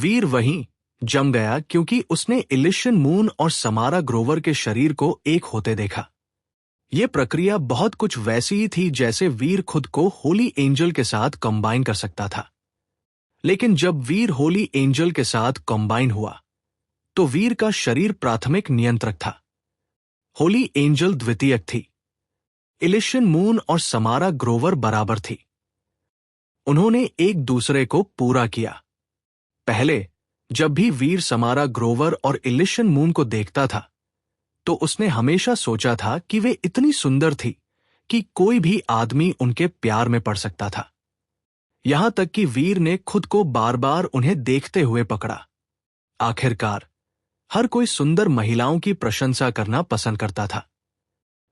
वीर वहीं जम गया क्योंकि उसने इलिशन मून और समारा ग्रोवर के शरीर को एक होते देखा। यह प्रक्रिया बहुत कुछ वैसी ही थी जैसे वीर खुद को होली एंजल के साथ कंबाइन कर सकता था। लेकिन जब वीर होली एंजल के साथ कंबाइन हुआ तो वीर का शरीर प्राथमिक नियंत्रक था, होली एंजल द्वितीयक थी, इलिशन मून और समारा ग्रोवर बराबर थी। उन्होंने एक दूसरे को पूरा किया। पहले जब भी वीर समारा ग्रोवर और इलिशन मून को देखता था तो उसने हमेशा सोचा था कि वे इतनी सुंदर थी कि कोई भी आदमी उनके प्यार में पड़ सकता था। यहां तक कि वीर ने खुद को बार बार उन्हें देखते हुए पकड़ा। आखिरकार हर कोई सुंदर महिलाओं की प्रशंसा करना पसंद करता था।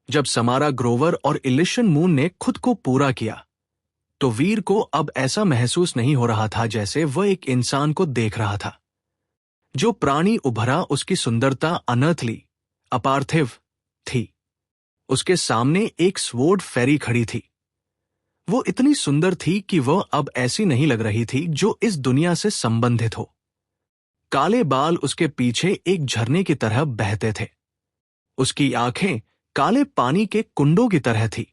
जब समारा ग्रोवर और इलिशन मून ने खुद को पूरा किया तो वीर को अब ऐसा महसूस नहीं हो रहा था जैसे वह एक इंसान को देख रहा था। जो प्राणी उभरा उसकी सुंदरता अनर्थली, अपार्थिव थी। उसके सामने एक स्वॉर्ड फेरी खड़ी थी। वो इतनी सुंदर थी कि वह अब ऐसी नहीं लग रही थी जो इस दुनिया से संबंधित हो। काले बाल उसके पीछे एक झरने की तरह बहते थे। उसकी आंखें काले पानी के कुंडों की तरह थी।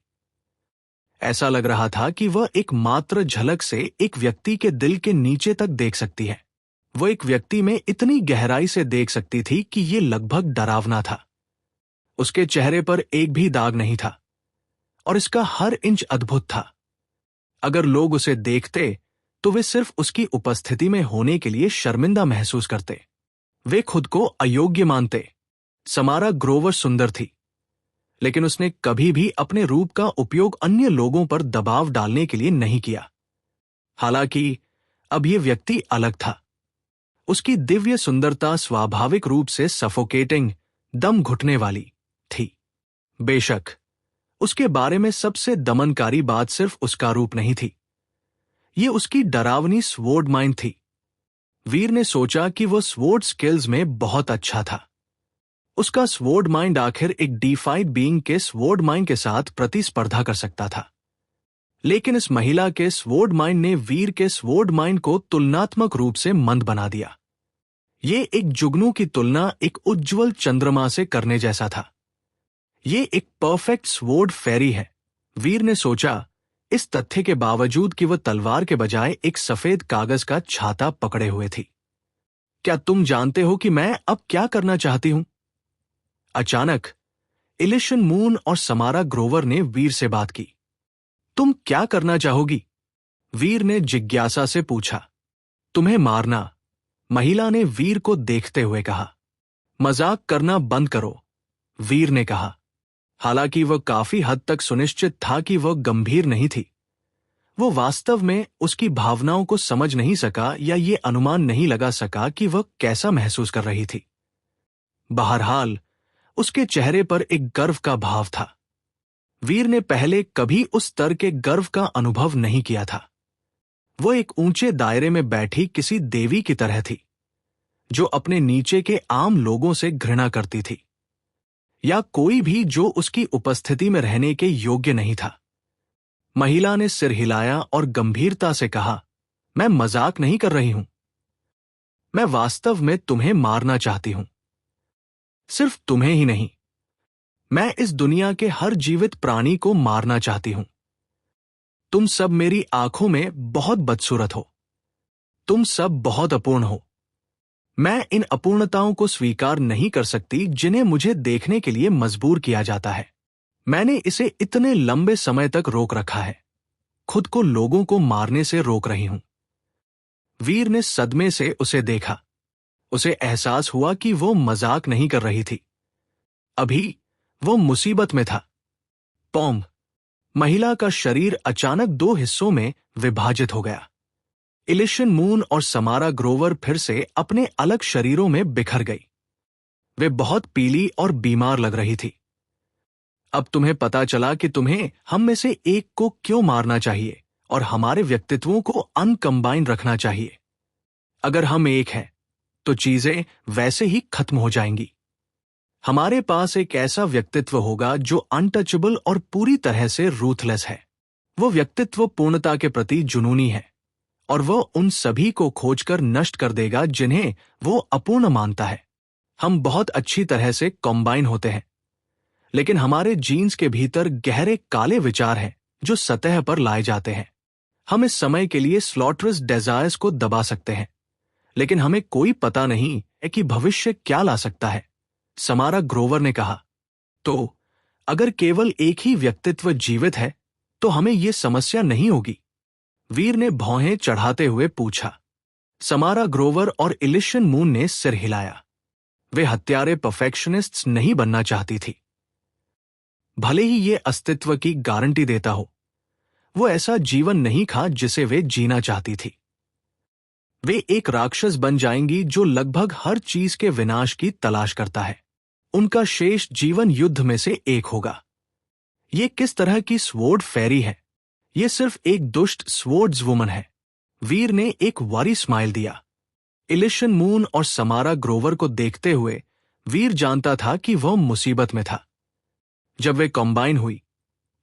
ऐसा लग रहा था कि वह एक मात्र झलक से एक व्यक्ति के दिल के नीचे तक देख सकती है। वह एक व्यक्ति में इतनी गहराई से देख सकती थी कि यह लगभग डरावना था। उसके चेहरे पर एक भी दाग नहीं था और इसका हर इंच अद्भुत था। अगर लोग उसे देखते तो वे सिर्फ उसकी उपस्थिति में होने के लिए शर्मिंदा महसूस करते। वे खुद को अयोग्य मानते। समारा ग्रोवर सुंदर थी, लेकिन उसने कभी भी अपने रूप का उपयोग अन्य लोगों पर दबाव डालने के लिए नहीं किया। हालांकि अब यह व्यक्ति अलग था। उसकी दिव्य सुंदरता स्वाभाविक रूप से सफोकेटिंग, दम घुटने वाली थी। बेशक उसके बारे में सबसे दमनकारी बात सिर्फ उसका रूप नहीं थी, यह उसकी डरावनी स्वॉर्ड माइंड थी। वीर ने सोचा कि वह स्वॉर्ड स्किल्स में बहुत अच्छा था। उसका स्वॉर्ड माइंड आखिर एक डिफाइड बीइंग के स्वॉर्ड माइंड के साथ प्रतिस्पर्धा कर सकता था। लेकिन इस महिला के स्वॉर्ड माइंड ने वीर के स्वॉर्ड माइंड को तुलनात्मक रूप से मंद बना दिया। ये एक जुगनू की तुलना एक उज्ज्वल चंद्रमा से करने जैसा था। ये एक परफेक्ट स्वॉर्ड फेरी है, वीर ने सोचा, इस तथ्य के बावजूद कि वह तलवार के बजाय एक सफेद कागज का छाता पकड़े हुए थी। क्या तुम जानते हो कि मैं अब क्या करना चाहती हूं? अचानक इलिशन मून और समारा ग्रोवर ने वीर से बात की। तुम क्या करना चाहोगी? वीर ने जिज्ञासा से पूछा। तुम्हें मारना, महिला ने वीर को देखते हुए कहा। मजाक करना बंद करो, वीर ने कहा। हालांकि वह काफी हद तक सुनिश्चित था कि वह गंभीर नहीं थी। वो वास्तव में उसकी भावनाओं को समझ नहीं सका या ये अनुमान नहीं लगा सका कि वह कैसा महसूस कर रही थी। बहरहाल उसके चेहरे पर एक गर्व का भाव था। वीर ने पहले कभी उस स्तर के गर्व का अनुभव नहीं किया था। वो एक ऊंचे दायरे में बैठी किसी देवी की तरह थी, जो अपने नीचे के आम लोगों से घृणा करती थी, या कोई भी जो उसकी उपस्थिति में रहने के योग्य नहीं था। महिला ने सिर हिलाया और गंभीरता से कहा, मैं मजाक नहीं कर रही हूं। मैं वास्तव में तुम्हें मारना चाहती हूं। सिर्फ तुम्हें ही नहीं, मैं इस दुनिया के हर जीवित प्राणी को मारना चाहती हूं। तुम सब मेरी आंखों में बहुत बदसूरत हो। तुम सब बहुत अपूर्ण हो। मैं इन अपूर्णताओं को स्वीकार नहीं कर सकती जिन्हें मुझे देखने के लिए मजबूर किया जाता है। मैंने इसे इतने लंबे समय तक रोक रखा है। खुद को लोगों को मारने से रोक रही हूं। वीर ने सदमे से उसे देखा। उसे एहसास हुआ कि वो मजाक नहीं कर रही थी। अभी वो मुसीबत में था। पॉम, महिला का शरीर अचानक दो हिस्सों में विभाजित हो गया। इलिशन मून और समारा ग्रोवर फिर से अपने अलग शरीरों में बिखर गई। वे बहुत पीली और बीमार लग रही थी। अब तुम्हें पता चला कि तुम्हें हम में से एक को क्यों मारना चाहिए और हमारे व्यक्तित्वों को अनकंबाइन रखना चाहिए। अगर हम एक हैं तो चीजें वैसे ही खत्म हो जाएंगी। हमारे पास एक ऐसा व्यक्तित्व होगा जो अनटचेबल और पूरी तरह से रूथलेस है। वो व्यक्तित्व पूर्णता के प्रति जुनूनी है और वह उन सभी को खोजकर नष्ट कर देगा जिन्हें वो अपूर्ण मानता है। हम बहुत अच्छी तरह से कॉम्बाइन होते हैं, लेकिन हमारे जीन्स के भीतर गहरे काले विचार हैं जो सतह पर लाए जाते हैं। हम इस समय के लिए स्लॉटरस डिजायर्स को दबा सकते हैं, लेकिन हमें कोई पता नहीं है कि भविष्य क्या ला सकता है, समारा ग्रोवर ने कहा। तो अगर केवल एक ही व्यक्तित्व जीवित है तो हमें यह समस्या नहीं होगी, वीर ने भौहें चढ़ाते हुए पूछा। समारा ग्रोवर और इलिशन मून ने सिर हिलाया। वे हत्यारे परफेक्शनिस्ट्स नहीं बनना चाहती थी, भले ही ये अस्तित्व की गारंटी देता हो। वो ऐसा जीवन नहीं था जिसे वे जीना चाहती थी। वे एक राक्षस बन जाएंगी जो लगभग हर चीज के विनाश की तलाश करता है। उनका शेष जीवन युद्ध में से एक होगा। ये किस तरह की स्वॉर्ड फेरी है? ये सिर्फ एक दुष्ट स्वॉर्ड्स वुमन है। वीर ने एक वारी स्माइल दिया। इलिशन मून और समारा ग्रोवर को देखते हुए वीर जानता था कि वह मुसीबत में था। जब वे कॉम्बाइन हुई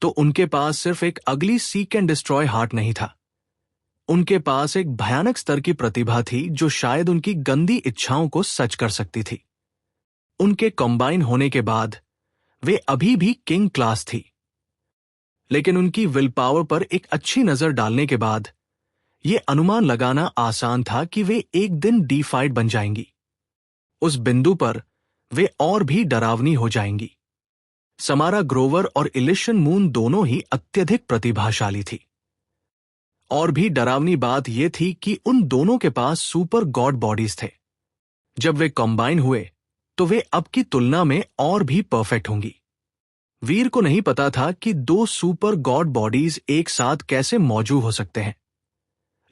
तो उनके पास सिर्फ एक अगली सीक एंड डिस्ट्रॉय हार्ट नहीं था। उनके पास एक भयानक स्तर की प्रतिभा थी जो शायद उनकी गंदी इच्छाओं को सच कर सकती थी। उनके कॉम्बाइन होने के बाद वे अभी भी किंग क्लास थी, लेकिन उनकी विल पावर पर एक अच्छी नजर डालने के बाद यह अनुमान लगाना आसान था कि वे एक दिन डीफाइड बन जाएंगी। उस बिंदु पर वे और भी डरावनी हो जाएंगी। समारा ग्रोवर और इलिशन मून दोनों ही अत्यधिक प्रतिभाशाली थी। और भी डरावनी बात यह थी कि उन दोनों के पास सुपर गॉड बॉडीज थे। जब वे कॉम्बाइन हुए तो वे अब की तुलना में और भी परफेक्ट होंगी। वीर को नहीं पता था कि दो सुपर गॉड बॉडीज एक साथ कैसे मौजूद हो सकते हैं,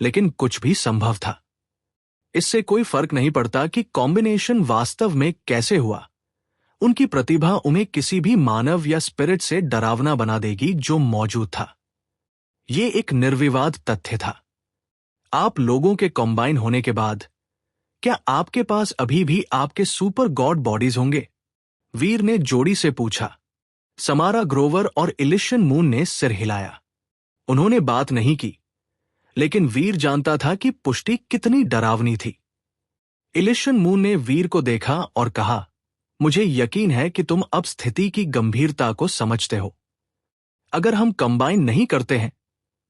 लेकिन कुछ भी संभव था। इससे कोई फर्क नहीं पड़ता कि कॉम्बिनेशन वास्तव में कैसे हुआ। उनकी प्रतिभा उन्हें किसी भी मानव या स्पिरिट से डरावना बना देगी जो मौजूद था। यह एक निर्विवाद तथ्य था। आप लोगों के कॉम्बाइन होने के बाद क्या आपके पास अभी भी आपके सुपर गॉड बॉडीज होंगे? वीर ने जोड़ी से पूछा। समारा ग्रोवर और इलिशन मून ने सिर हिलाया। उन्होंने बात नहीं की, लेकिन वीर जानता था कि पुष्टि कितनी डरावनी थी। इलिशन मून ने वीर को देखा और कहा, मुझे यकीन है कि तुम अब स्थिति की गंभीरता को समझते हो। अगर हम कंबाइन नहीं करते हैं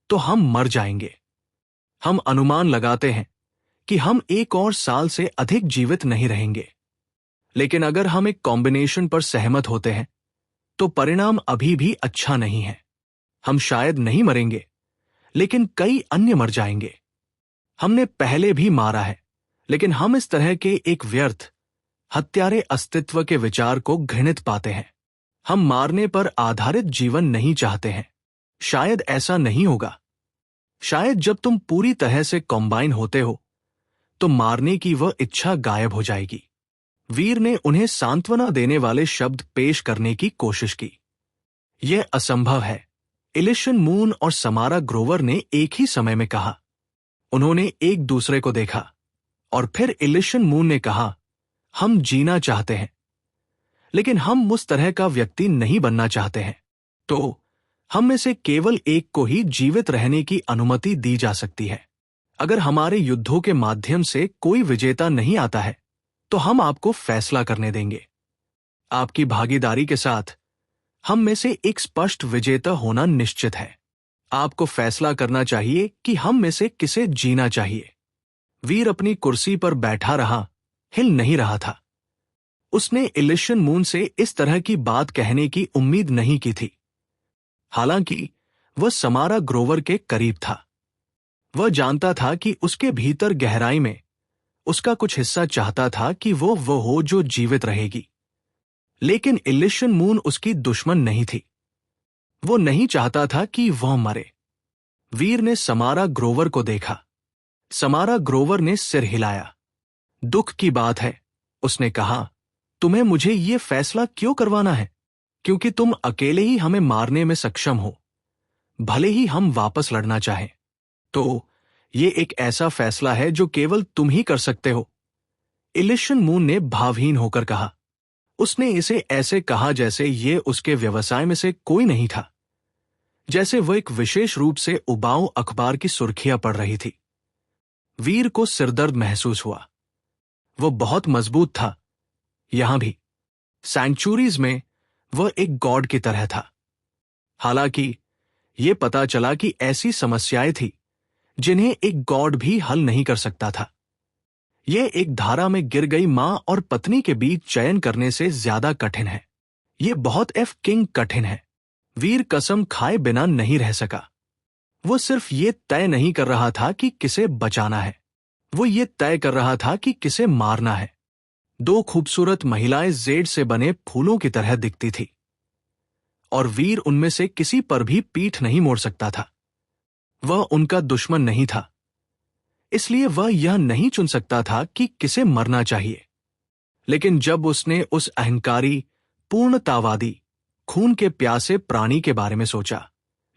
तो हम मर जाएंगे। हम अनुमान लगाते हैं कि हम 1 और साल से अधिक जीवित नहीं रहेंगे, लेकिन अगर हम एक कॉम्बिनेशन पर सहमत होते हैं तो परिणाम अभी भी अच्छा नहीं है। हम शायद नहीं मरेंगे, लेकिन कई अन्य मर जाएंगे। हमने पहले भी मारा है, लेकिन हम इस तरह के एक व्यर्थ हत्यारे अस्तित्व के विचार को घृणित पाते हैं। हम मारने पर आधारित जीवन नहीं चाहते हैं। शायद ऐसा नहीं होगा। शायद जब तुम पूरी तरह से कॉम्बाइन होते हो तो मारने की वह इच्छा गायब हो जाएगी। वीर ने उन्हें सांत्वना देने वाले शब्द पेश करने की कोशिश की। यह असंभव है, इलिशन मून और समारा ग्रोवर ने एक ही समय में कहा। उन्होंने एक दूसरे को देखा और फिर इलिशन मून ने कहा, हम जीना चाहते हैं, लेकिन हम उस तरह का व्यक्ति नहीं बनना चाहते हैं। तो हम में से केवल एक को ही जीवित रहने की अनुमति दी जा सकती है। अगर हमारे युद्धों के माध्यम से कोई विजेता नहीं आता है तो हम आपको फैसला करने देंगे। आपकी भागीदारी के साथ हम में से एक स्पष्ट विजेता होना निश्चित है। आपको फैसला करना चाहिए कि हम में से किसे जीना चाहिए। वीर अपनी कुर्सी पर बैठा रहा, हिल नहीं रहा था। उसने इलिशन मून से इस तरह की बात कहने की उम्मीद नहीं की थी। हालांकि वह समारा ग्रोवर के करीब था। वह जानता था कि उसके भीतर गहराई में उसका कुछ हिस्सा चाहता था कि वो हो जो जीवित रहेगी। लेकिन इलिशन मून उसकी दुश्मन नहीं थी। वो नहीं चाहता था कि वह मरे। वीर ने समारा ग्रोवर को देखा। समारा ग्रोवर ने सिर हिलाया। दुख की बात है, उसने कहा, तुम्हें मुझे ये फैसला क्यों करवाना है? क्योंकि तुम अकेले ही हमें मारने में सक्षम हो, भले ही हम वापस लड़ना चाहें। तो ये एक ऐसा फैसला है जो केवल तुम ही कर सकते हो, इलिशन मून ने भावहीन होकर कहा। उसने इसे ऐसे कहा जैसे ये उसके व्यवसाय में से कोई नहीं था, जैसे वह एक विशेष रूप से उबाऊ अखबार की सुर्खियां पढ़ रही थी। वीर को सिरदर्द महसूस हुआ। वो बहुत मजबूत था। यहां भी सैंक्चुरीज में वह एक गॉड की तरह था। हालांकि ये पता चला कि ऐसी समस्याएं थी जिन्हें एक गॉड भी हल नहीं कर सकता था। यह एक धारा में गिर गई मां और पत्नी के बीच चयन करने से ज्यादा कठिन है। यह बहुत किंग कठिन है। वीर कसम खाए बिना नहीं रह सका। वो सिर्फ ये तय नहीं कर रहा था कि किसे बचाना है, वो ये तय कर रहा था कि किसे मारना है। दो खूबसूरत महिलाएं जेड से बने फूलों की तरह दिखती थी और वीर उनमें से किसी पर भी पीठ नहीं मोड़ सकता था। वह उनका दुश्मन नहीं था, इसलिए वह यह नहीं चुन सकता था कि किसे मरना चाहिए। लेकिन जब उसने उस अहंकारी, पूर्णतावादी, खून के प्यासे प्राणी के बारे में सोचा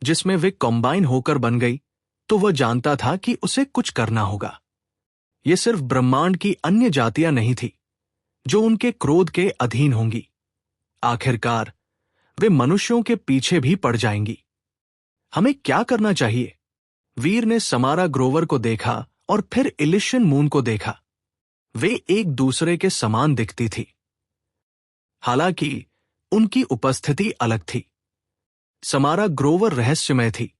जिसमें वे कंबाइन होकर बन गई, तो वह जानता था कि उसे कुछ करना होगा। यह सिर्फ ब्रह्मांड की अन्य जातियां नहीं थी जो उनके क्रोध के अधीन होंगी। आखिरकार वे मनुष्यों के पीछे भी पड़ जाएंगी। हमें क्या करना चाहिए? वीर ने समारा ग्रोवर को देखा और फिर इलिशियन मून को देखा। वे एक दूसरे के समान दिखती थी, हालांकि उनकी उपस्थिति अलग थी। समारा ग्रोवर रहस्यमय थी,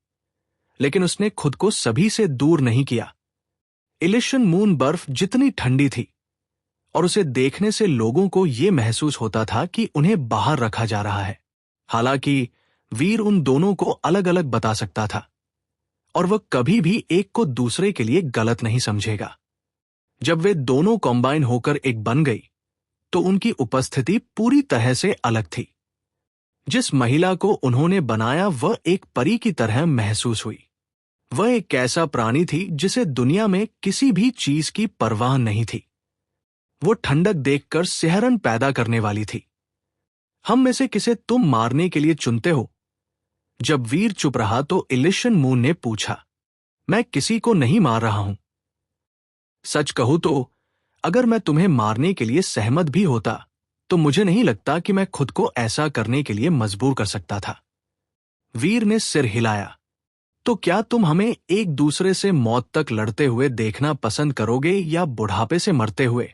लेकिन उसने खुद को सभी से दूर नहीं किया। इलिशियन मून बर्फ जितनी ठंडी थी और उसे देखने से लोगों को यह महसूस होता था कि उन्हें बाहर रखा जा रहा है। हालांकि वीर उन दोनों को अलग अलग बता सकता था और वह कभी भी एक को दूसरे के लिए गलत नहीं समझेगा। जब वे दोनों कंबाइन होकर एक बन गई तो उनकी उपस्थिति पूरी तरह से अलग थी। जिस महिला को उन्होंने बनाया वह एक परी की तरह महसूस हुई। वह एक ऐसा प्राणी थी जिसे दुनिया में किसी भी चीज की परवाह नहीं थी। वो ठंडक देखकर सिहरन पैदा करने वाली थी। हम में से किसे तुम मारने के लिए चुनते हो? जब वीर चुप रहा तो इलिशियन मून ने पूछा, मैं किसी को नहीं मार रहा हूं। सच कहूं तो अगर मैं तुम्हें मारने के लिए सहमत भी होता तो मुझे नहीं लगता कि मैं खुद को ऐसा करने के लिए मजबूर कर सकता था। वीर ने सिर हिलाया। तो क्या तुम हमें एक दूसरे से मौत तक लड़ते हुए देखना पसंद करोगे या बुढ़ापे से मरते हुए?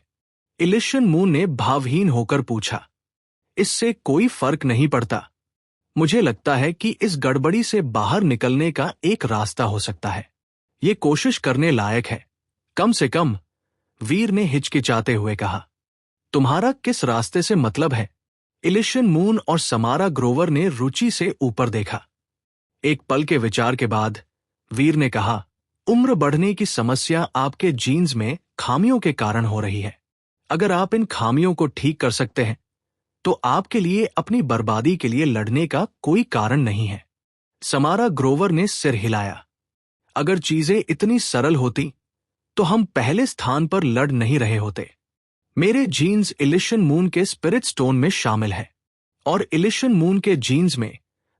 इलिशियन मून ने भावहीन होकर पूछा। इससे कोई फर्क नहीं पड़ता। मुझे लगता है कि इस गड़बड़ी से बाहर निकलने का एक रास्ता हो सकता है। ये कोशिश करने लायक है, कम से कम, वीर ने हिचकिचाते हुए कहा। तुम्हारा किस रास्ते से मतलब है? इलिशियन मून और समारा ग्रोवर ने रुचि से ऊपर देखा। एक पल के विचार के बाद वीर ने कहा, उम्र बढ़ने की समस्या आपके जीन्स में खामियों के कारण हो रही है। अगर आप इन खामियों को ठीक कर सकते हैं तो आपके लिए अपनी बर्बादी के लिए लड़ने का कोई कारण नहीं है। समारा ग्रोवर ने सिर हिलाया। अगर चीजें इतनी सरल होती तो हम पहले स्थान पर लड़ नहीं रहे होते। मेरे जीन्स इलिशियन मून के स्पिरिट स्टोन में शामिल है और इलिशियन मून के जीन्स में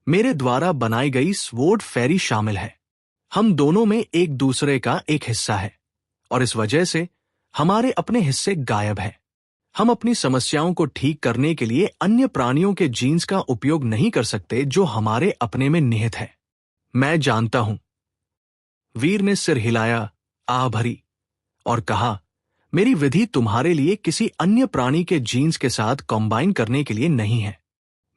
मेरे द्वारा बनाई गई स्वॉर्ड फेरी शामिल है। हम दोनों में एक दूसरे का एक हिस्सा है और इस वजह से हमारे अपने हिस्से गायब हैं। हम अपनी समस्याओं को ठीक करने के लिए अन्य प्राणियों के जीन्स का उपयोग नहीं कर सकते जो हमारे अपने में निहित है। मैं जानता हूं। वीर ने सिर हिलाया, आह भरी, और कहा, मेरी विधि तुम्हारे लिए किसी अन्य प्राणी के जीन्स के साथ कंबाइन करने के लिए नहीं है।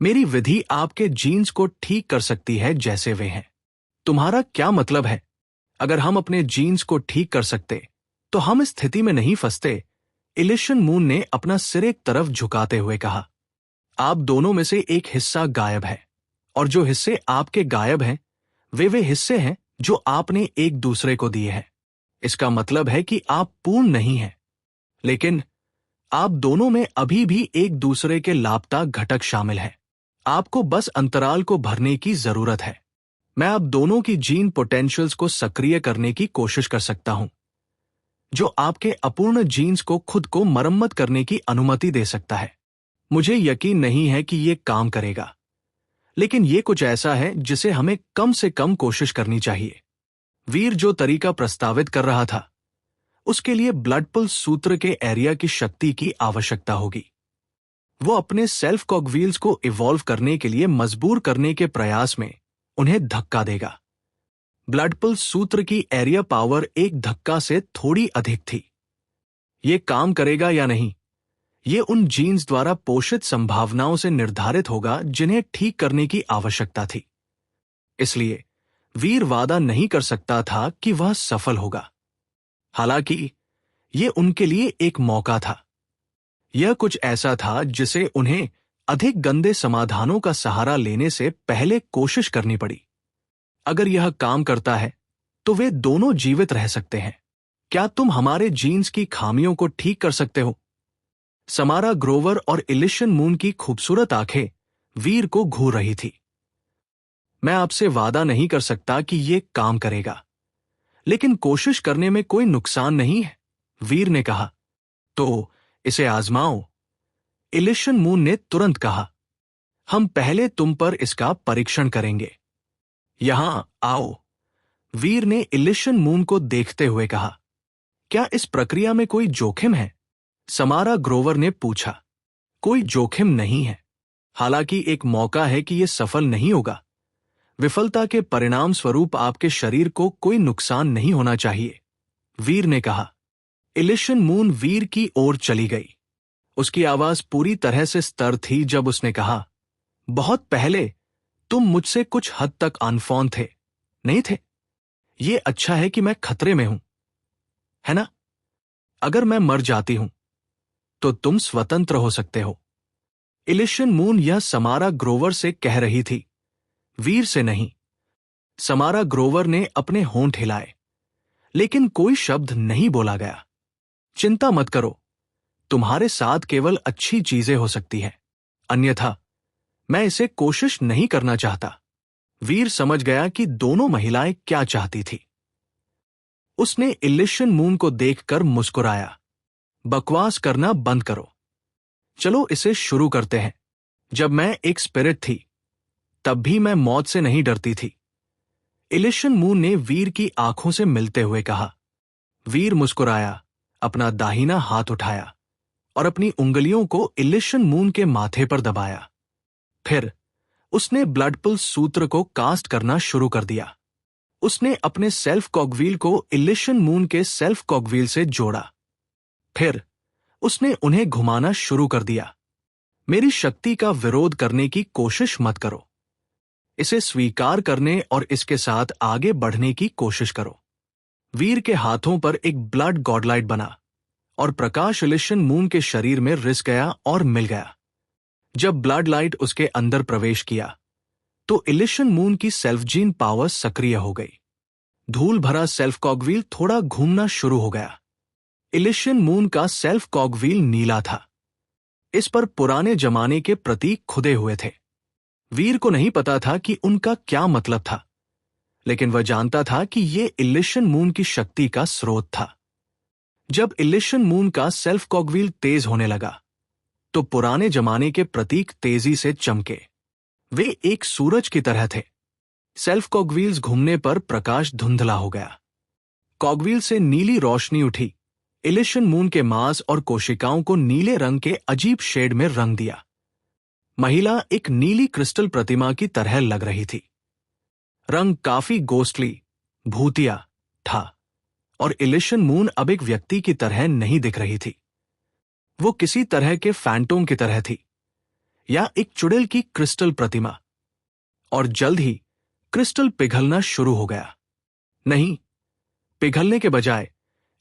मेरी विधि आपके जीन्स को ठीक कर सकती है जैसे वे हैं। तुम्हारा क्या मतलब है? अगर हम अपने जीन्स को ठीक कर सकते तो हम इस स्थिति में नहीं फंसते। इलिशियन मून ने अपना सिर एक तरफ झुकाते हुए कहा, आप दोनों में से एक हिस्सा गायब है और जो हिस्से आपके गायब हैं वे हिस्से हैं जो आपने एक दूसरे को दिए हैं। इसका मतलब है कि आप पूर्ण नहीं हैं, लेकिन आप दोनों में अभी भी एक दूसरे के लापता घटक शामिल हैं। आपको बस अंतराल को भरने की जरूरत है। मैं आप दोनों की जीन पोटेंशियल्स को सक्रिय करने की कोशिश कर सकता हूं, जो आपके अपूर्ण जीन्स को खुद को मरम्मत करने की अनुमति दे सकता है। मुझे यकीन नहीं है कि यह काम करेगा, लेकिन यह कुछ ऐसा है जिसे हमें कम से कम कोशिश करनी चाहिए। वीर जो तरीका प्रस्तावित कर रहा था उसके लिए ब्लड पुल सूत्र के एरिया की शक्ति की आवश्यकता होगी। वो अपने सेल्फ कॉगव्हील्स को इवॉल्व करने के लिए मजबूर करने के प्रयास में उन्हें धक्का देगा। ब्लड पल्स सूत्र की एरिया पावर एक धक्का से थोड़ी अधिक थी। ये काम करेगा या नहीं, ये उन जीन्स द्वारा पोषित संभावनाओं से निर्धारित होगा जिन्हें ठीक करने की आवश्यकता थी। इसलिए वीर वादा नहीं कर सकता था कि वह सफल होगा। हालांकि यह उनके लिए एक मौका था। यह कुछ ऐसा था जिसे उन्हें अधिक गंदे समाधानों का सहारा लेने से पहले कोशिश करनी पड़ी। अगर यह काम करता है तो वे दोनों जीवित रह सकते हैं। क्या तुम हमारे जीन्स की खामियों को ठीक कर सकते हो? समारा ग्रोवर और इलिशन मून की खूबसूरत आंखें वीर को घूर रही थी। मैं आपसे वादा नहीं कर सकता कि यह काम करेगा, लेकिन कोशिश करने में कोई नुकसान नहीं है, वीर ने कहा। तो इसे आजमाओ, इलिशन मून ने तुरंत कहा। हम पहले तुम पर इसका परीक्षण करेंगे। यहां आओ, वीर ने इलिशन मून को देखते हुए कहा। क्या इस प्रक्रिया में कोई जोखिम है? समारा ग्रोवर ने पूछा। कोई जोखिम नहीं है, हालांकि एक मौका है कि यह सफल नहीं होगा। विफलता के परिणाम स्वरूप आपके शरीर को कोई नुकसान नहीं होना चाहिए, वीर ने कहा। इलिशन मून वीर की ओर चली गई। उसकी आवाज पूरी तरह से स्थिर थी जब उसने कहा, बहुत पहले तुम मुझसे कुछ हद तक अनफॉन थे, नहीं थे? ये अच्छा है कि मैं खतरे में हूं, है ना? अगर मैं मर जाती हूं तो तुम स्वतंत्र हो सकते हो। इलिशन मून यह समारा ग्रोवर से कह रही थी, वीर से नहीं। समारा ग्रोवर ने अपने होंठ हिलाए, लेकिन कोई शब्द नहीं बोला गया। चिंता मत करो, तुम्हारे साथ केवल अच्छी चीजें हो सकती हैं, अन्यथा मैं इसे कोशिश नहीं करना चाहता। वीर समझ गया कि दोनों महिलाएं क्या चाहती थी। उसने इलिशन मून को देखकर मुस्कुराया। बकवास करना बंद करो, चलो इसे शुरू करते हैं। जब मैं एक स्पिरिट थी तब भी मैं मौत से नहीं डरती थी, इलिशन मून ने वीर की आंखों से मिलते हुए कहा। वीर मुस्कुराया, अपना दाहिना हाथ उठाया और अपनी उंगलियों को इलिशन मून के माथे पर दबाया। फिर उसने ब्लड पल्स सूत्र को कास्ट करना शुरू कर दिया। उसने अपने सेल्फ कॉगव्हील को इलिशन मून के सेल्फ कॉगव्हील से जोड़ा। फिर उसने उन्हें घुमाना शुरू कर दिया। मेरी शक्ति का विरोध करने की कोशिश मत करो, इसे स्वीकार करने और इसके साथ आगे बढ़ने की कोशिश करो। वीर के हाथों पर एक ब्लड गॉडलाइट बना और प्रकाश इलिशन मून के शरीर में रिस गया और मिल गया। जब ब्लड लाइट उसके अंदर प्रवेश किया तो इलिशन मून की सेल्फ जीन पावर सक्रिय हो गई। धूल भरा सेल्फ कॉगव्हील थोड़ा घूमना शुरू हो गया। इलिशन मून का सेल्फ कॉगव्हील नीला था। इस पर पुराने जमाने के प्रतीक खुदे हुए थे। वीर को नहीं पता था कि उनका क्या मतलब था, लेकिन वह जानता था कि यह इलिशन मून की शक्ति का स्रोत था। जब इलिशन मून का सेल्फ कॉगव्हील तेज होने लगा तो पुराने जमाने के प्रतीक तेजी से चमके। वे एक सूरज की तरह थे। सेल्फ कॉगव्हील्स घूमने पर प्रकाश धुंधला हो गया। कॉगव्हील से नीली रोशनी उठी, इलिशन मून के मांस और कोशिकाओं को नीले रंग के अजीब शेड में रंग दिया। महिला एक नीली क्रिस्टल प्रतिमा की तरह लग रही थी। रंग काफी गोस्टली, भूतिया था और इलिशन मून अब एक व्यक्ति की तरह नहीं दिख रही थी। वो किसी तरह के फैंटोम की तरह थी, या एक चुड़ैल की क्रिस्टल प्रतिमा। और जल्द ही क्रिस्टल पिघलना शुरू हो गया। नहीं, पिघलने के बजाय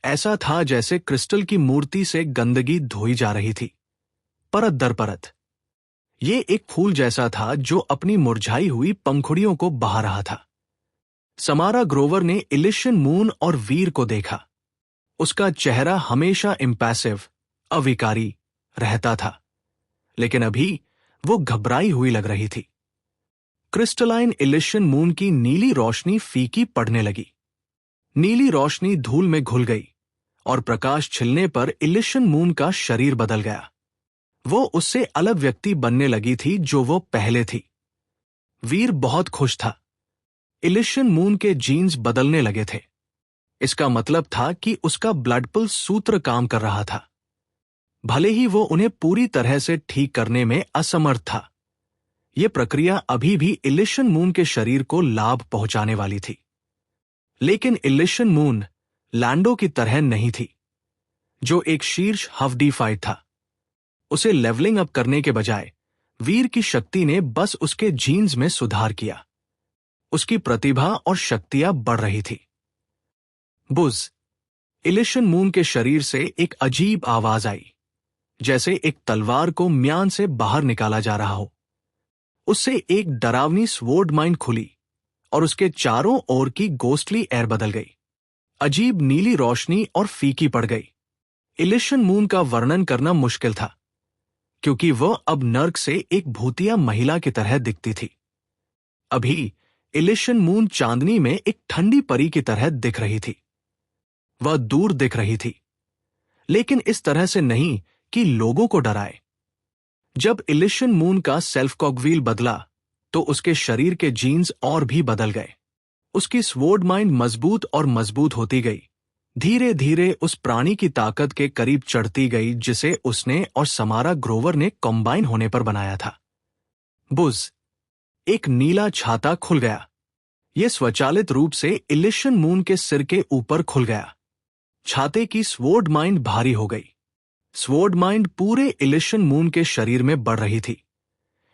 ऐसा था जैसे क्रिस्टल की मूर्ति से गंदगी धोई जा रही थी, परत दर परत। ये एक फूल जैसा था जो अपनी मुरझाई हुई पंखुड़ियों को बहा रहा था। समारा ग्रोवर ने इलिशन मून और वीर को देखा। उसका चेहरा हमेशा इम्पैसिव, अविकारी रहता था, लेकिन अभी वो घबराई हुई लग रही थी। क्रिस्टलाइन इलिशन मून की नीली रोशनी फीकी पड़ने लगी। नीली रोशनी धूल में घुल गई और प्रकाश छिलने पर इलिशन मून का शरीर बदल गया। वो उससे अलग व्यक्ति बनने लगी थी जो वो पहले थी। वीर बहुत खुश था। इलिशन मून के जीन्स बदलने लगे थे। इसका मतलब था कि उसका ब्लड पल्स सूत्र काम कर रहा था, भले ही वो उन्हें पूरी तरह से ठीक करने में असमर्थ था। यह प्रक्रिया अभी भी इलिशन मून के शरीर को लाभ पहुंचाने वाली थी। लेकिन इलिशन मून लैंडो की तरह नहीं थी, जो एक शीर्ष हफ्डी फाइट था। उसे लेवलिंग अप करने के बजाय वीर की शक्ति ने बस उसके जीन्स में सुधार किया। उसकी प्रतिभा और शक्तियां बढ़ रही थी। बुज, इलिशन मून के शरीर से एक अजीब आवाज आई, जैसे एक तलवार को म्यान से बाहर निकाला जा रहा हो। उससे एक डरावनी स्वॉर्ड माइंड खुली और उसके चारों ओर की गोस्टली एयर बदल गई। अजीब नीली रोशनी और फीकी पड़ गई। इलिशन मून का वर्णन करना मुश्किल था, क्योंकि वह अब नर्क से एक भूतिया महिला की तरह दिखती थी। अभी इलिशन मून चांदनी में एक ठंडी परी की तरह दिख रही थी। वह दूर दिख रही थी, लेकिन इस तरह से नहीं कि लोगों को डराए। जब इलिशन मून का सेल्फ कॉगव्हील बदला, तो उसके शरीर के जीन्स और भी बदल गए। उसकी स्वॉर्ड माइंड मजबूत और मजबूत होती गई, धीरे धीरे उस प्राणी की ताकत के करीब चढ़ती गई जिसे उसने और समारा ग्रोवर ने कॉम्बाइन होने पर बनाया था। बुज, एक नीला छाता खुल गया। यह स्वचालित रूप से इलिशन मून के सिर के ऊपर खुल गया। छाते की स्वॉर्ड माइंड भारी हो गई। स्वॉर्ड माइंड पूरे इलिशन मून के शरीर में बढ़ रही थी,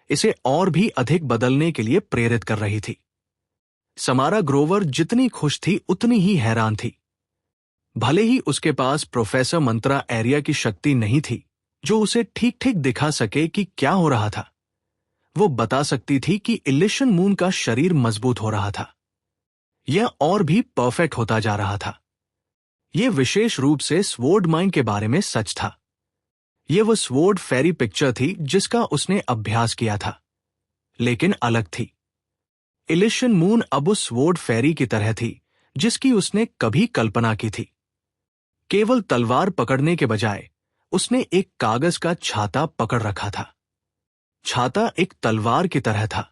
इसे और भी अधिक बदलने के लिए प्रेरित कर रही थी। समारा ग्रोवर जितनी खुश थी उतनी ही हैरान थी। भले ही उसके पास प्रोफेसर मंत्रा एरिया की शक्ति नहीं थी, जो उसे ठीक ठीक दिखा सके कि क्या हो रहा था। वो बता सकती थी कि इलिशन मून का शरीर मजबूत हो रहा था। यह और भी परफेक्ट होता जा रहा था। यह विशेष रूप से स्वॉर्ड माइंड के बारे में सच था। यह वो स्वॉर्ड फेरी पिक्चर थी जिसका उसने अभ्यास किया था, लेकिन अलग थी। इलिशन मून अब उस स्वॉर्ड फेरी की तरह थी जिसकी उसने कभी कल्पना की थी। केवल तलवार पकड़ने के बजाय उसने एक कागज का छाता पकड़ रखा था। छाता एक तलवार की तरह था।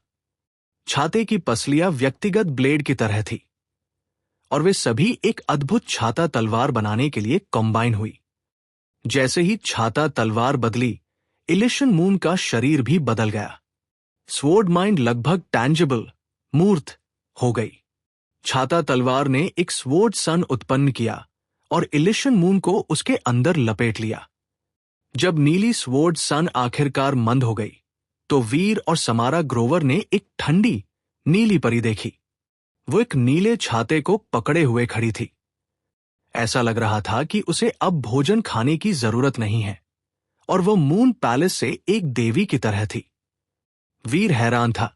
छाते की पसलियां व्यक्तिगत ब्लेड की तरह थी, और वे सभी एक अद्भुत छाता तलवार बनाने के लिए कॉम्बाइन हुई। जैसे ही छाता तलवार बदली, इलिशन मून का शरीर भी बदल गया। स्वॉर्ड माइंड लगभग टैंजिबल, मूर्त हो गई। छाता तलवार ने एक स्वॉर्ड सन उत्पन्न किया और इलिशन मून को उसके अंदर लपेट लिया। जब नीली स्वॉर्ड सन आखिरकार मंद हो गई, तो वीर और समारा ग्रोवर ने एक ठंडी नीली परी देखी। वो एक नीले छाते को पकड़े हुए खड़ी थी। ऐसा लग रहा था कि उसे अब भोजन खाने की जरूरत नहीं है, और वो मून पैलेस से एक देवी की तरह थी। वीर हैरान था।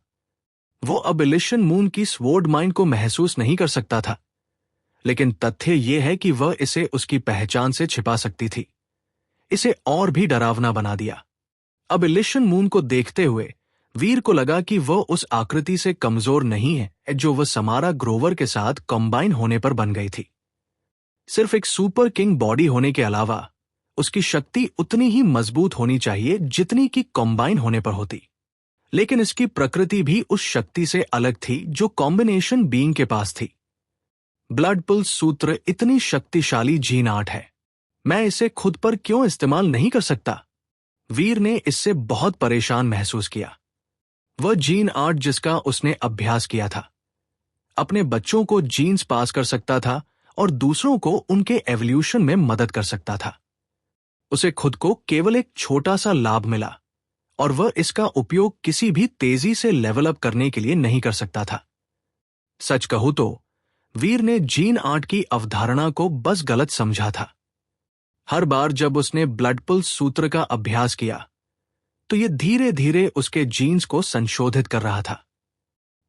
वो अब इलिशन मून की स्वॉर्ड माइंड को महसूस नहीं कर सकता था, लेकिन तथ्य यह है कि वह इसे उसकी पहचान से छिपा सकती थी। इसे और भी डरावना बना दिया। अब इलिशन मून को देखते हुए वीर को लगा कि वह उस आकृति से कमजोर नहीं है जो वह समारा ग्रोवर के साथ कॉम्बाइन होने पर बन गई थी। सिर्फ एक सुपर किंग बॉडी होने के अलावा उसकी शक्ति उतनी ही मजबूत होनी चाहिए जितनी कि कॉम्बाइन होने पर होती। लेकिन इसकी प्रकृति भी उस शक्ति से अलग थी जो कॉम्बिनेशन बीइंग के पास थी। ब्लड पल्स सूत्र इतनी शक्तिशाली जीन आर्ट है, मैं इसे खुद पर क्यों इस्तेमाल नहीं कर सकता? वीर ने इससे बहुत परेशान महसूस किया। वह जीन आर्ट जिसका उसने अभ्यास किया था, अपने बच्चों को जीन्स पास कर सकता था और दूसरों को उनके एवोल्यूशन में मदद कर सकता था। उसे खुद को केवल एक छोटा सा लाभ मिला, और वह इसका उपयोग किसी भी तेजी से लेवल अप करने के लिए नहीं कर सकता था। सच कहूं तो वीर ने जीन आर्ट की अवधारणा को बस गलत समझा था। हर बार जब उसने ब्लड पल्स सूत्र का अभ्यास किया, तो यह धीरे धीरे उसके जीन्स को संशोधित कर रहा था।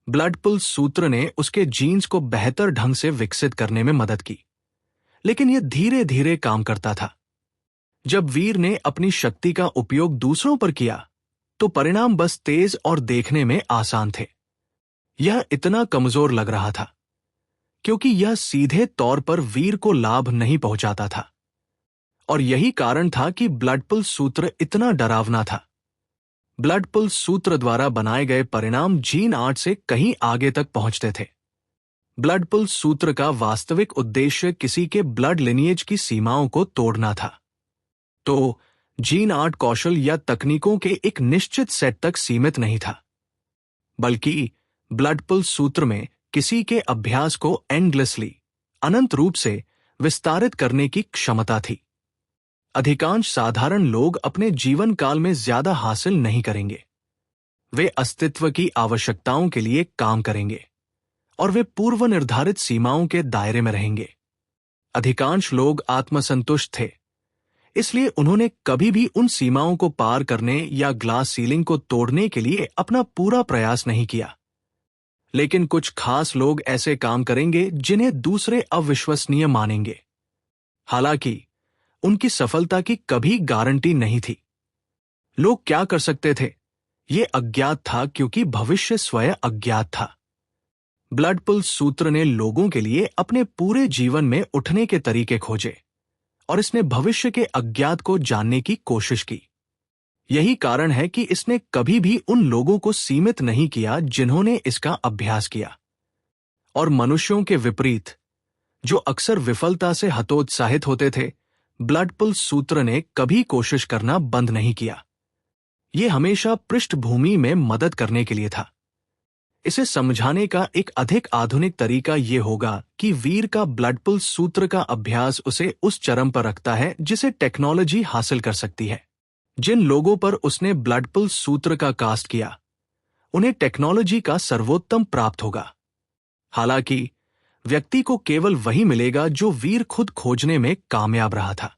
ब्लड पल्स सूत्र ने उसके जीन्स को बेहतर ढंग से विकसित करने में मदद की, लेकिन यह धीरे धीरे काम करता था। जब वीर ने अपनी शक्ति का उपयोग दूसरों पर किया, तो परिणाम बस तेज और देखने में आसान थे। यह इतना कमजोर लग रहा था, क्योंकि यह सीधे तौर पर वीर को लाभ नहीं पहुंचाता था, और यही कारण था कि ब्लड पल्स सूत्र इतना डरावना था। ब्लड पल्स सूत्र द्वारा बनाए गए परिणाम जीन आर्ट से कहीं आगे तक पहुंचते थे। ब्लड पल्स सूत्र का वास्तविक उद्देश्य किसी के ब्लड लिनिएज की सीमाओं को तोड़ना था। तो जीन आर्ट कौशल या तकनीकों के एक निश्चित सेट तक सीमित नहीं था, बल्कि ब्लड पल्स सूत्र में किसी के अभ्यास को एंडलेसली, अनंत रूप से विस्तारित करने की क्षमता थी। अधिकांश साधारण लोग अपने जीवन काल में ज्यादा हासिल नहीं करेंगे। वे अस्तित्व की आवश्यकताओं के लिए काम करेंगे और वे पूर्व निर्धारित सीमाओं के दायरे में रहेंगे। अधिकांश लोग आत्मसंतुष्ट थे, इसलिए उन्होंने कभी भी उन सीमाओं को पार करने या ग्लास सीलिंग को तोड़ने के लिए अपना पूरा प्रयास नहीं किया। लेकिन कुछ खास लोग ऐसे काम करेंगे जिन्हें दूसरे अविश्वसनीय मानेंगे। हालांकि उनकी सफलता की कभी गारंटी नहीं थी। लोग क्या कर सकते थे, ये अज्ञात था, क्योंकि भविष्य स्वयं अज्ञात था। ब्लड पुल्स सूत्र ने लोगों के लिए अपने पूरे जीवन में उठने के तरीके खोजे और इसने भविष्य के अज्ञात को जानने की कोशिश की। यही कारण है कि इसने कभी भी उन लोगों को सीमित नहीं किया जिन्होंने इसका अभ्यास किया। और मनुष्यों के विपरीत, जो अक्सर विफलता से हतोत्साहित होते थे, ब्लड पुल्स सूत्र ने कभी कोशिश करना बंद नहीं किया। यह हमेशा पृष्ठभूमि में मदद करने के लिए था। इसे समझाने का एक अधिक आधुनिक तरीका यह होगा कि वीर का ब्लड पुल्स सूत्र का अभ्यास उसे उस चरम पर रखता है जिसे टेक्नोलॉजी हासिल कर सकती है। जिन लोगों पर उसने ब्लड पुल्स सूत्र का कास्ट किया, उन्हें टेक्नोलॉजी का सर्वोत्तम प्राप्त होगा। हालांकि व्यक्ति को केवल वही मिलेगा जो वीर खुद खोजने में कामयाब रहा था।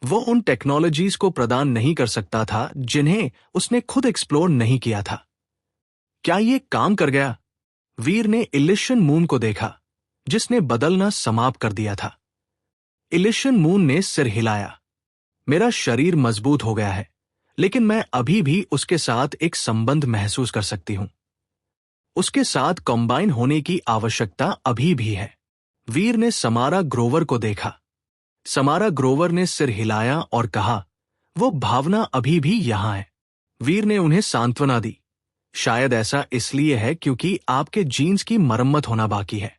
वो उन टेक्नोलॉजीज को प्रदान नहीं कर सकता था जिन्हें उसने खुद एक्सप्लोर नहीं किया था। क्या ये काम कर गया? वीर ने इलिशन मून को देखा, जिसने बदलना समाप्त कर दिया था। इलिशन मून ने सिर हिलाया। मेरा शरीर मजबूत हो गया है, लेकिन मैं अभी भी उसके साथ एक संबंध महसूस कर सकती हूं। उसके साथ कंबाइन होने की आवश्यकता अभी भी है। वीर ने समारा ग्रोवर को देखा। समारा ग्रोवर ने सिर हिलाया और कहा, वो भावना अभी भी यहां है। वीर ने उन्हें सांत्वना दी। शायद ऐसा इसलिए है क्योंकि आपके जीन्स की मरम्मत होना बाकी है,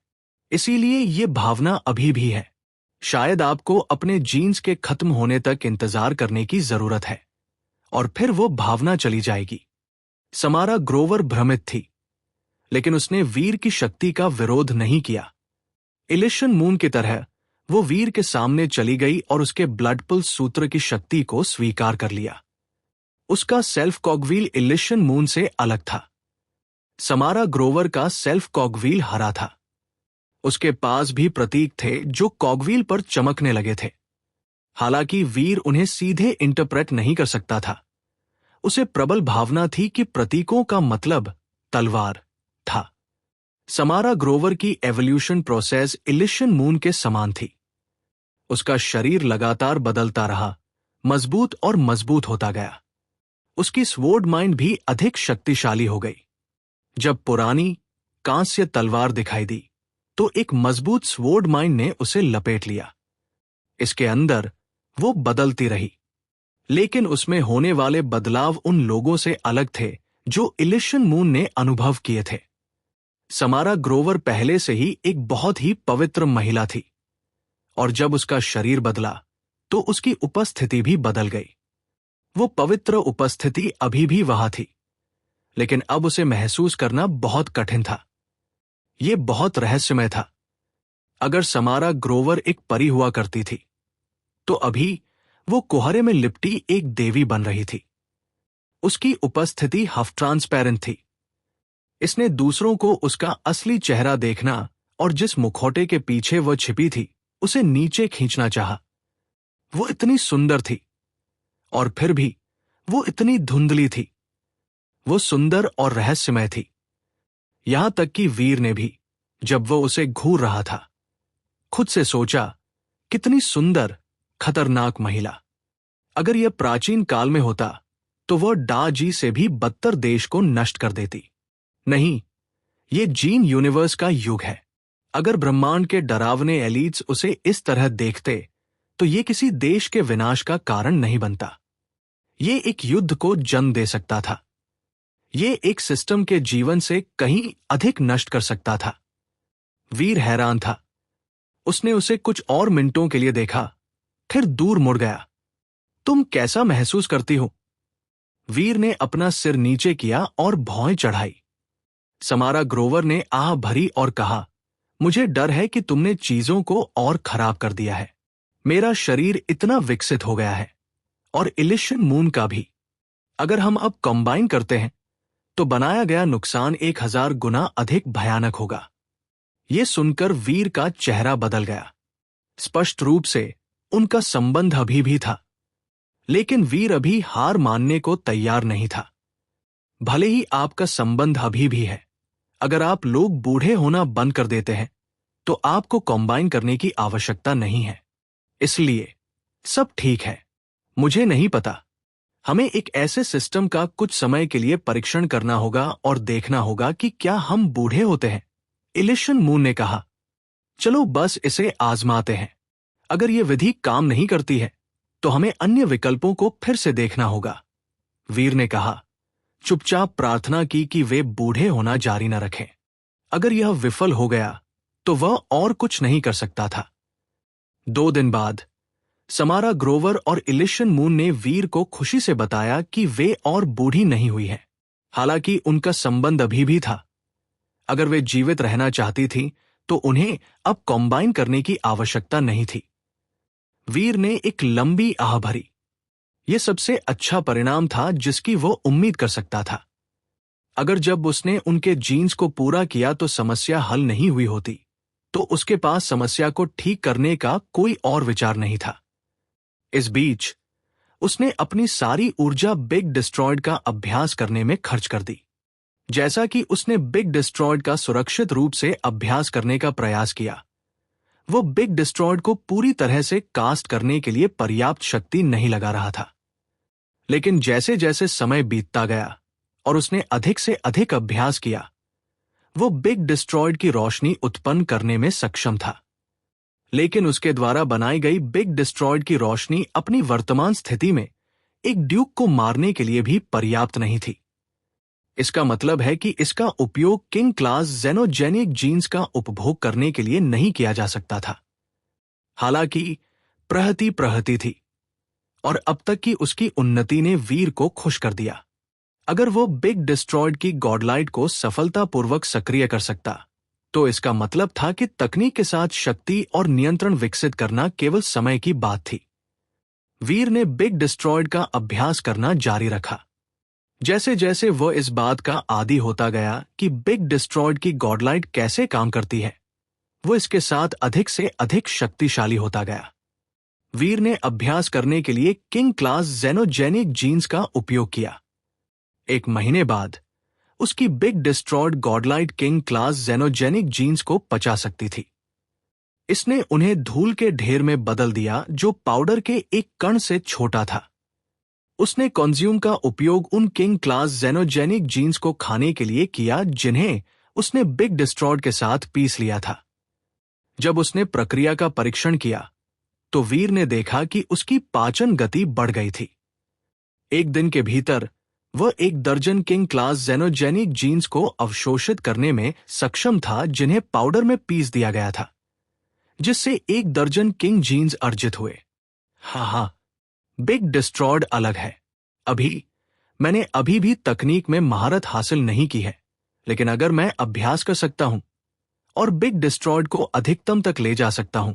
इसीलिए ये भावना अभी भी है। शायद आपको अपने जीन्स के खत्म होने तक इंतजार करने की जरूरत है और फिर वो भावना चली जाएगी। समारा ग्रोवर भ्रमित थी, लेकिन उसने वीर की शक्ति का विरोध नहीं किया। इलिशन मून की तरह वो वीर के सामने चली गई और उसके ब्लड पुल्स सूत्र की शक्ति को स्वीकार कर लिया। उसका सेल्फ कॉगव्हील इलिशन मून से अलग था। समारा ग्रोवर का सेल्फ कॉगव्हील हरा था। उसके पास भी प्रतीक थे जो कॉगव्हील पर चमकने लगे थे। हालांकि वीर उन्हें सीधे इंटरप्रेट नहीं कर सकता था। उसे प्रबल भावना थी कि प्रतीकों का मतलब तलवार था। समारा ग्रोवर की एवोल्यूशन प्रोसेस इलिशन मून के समान थी। उसका शरीर लगातार बदलता रहा, मजबूत और मजबूत होता गया। उसकी स्वॉर्ड माइंड भी अधिक शक्तिशाली हो गई। जब पुरानी कांस्य तलवार दिखाई दी, तो एक मजबूत स्वॉर्ड माइंड ने उसे लपेट लिया। इसके अंदर वो बदलती रही, लेकिन उसमें होने वाले बदलाव उन लोगों से अलग थे जो इलिशन मून ने अनुभव किए थे। समारा ग्रोवर पहले से ही एक बहुत ही पवित्र महिला थी, और जब उसका शरीर बदला तो उसकी उपस्थिति भी बदल गई। वो पवित्र उपस्थिति अभी भी वहां थी, लेकिन अब उसे महसूस करना बहुत कठिन था। ये बहुत रहस्यमय था। अगर समारा ग्रोवर एक परी हुआ करती थी, तो अभी वो कोहरे में लिपटी एक देवी बन रही थी। उसकी उपस्थिति हाफ ट्रांसपेरेंट थी। इसने दूसरों को उसका असली चेहरा देखना और जिस मुखौटे के पीछे वह छिपी थी, उसे नीचे खींचना चाहा। वो इतनी सुंदर थी, और फिर भी वो इतनी धुंधली थी। वो सुंदर और रहस्यमय थी, यहां तक कि वीर ने भी, जब वो उसे घूर रहा था, खुद से सोचा, कितनी सुंदर, खतरनाक महिला। अगर यह प्राचीन काल में होता तो वह डा जी से भी बदतर देश को नष्ट कर देती। नहीं, ये जीन यूनिवर्स का युग है। अगर ब्रह्मांड के डरावने एलिट्स उसे इस तरह देखते तो ये किसी देश के विनाश का कारण नहीं बनता। ये एक युद्ध को जन्म दे सकता था। ये एक सिस्टम के जीवन से कहीं अधिक नष्ट कर सकता था। वीर हैरान था। उसने उसे कुछ और मिनटों के लिए देखा, फिर दूर मुड़ गया। तुम कैसा महसूस करती हो? वीर ने अपना सिर नीचे किया और भौं चढ़ाई। समारा ग्रोवर ने आह भरी और कहा, मुझे डर है कि तुमने चीजों को और खराब कर दिया है। मेरा शरीर इतना विकसित हो गया है, और इलिशन मून का भी। अगर हम अब कंबाइन करते हैं तो बनाया गया नुकसान 1000 गुना अधिक भयानक होगा। यह सुनकर वीर का चेहरा बदल गया। स्पष्ट रूप से उनका संबंध अभी भी था, लेकिन वीर अभी हार मानने को तैयार नहीं था। भले ही आपका संबंध अभी भी है, अगर आप लोग बूढ़े होना बंद कर देते हैं तो आपको कंबाइन करने की आवश्यकता नहीं है। इसलिए सब ठीक है। मुझे नहीं पता, हमें एक ऐसे सिस्टम का कुछ समय के लिए परीक्षण करना होगा और देखना होगा कि क्या हम बूढ़े होते हैं। इलिशन मून ने कहा, चलो बस इसे आजमाते हैं। अगर यह विधि काम नहीं करती है तो हमें अन्य विकल्पों को फिर से देखना होगा। वीर ने कहा, चुपचाप प्रार्थना की कि वे बूढ़े होना जारी न रखें। अगर यह विफल हो गया तो वह और कुछ नहीं कर सकता था। 2 दिन बाद समारा ग्रोवर और इलिशन मून ने वीर को खुशी से बताया कि वे और बूढ़ी नहीं हुई हैं। हालांकि उनका संबंध अभी भी था। अगर वे जीवित रहना चाहती थी तो उन्हें अब कंबाइन करने की आवश्यकता नहीं थी। वीर ने एक लंबी आह भरी। यह सबसे अच्छा परिणाम था जिसकी वो उम्मीद कर सकता था। अगर जब उसने उनके जीन्स को पूरा किया तो समस्या हल नहीं हुई होती, तो उसके पास समस्या को ठीक करने का कोई और विचार नहीं था। इस बीच उसने अपनी सारी ऊर्जा बिग डिस्ट्रॉयड का अभ्यास करने में खर्च कर दी। जैसा कि उसने बिग डिस्ट्रॉयड का सुरक्षित रूप से अभ्यास करने का प्रयास किया, वो बिग डिस्ट्रॉयड को पूरी तरह से कास्ट करने के लिए पर्याप्त शक्ति नहीं लगा रहा था। लेकिन जैसे जैसे समय बीतता गया और उसने अधिक से अधिक अभ्यास किया, वो बिग डिस्ट्रॉयड की रोशनी उत्पन्न करने में सक्षम था। लेकिन उसके द्वारा बनाई गई बिग डिस्ट्रॉयड की रोशनी अपनी वर्तमान स्थिति में एक ड्यूक को मारने के लिए भी पर्याप्त नहीं थी। इसका मतलब है कि इसका उपयोग किंग क्लास जेनोजेनिक जीन्स का उपभोग करने के लिए नहीं किया जा सकता था। हालांकि प्रहती थी, और अब तक की उसकी उन्नति ने वीर को खुश कर दिया। अगर वो बिग डिस्ट्रॉयड की गॉडलाइट को सफलतापूर्वक सक्रिय कर सकता, तो इसका मतलब था कि तकनीक के साथ शक्ति और नियंत्रण विकसित करना केवल समय की बात थी। वीर ने बिग डिस्ट्रॉयड का अभ्यास करना जारी रखा। जैसे जैसे वह इस बात का आदी होता गया कि बिग डिस्ट्रॉयड की गॉडलाइट कैसे काम करती है, वो इसके साथ अधिक से अधिक शक्तिशाली होता गया। वीर ने अभ्यास करने के लिए किंग क्लास जेनोजेनिक जीन्स का उपयोग किया। 1 महीने बाद उसकी बिग डिस्ट्रॉयड गॉडलाइट किंग क्लास जेनोजेनिक जीन्स को पचा सकती थी। इसने उन्हें धूल के ढेर में बदल दिया जो पाउडर के एक कण से छोटा था। उसने कंज्यूम का उपयोग उन किंग क्लास जेनोजेनिक जीन्स को खाने के लिए किया जिन्हें उसने बिग डिस्ट्रॉयड के साथ पीस लिया था। जब उसने प्रक्रिया का परीक्षण किया तो वीर ने देखा कि उसकी पाचन गति बढ़ गई थी। 1 दिन के भीतर वह 1 दर्जन किंग क्लास जेनोजेनिक जीन्स को अवशोषित करने में सक्षम था जिन्हें पाउडर में पीस दिया गया था, जिससे 1 दर्जन किंग जीन्स अर्जित हुए। हाँ, बिग डिस्ट्रॉयड अलग है। मैंने अभी भी तकनीक में महारत हासिल नहीं की है, लेकिन अगर मैं अभ्यास कर सकता हूं और बिग डिस्ट्रॉयड को अधिकतम तक ले जा सकता हूं,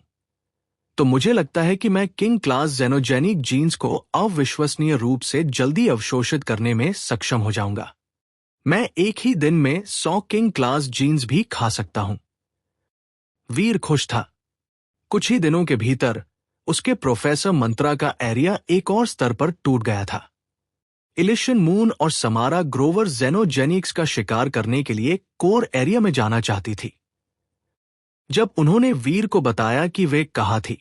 तो मुझे लगता है कि मैं किंग क्लास जेनोजेनिक जीन्स को अविश्वसनीय रूप से जल्दी अवशोषित करने में सक्षम हो जाऊंगा। मैं एक ही दिन में 100 किंग क्लास जीन्स भी खा सकता हूं। वीर खुश था। कुछ ही दिनों के भीतर उसके प्रोफेसर मंत्रा का एरिया एक और स्तर पर टूट गया था। इलिशन मून और समारा ग्रोवर जेनोजेनिक्स का शिकार करने के लिए कोर एरिया में जाना चाहती थी। जब उन्होंने वीर को बताया कि वे कहाँ थी,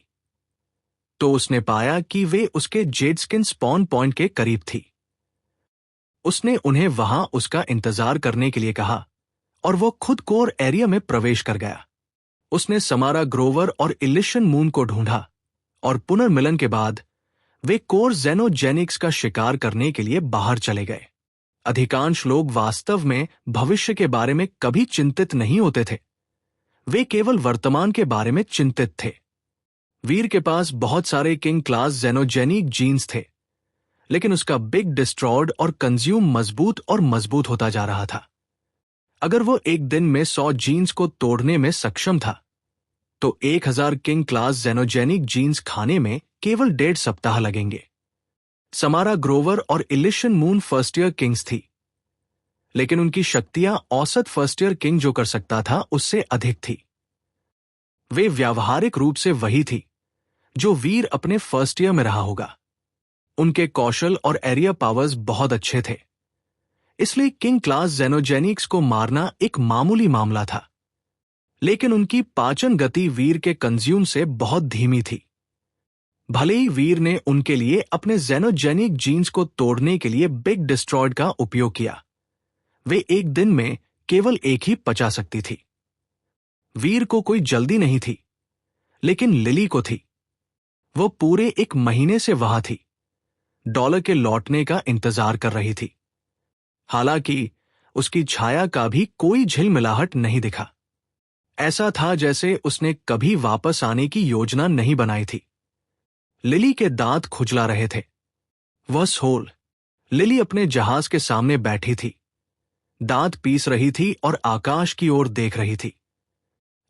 तो उसने पाया कि वे उसके जेडस्किन स्पॉन पॉइंट के करीब थी। उसने उन्हें वहां उसका इंतजार करने के लिए कहा और वो खुद कोर एरिया में प्रवेश कर गया। उसने समारा ग्रोवर और इलिशन मून को ढूंढा और पुनर्मिलन के बाद वे कोर जेनोजेनिक्स का शिकार करने के लिए बाहर चले गए। अधिकांश लोग वास्तव में भविष्य के बारे में कभी चिंतित नहीं होते थे, वे केवल वर्तमान के बारे में चिंतित थे। वीर के पास बहुत सारे किंग क्लास जेनोजेनिक जीन्स थे, लेकिन उसका बिग डिस्ट्रॉयड और कंज्यूम मजबूत और मजबूत होता जा रहा था। अगर वो एक दिन में 100 जीन्स को तोड़ने में सक्षम था, तो 1000 किंग क्लास जेनोजेनिक जीन्स खाने में केवल 1.5 सप्ताह लगेंगे। समारा ग्रोवर और इलिशन मून फर्स्ट ईयर किंग्स थी, लेकिन उनकी शक्तियां औसत फर्स्ट ईयर किंग जो कर सकता था उससे अधिक थी। वे व्यावहारिक रूप से वही थी जो वीर अपने फर्स्ट ईयर में रहा होगा। उनके कौशल और एरिया पावर्स बहुत अच्छे थे, इसलिए किंग क्लास जेनोजेनिक्स को मारना एक मामूली मामला था। लेकिन उनकी पाचन गति वीर के कंज्यूम से बहुत धीमी थी। भले ही वीर ने उनके लिए अपने जेनोजेनिक जीन्स को तोड़ने के लिए बिग डिस्ट्रॉयड का उपयोग किया, वे एक दिन में केवल एक ही पचा सकती थी। वीर को कोई जल्दी नहीं थी, लेकिन लिली को थी। वो पूरे 1 महीने से वहां थी, डॉलर के लौटने का इंतजार कर रही थी। हालांकि उसकी छाया का भी कोई झिलमिलाहट नहीं दिखा। ऐसा था जैसे उसने कभी वापस आने की योजना नहीं बनाई थी। लिली के दांत खुजला रहे थे। वह सोल लिली अपने जहाज के सामने बैठी थी, दांत पीस रही थी और आकाश की ओर देख रही थी।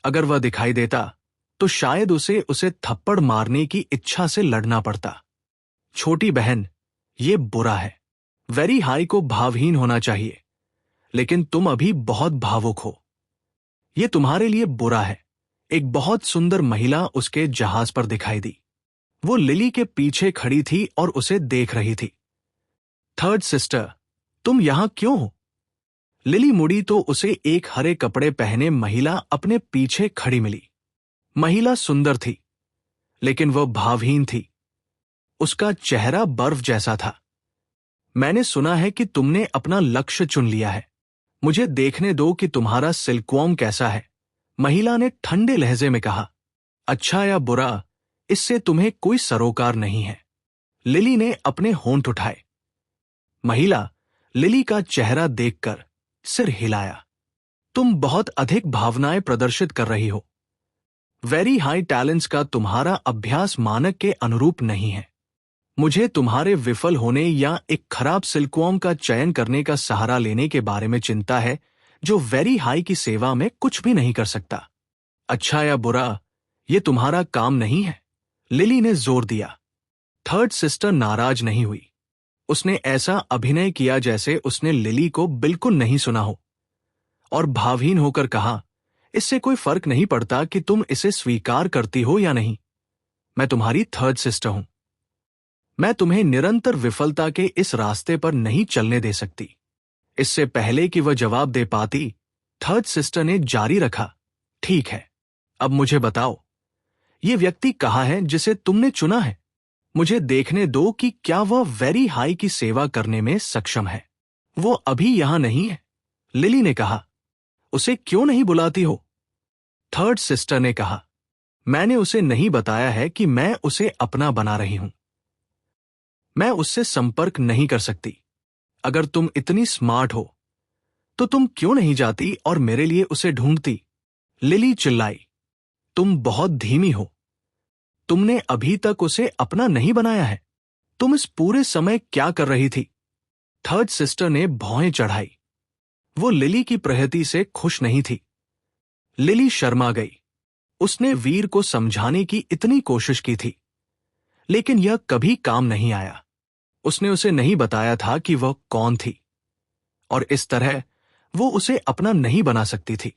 अगर वह दिखाई देता तो शायद उसे थप्पड़ मारने की इच्छा से लड़ना पड़ता। छोटी बहन, ये बुरा है। वेरी हाई को भावहीन होना चाहिए, लेकिन तुम अभी बहुत भावुक हो। यह तुम्हारे लिए बुरा है। एक बहुत सुंदर महिला उसके जहाज पर दिखाई दी। वो लिली के पीछे खड़ी थी और उसे देख रही थी। थर्ड सिस्टर, तुम यहां क्यों हो? लिली मुड़ी तो उसे एक हरे कपड़े पहने महिला अपने पीछे खड़ी मिली। महिला सुंदर थी, लेकिन वह भावहीन थी। उसका चेहरा बर्फ जैसा था। मैंने सुना है कि तुमने अपना लक्ष्य चुन लिया है। मुझे देखने दो कि तुम्हारा सिल्कवॉर्म कैसा है, महिला ने ठंडे लहजे में कहा। अच्छा या बुरा, इससे तुम्हें कोई सरोकार नहीं है। लिली ने अपने होंठ उठाए। महिला लिली का चेहरा देखकर सिर हिलाया। तुम बहुत अधिक भावनाएं प्रदर्शित कर रही हो। वेरी हाई टैलेंट्स का तुम्हारा अभ्यास मानक के अनुरूप नहीं है। मुझे तुम्हारे विफल होने या एक खराब सिल्कवॉर्म का चयन करने का सहारा लेने के बारे में चिंता है, जो वेरी हाई की सेवा में कुछ भी नहीं कर सकता। अच्छा या बुरा, यह तुम्हारा काम नहीं है, लिली ने जोर दिया। थर्ड सिस्टर नाराज नहीं हुई। उसने ऐसा अभिनय किया जैसे उसने लिली को बिल्कुल नहीं सुना हो, और भावहीन होकर कहा, इससे कोई फर्क नहीं पड़ता कि तुम इसे स्वीकार करती हो या नहीं। मैं तुम्हारी थर्ड सिस्टर हूं। मैं तुम्हें निरंतर विफलता के इस रास्ते पर नहीं चलने दे सकती। इससे पहले कि वह जवाब दे पाती, थर्ड सिस्टर ने जारी रखा, ठीक है, अब मुझे बताओ, ये व्यक्ति कहाँ है जिसे तुमने चुना है? मुझे देखने दो कि क्या वह वेरी हाई की सेवा करने में सक्षम है। वो अभी यहां नहीं है, लिली ने कहा। उसे क्यों नहीं बुलाती हो? थर्ड सिस्टर ने कहा, मैंने उसे नहीं बताया है कि मैं उसे अपना बना रही हूं। मैं उससे संपर्क नहीं कर सकती। अगर तुम इतनी स्मार्ट हो, तो तुम क्यों नहीं जाती और मेरे लिए उसे ढूंढती? लिली चिल्लाई, तुम बहुत धीमी हो। तुमने अभी तक उसे अपना नहीं बनाया है। तुम इस पूरे समय क्या कर रही थी? थर्ड सिस्टर ने भौहें चढ़ाई। वो लिली की प्रगति से खुश नहीं थी। लिली शर्मा गई। उसने वीर को समझाने की इतनी कोशिश की थी, लेकिन यह कभी काम नहीं आया। उसने उसे नहीं बताया था कि वह कौन थी, और इस तरह वो उसे अपना नहीं बना सकती थी।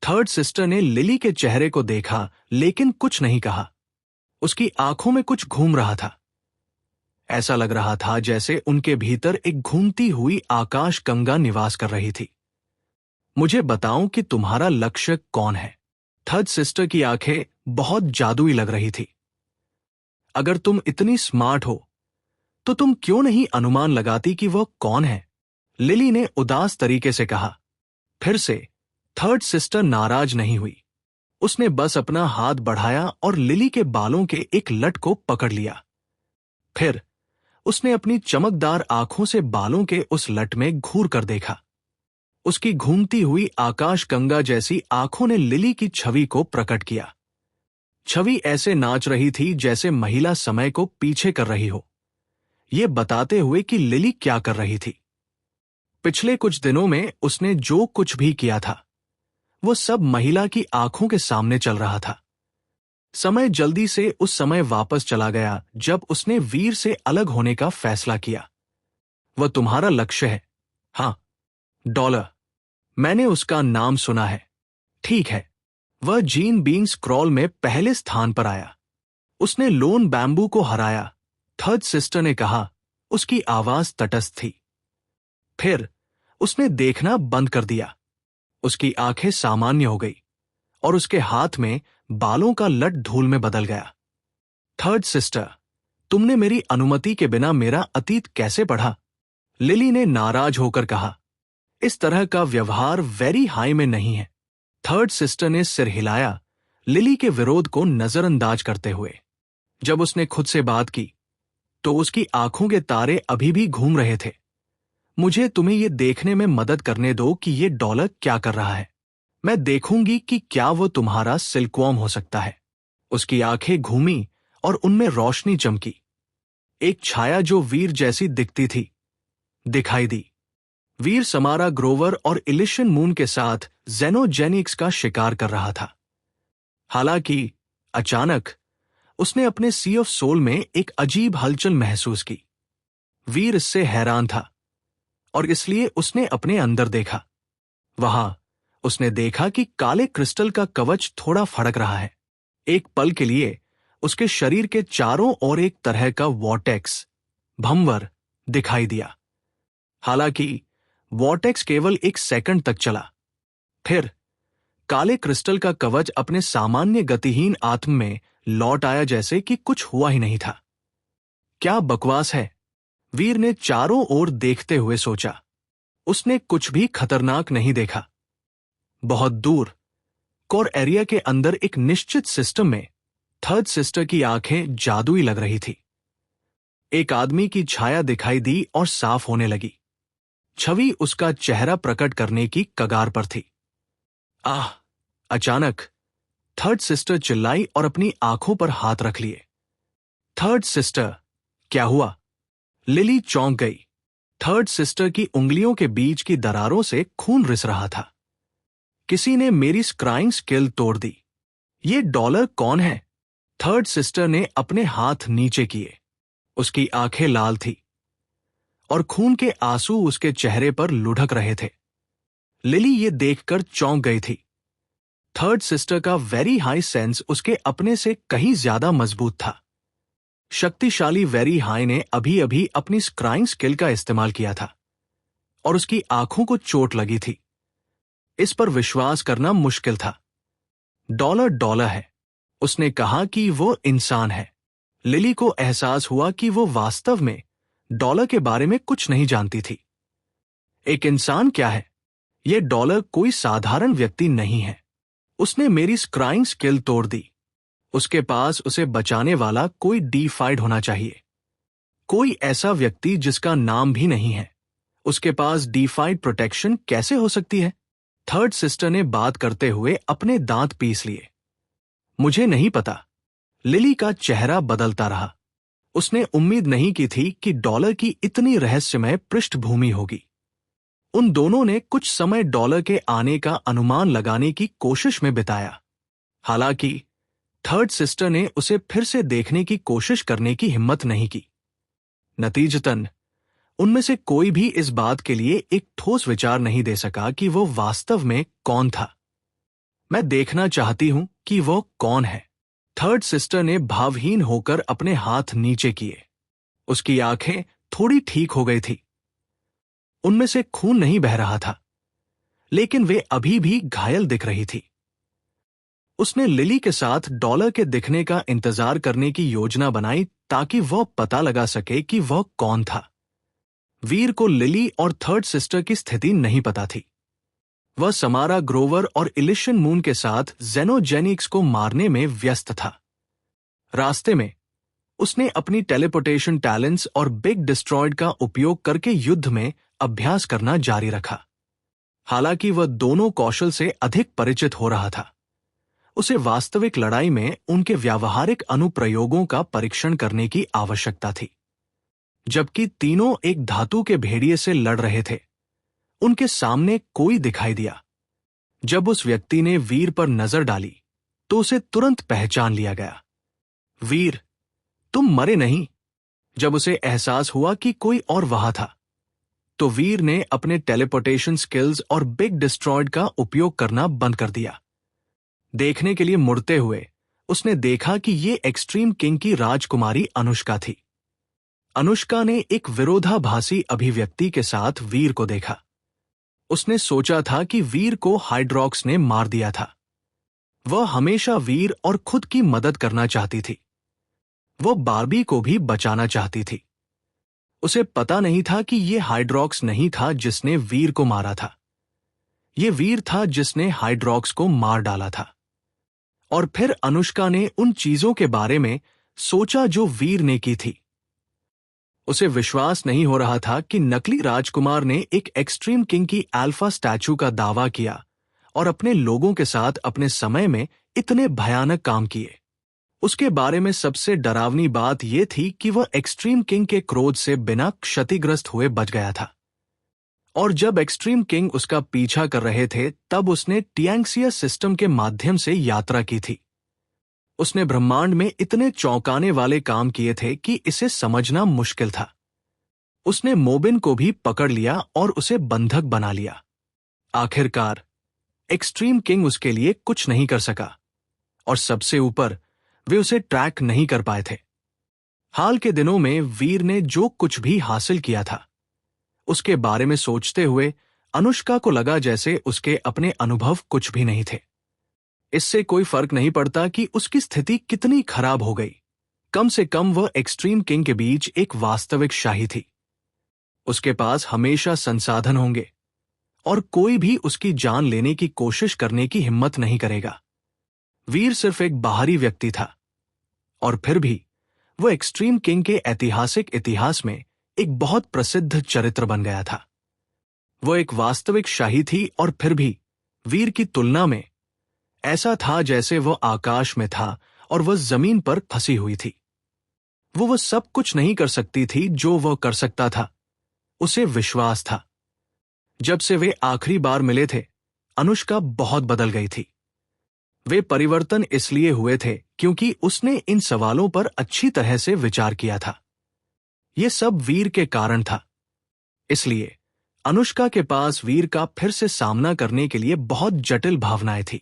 थर्ड सिस्टर ने लिली के चेहरे को देखा, लेकिन कुछ नहीं कहा। उसकी आंखों में कुछ घूम रहा था। ऐसा लग रहा था जैसे उनके भीतर एक घूमती हुई आकाश गंगा निवास कर रही थी। मुझे बताओ कि तुम्हारा लक्ष्य कौन है? थर्ड सिस्टर की आंखें बहुत जादुई लग रही थी। अगर तुम इतनी स्मार्ट हो, तो तुम क्यों नहीं अनुमान लगाती कि वह कौन है? लिली ने उदास तरीके से कहा। फिर से थर्ड सिस्टर नाराज नहीं हुई। उसने बस अपना हाथ बढ़ाया और लिली के बालों के एक लट को पकड़ लिया। फिर उसने अपनी चमकदार आंखों से बालों के उस लट में घूर कर देखा। उसकी घूमती हुई आकाश गंगा जैसी आंखों ने लिली की छवि को प्रकट किया। छवि ऐसे नाच रही थी जैसे महिला समय को पीछे कर रही हो, ये बताते हुए कि लिली क्या कर रही थी। पिछले कुछ दिनों में उसने जो कुछ भी किया था वो सब महिला की आंखों के सामने चल रहा था। समय जल्दी से उस समय वापस चला गया जब उसने वीर से अलग होने का फैसला किया। वह तुम्हारा लक्ष्य है। हाँ, डॉलर। मैंने उसका नाम सुना है। ठीक है। वह जीन बीन स्क्रॉल में पहले स्थान पर आया। उसने लोन बैम्बू को हराया, थर्ड सिस्टर ने कहा। उसकी आवाज तटस्थ थी। फिर उसने देखना बंद कर दिया। उसकी आंखें सामान्य हो गई और उसके हाथ में बालों का लट धूल में बदल गया। थर्ड सिस्टर, तुमने मेरी अनुमति के बिना मेरा अतीत कैसे पढ़ा? लिली ने नाराज होकर कहा। इस तरह का व्यवहार वेरी हाई में नहीं है। थर्ड सिस्टर ने सिर हिलाया, लिली के विरोध को नजरअंदाज करते हुए। जब उसने खुद से बात की तो उसकी आंखों के तारे अभी भी घूम रहे थे। मुझे तुम्हें यह देखने में मदद करने दो कि ये डॉलर क्या कर रहा है। मैं देखूंगी कि क्या वो तुम्हारा सिल्कवॉर्म हो सकता है। उसकी आंखें घूमी और उनमें रोशनी चमकी। एक छाया जो वीर जैसी दिखती थी दिखाई दी। वीर समारा ग्रोवर और इलिशन मून के साथ जेनोजेनिक्स का शिकार कर रहा था। हालांकि अचानक उसने अपने सी ऑफ सोल में एक अजीब हलचल महसूस की। वीर इससे हैरान था और इसलिए उसने अपने अंदर देखा। वहां उसने देखा कि काले क्रिस्टल का कवच थोड़ा फड़क रहा है। एक पल के लिए उसके शरीर के चारों ओर एक तरह का वॉर्टेक्स, भंवर दिखाई दिया। हालांकि वॉर्टेक्स केवल एक सेकंड तक चला। फिर काले क्रिस्टल का कवच अपने सामान्य गतिहीन आत्म में लौट आया, जैसे कि कुछ हुआ ही नहीं था। क्या बकवास है, वीर ने चारों ओर देखते हुए सोचा। उसने कुछ भी खतरनाक नहीं देखा। बहुत दूर कोर एरिया के अंदर एक निश्चित सिस्टम में थर्ड सिस्टर की आंखें जादुई लग रही थी। एक आदमी की छाया दिखाई दी और साफ होने लगी। छवि उसका चेहरा प्रकट करने की कगार पर थी। आह! अचानक थर्ड सिस्टर चिल्लाई और अपनी आंखों पर हाथ रख लिए। थर्ड सिस्टर, क्या हुआ? लिली चौंक गई। थर्ड सिस्टर की उंगलियों के बीच की दरारों से खून रिस रहा था। किसी ने मेरी स्क्राइंग स्किल तोड़ दी। ये डॉलर कौन है? थर्ड सिस्टर ने अपने हाथ नीचे किए। उसकी आंखें लाल थी और खून के आंसू उसके चेहरे पर लुढ़क रहे थे। लिली ये देखकर चौंक गई थी। थर्ड सिस्टर का वेरी हाई सेंस उसके अपने से कहीं ज्यादा मजबूत था। शक्तिशाली वेरी हाई ने अभी अभी अपनी स्क्राइंग स्किल का इस्तेमाल किया था और उसकी आंखों को चोट लगी थी। इस पर विश्वास करना मुश्किल था। डॉलर डॉलर है। उसने कहा कि वो इंसान है। लिली को एहसास हुआ कि वो वास्तव में डॉलर के बारे में कुछ नहीं जानती थी। एक इंसान क्या है? ये डॉलर कोई साधारण व्यक्ति नहीं है। उसने मेरी स्क्राइंग स्किल तोड़ दी। उसके पास उसे बचाने वाला कोई डीफाइड होना चाहिए। कोई ऐसा व्यक्ति जिसका नाम भी नहीं है। उसके पास डीफाइड प्रोटेक्शन कैसे हो सकती है? थर्ड सिस्टर ने बात करते हुए अपने दांत पीस लिए। मुझे नहीं पता। लिली का चेहरा बदलता रहा। उसने उम्मीद नहीं की थी कि डॉलर की इतनी रहस्यमय पृष्ठभूमि होगी। उन दोनों ने कुछ समय डॉलर के आने का अनुमान लगाने की कोशिश में बिताया। हालांकि थर्ड सिस्टर ने उसे फिर से देखने की कोशिश करने की हिम्मत नहीं की। नतीजतन उनमें से कोई भी इस बात के लिए एक ठोस विचार नहीं दे सका कि वो वास्तव में कौन था। मैं देखना चाहती हूं कि वो कौन है। थर्ड सिस्टर ने भावहीन होकर अपने हाथ नीचे किए। उसकी आंखें थोड़ी ठीक हो गई थी। उनमें से खून नहीं बह रहा था, लेकिन वे अभी भी घायल दिख रही थी। उसने लिली के साथ डॉलर के दिखने का इंतजार करने की योजना बनाई ताकि वह पता लगा सके कि वह कौन था। वीर को लिली और थर्ड सिस्टर की स्थिति नहीं पता थी। वह समारा ग्रोवर और इलिशन मून के साथ जेनोजेनिक्स को मारने में व्यस्त था। रास्ते में उसने अपनी टेलीपोर्टेशन टैलेंट्स और बिग डिस्ट्रॉयड का उपयोग करके युद्ध में अभ्यास करना जारी रखा। हालांकि वह दोनों कौशल से अधिक परिचित हो रहा था। उसे वास्तविक लड़ाई में उनके व्यावहारिक अनुप्रयोगों का परीक्षण करने की आवश्यकता थी। जबकि तीनों एक धातु के भेड़िए से लड़ रहे थे, उनके सामने कोई दिखाई दिया। जब उस व्यक्ति ने वीर पर नजर डाली तो उसे तुरंत पहचान लिया गया। वीर, तुम मरे नहीं। जब उसे एहसास हुआ कि कोई और वहां था तो वीर ने अपने टेलीपोर्टेशन स्किल्स और बिग डिस्ट्रॉयड का उपयोग करना बंद कर दिया। देखने के लिए मुड़ते हुए उसने देखा कि ये एक्सट्रीम किंग की राजकुमारी अनुष्का थी। अनुष्का ने एक विरोधाभासी अभिव्यक्ति के साथ वीर को देखा। उसने सोचा था कि वीर को हाइड्रॉक्स ने मार दिया था। वह हमेशा वीर और खुद की मदद करना चाहती थी। वह बार्बी को भी बचाना चाहती थी। उसे पता नहीं था कि यह हाइड्रॉक्स नहीं था जिसने वीर को मारा था। यह वीर था जिसने हाइड्रॉक्स को मार डाला था। और फिर अनुष्का ने उन चीजों के बारे में सोचा जो वीर ने की थी। उसे विश्वास नहीं हो रहा था कि नकली राजकुमार ने एक एक्सट्रीम किंग की अल्फा स्टैचू का दावा किया और अपने लोगों के साथ अपने समय में इतने भयानक काम किए। उसके बारे में सबसे डरावनी बात यह थी कि वह एक्सट्रीम किंग के क्रोध से बिना क्षतिग्रस्त हुए बच गया था। और जब एक्सट्रीम किंग उसका पीछा कर रहे थे तब उसने टियांगसिया सिस्टम के माध्यम से यात्रा की थी। उसने ब्रह्मांड में इतने चौंकाने वाले काम किए थे कि इसे समझना मुश्किल था। उसने मोबिन को भी पकड़ लिया और उसे बंधक बना लिया। आखिरकार एक्सट्रीम किंग उसके लिए कुछ नहीं कर सका और सबसे ऊपर वे उसे ट्रैक नहीं कर पाए थे। हाल के दिनों में वीर ने जो कुछ भी हासिल किया था उसके बारे में सोचते हुए अनुष्का को लगा जैसे उसके अपने अनुभव कुछ भी नहीं थे। इससे कोई फर्क नहीं पड़ता कि उसकी स्थिति कितनी खराब हो गई। कम से कम वह एक्सट्रीम किंग के बीच एक वास्तविक शाही थी। उसके पास हमेशा संसाधन होंगे और कोई भी उसकी जान लेने की कोशिश करने की हिम्मत नहीं करेगा। वीर सिर्फ एक बाहरी व्यक्ति था और फिर भी वह एक्सट्रीम किंग के ऐतिहासिक इतिहास में एक बहुत प्रसिद्ध चरित्र बन गया था। वह एक वास्तविक शाही थी और फिर भी वीर की तुलना में ऐसा था जैसे वह आकाश में था और वह जमीन पर फंसी हुई थी। वो सब कुछ नहीं कर सकती थी जो वह कर सकता था। उसे विश्वास था। जब से वे आखिरी बार मिले थे अनुष्का बहुत बदल गई थी। वे परिवर्तन इसलिए हुए थे क्योंकि उसने इन सवालों पर अच्छी तरह से विचार किया था। यह सब वीर के कारण था। इसलिए अनुष्का के पास वीर का फिर से सामना करने के लिए बहुत जटिल भावनाएं थी।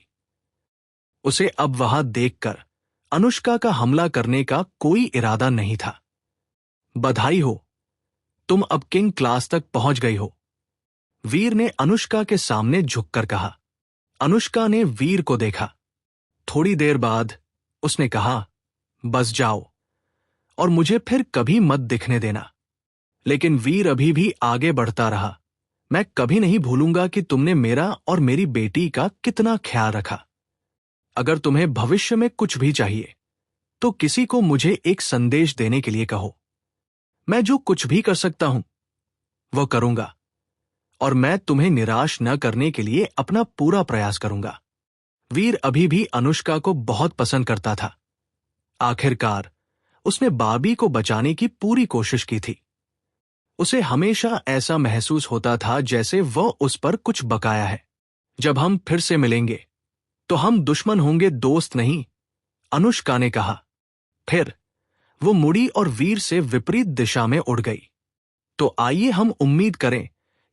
उसे अब वहां देखकर अनुष्का का हमला करने का कोई इरादा नहीं था। बधाई हो, तुम अब किंग क्लास तक पहुंच गई हो, वीर ने अनुष्का के सामने झुककर कहा। अनुष्का ने वीर को देखा। थोड़ी देर बाद उसने कहा, बस जाओ और मुझे फिर कभी मत दिखने देना। लेकिन वीर अभी भी आगे बढ़ता रहा। मैं कभी नहीं भूलूंगा कि तुमने मेरा और मेरी बेटी का कितना ख्याल रखा। अगर तुम्हें भविष्य में कुछ भी चाहिए तो किसी को मुझे एक संदेश देने के लिए कहो। मैं जो कुछ भी कर सकता हूं वह करूंगा और मैं तुम्हें निराश न करने के लिए अपना पूरा प्रयास करूंगा। वीर अभी भी अनुष्का को बहुत पसंद करता था। आखिरकार उसने बार्बी को बचाने की पूरी कोशिश की थी। उसे हमेशा ऐसा महसूस होता था जैसे वह उस पर कुछ बकाया है। जब हम फिर से मिलेंगे तो हम दुश्मन होंगे, दोस्त नहीं, अनुष्का ने कहा। फिर वो मुड़ी और वीर से विपरीत दिशा में उड़ गई। तो आइए हम उम्मीद करें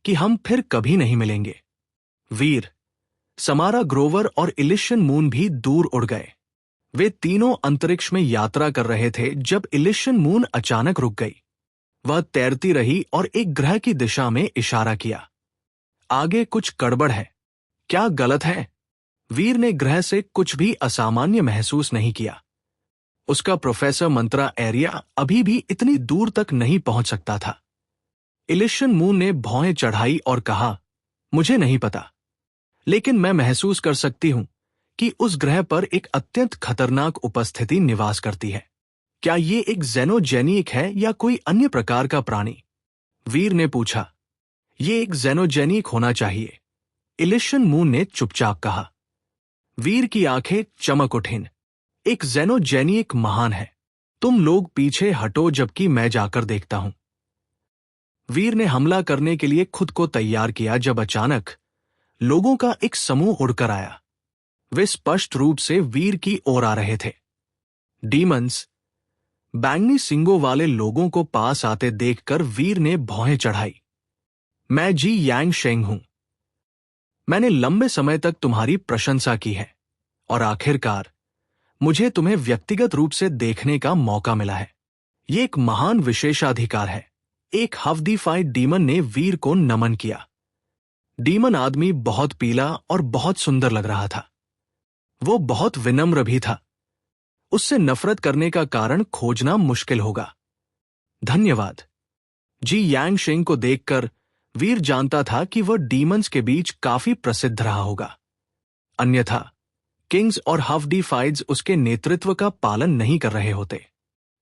कि हम फिर कभी नहीं मिलेंगे। वीर, समारा ग्रोवर और इलिशियन मून भी दूर उड़ गए। वे तीनों अंतरिक्ष में यात्रा कर रहे थे जब इलिशियन मून अचानक रुक गई। वह तैरती रही और एक ग्रह की दिशा में इशारा किया। आगे कुछ गड़बड़ है। क्या गलत है? वीर ने ग्रह से कुछ भी असामान्य महसूस नहीं किया। उसका प्रोफेसर मंत्रा एरिया अभी भी इतनी दूर तक नहीं पहुंच सकता था। इलिशियन मून ने भौहें चढ़ाई और कहा, मुझे नहीं पता, लेकिन मैं महसूस कर सकती हूं कि उस ग्रह पर एक अत्यंत खतरनाक उपस्थिति निवास करती है। क्या ये एक जेनोजेनिक है या कोई अन्य प्रकार का प्राणी? वीर ने पूछा। ये एक जेनोजेनिक होना चाहिए, इलिशियन मून ने चुपचाप कहा। वीर की आंखें चमक उठीं। एक जेनोजेनिक महान है। तुम लोग पीछे हटो जबकि मैं जाकर देखता हूं। वीर ने हमला करने के लिए खुद को तैयार किया जब अचानक लोगों का एक समूह उड़कर आया। वे स्पष्ट रूप से वीर की ओर आ रहे थे। डीमंस, बैंगनी सींगों वाले लोगों को पास आते देखकर वीर ने भौहें चढ़ाई। मैं जी यांग शेंग हूं। मैंने लंबे समय तक तुम्हारी प्रशंसा की है और आखिरकार मुझे तुम्हें व्यक्तिगत रूप से देखने का मौका मिला है। ये एक महान विशेषाधिकार है। एक हफ्दीफाइड डीमन ने वीर को नमन किया। डीमन आदमी बहुत पीला और बहुत सुंदर लग रहा था। वो बहुत विनम्र भी था। उससे नफरत करने का कारण खोजना मुश्किल होगा। धन्यवाद। जी यांग शेंग को देखकर वीर जानता था कि वह डीमंस के बीच काफी प्रसिद्ध रहा होगा। अन्यथा किंग्स और हफ्दीफाइड्स उसके नेतृत्व का पालन नहीं कर रहे होते।